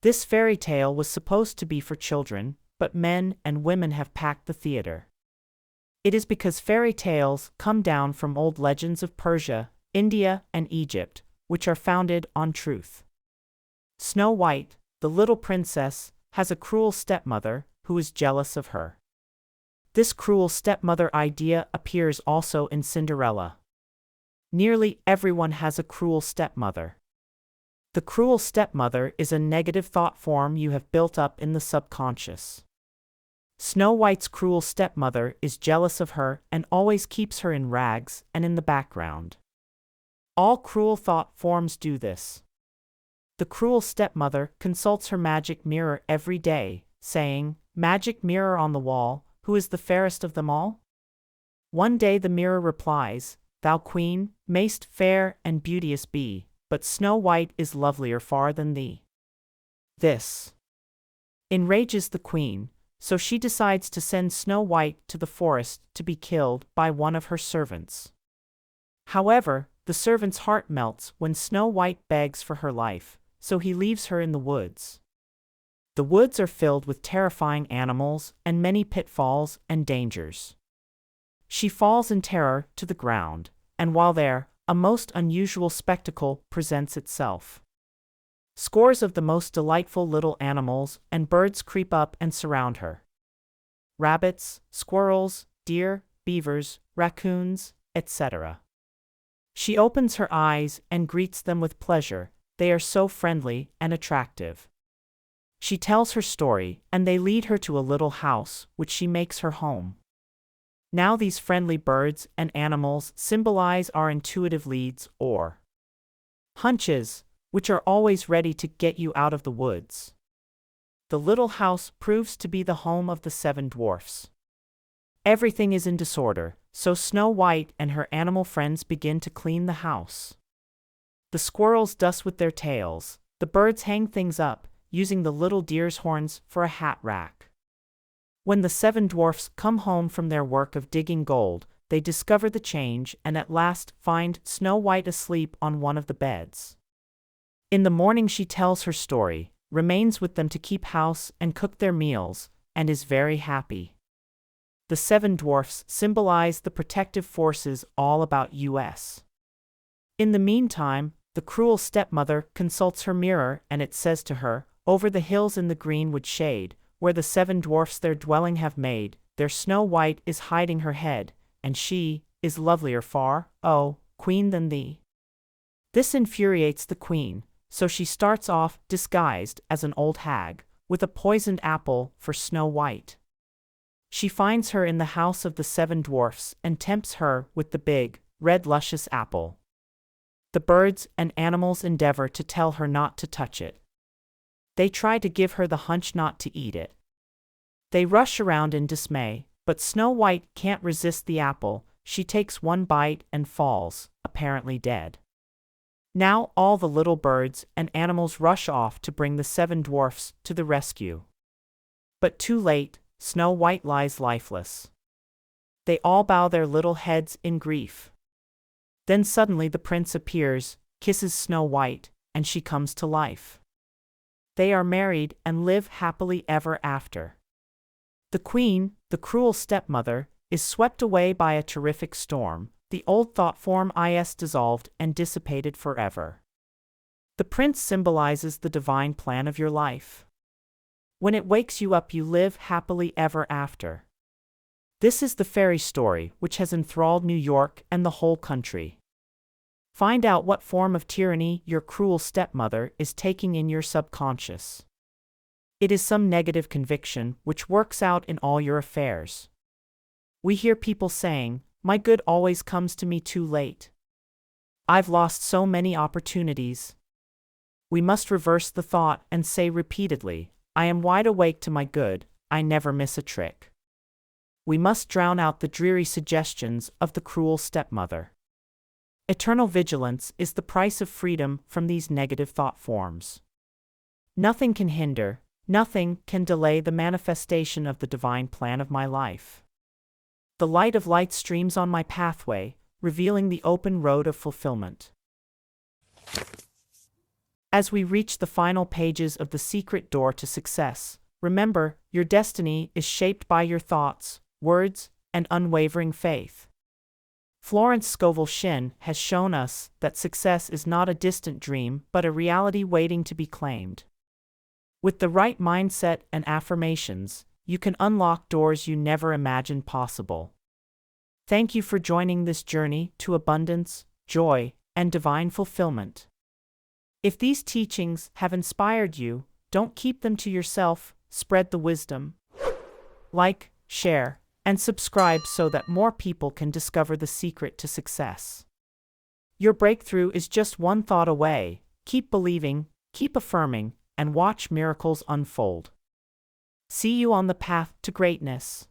[SPEAKER 1] This fairy tale was supposed to be for children, but men and women have packed the theater. It is because fairy tales come down from old legends of Persia, India, and Egypt, which are founded on truth. Snow White, the little princess, has a cruel stepmother who is jealous of her. This cruel stepmother idea appears also in Cinderella. Nearly everyone has a cruel stepmother. The cruel stepmother is a negative thought form you have built up in the subconscious. Snow White's cruel stepmother is jealous of her and always keeps her in rags and in the background. All cruel thought forms do this. The cruel stepmother consults her magic mirror every day, saying, "Magic mirror on the wall, who is the fairest of them all?" One day the mirror replies, "Thou queen, mayst fair and beauteous be, but Snow White is lovelier far than thee." This enrages the queen, so she decides to send Snow White to the forest to be killed by one of her servants. However, the servant's heart melts when Snow White begs for her life, so he leaves her in the woods. The woods are filled with terrifying animals and many pitfalls and dangers. She falls in terror to the ground, and while there, a most unusual spectacle presents itself. Scores of the most delightful little animals and birds creep up and surround her. Rabbits, squirrels, deer, beavers, raccoons, etc. She opens her eyes and greets them with pleasure. They are so friendly and attractive. She tells her story, and they lead her to a little house, which she makes her home. Now these friendly birds and animals symbolize our intuitive leads or hunches, which are always ready to get you out of the woods. The little house proves to be the home of the 7 dwarfs. Everything is in disorder, so Snow White and her animal friends begin to clean the house. The squirrels dust with their tails, the birds hang things up, using the little deer's horns for a hat rack. When the 7 dwarfs come home from their work of digging gold, they discover the change and at last find Snow White asleep on one of the beds. In the morning she tells her story, remains with them to keep house and cook their meals, and is very happy. The 7 dwarfs symbolize the protective forces all about us. In the meantime, the cruel stepmother consults her mirror and it says to her, over the hills in the greenwood shade, where the 7 dwarfs their dwelling have made, there Snow White is hiding her head, and she is lovelier far, oh, queen, than thee. This infuriates the queen, so she starts off disguised as an old hag, with a poisoned apple for Snow White. She finds her in the house of the 7 dwarfs and tempts her with the big, red luscious apple. The birds and animals endeavor to tell her not to touch it. They try to give her the hunch not to eat it. They rush around in dismay, but Snow White can't resist the apple. She takes one bite and falls, apparently dead. Now all the little birds and animals rush off to bring the 7 dwarfs to the rescue. But too late, Snow White lies lifeless. They all bow their little heads in grief. Then suddenly the prince appears, kisses Snow White, and she comes to life. They are married and live happily ever after. The queen, the cruel stepmother, is swept away by a terrific storm. The old thought form is dissolved and dissipated forever. The prince symbolizes the divine plan of your life. When it wakes you up, you live happily ever after. This is the fairy story which has enthralled New York and the whole country. Find out what form of tyranny your cruel stepmother is taking in your subconscious. It is some negative conviction which works out in all your affairs. We hear people saying, "My good always comes to me too late. I've lost so many opportunities." We must reverse the thought and say repeatedly, "I am wide awake to my good, I never miss a trick." We must drown out the dreary suggestions of the cruel stepmother. Eternal vigilance is the price of freedom from these negative thought forms. Nothing can hinder, nothing can delay the manifestation of the divine plan of my life. The light of light streams on my pathway, revealing the open road of fulfillment. As we reach the final pages of The Secret Door to Success, remember, your destiny is shaped by your thoughts, words, and unwavering faith. Florence Scovel Shinn has shown us that success is not a distant dream but a reality waiting to be claimed. With the right mindset and affirmations, you can unlock doors you never imagined possible. Thank you for joining this journey to abundance, joy, and divine fulfillment. If these teachings have inspired you, don't keep them to yourself, spread the wisdom. Like, share, and subscribe so that more people can discover the secret to success. Your breakthrough is just one thought away. Keep believing, keep affirming, and watch miracles unfold. See you on the path to greatness.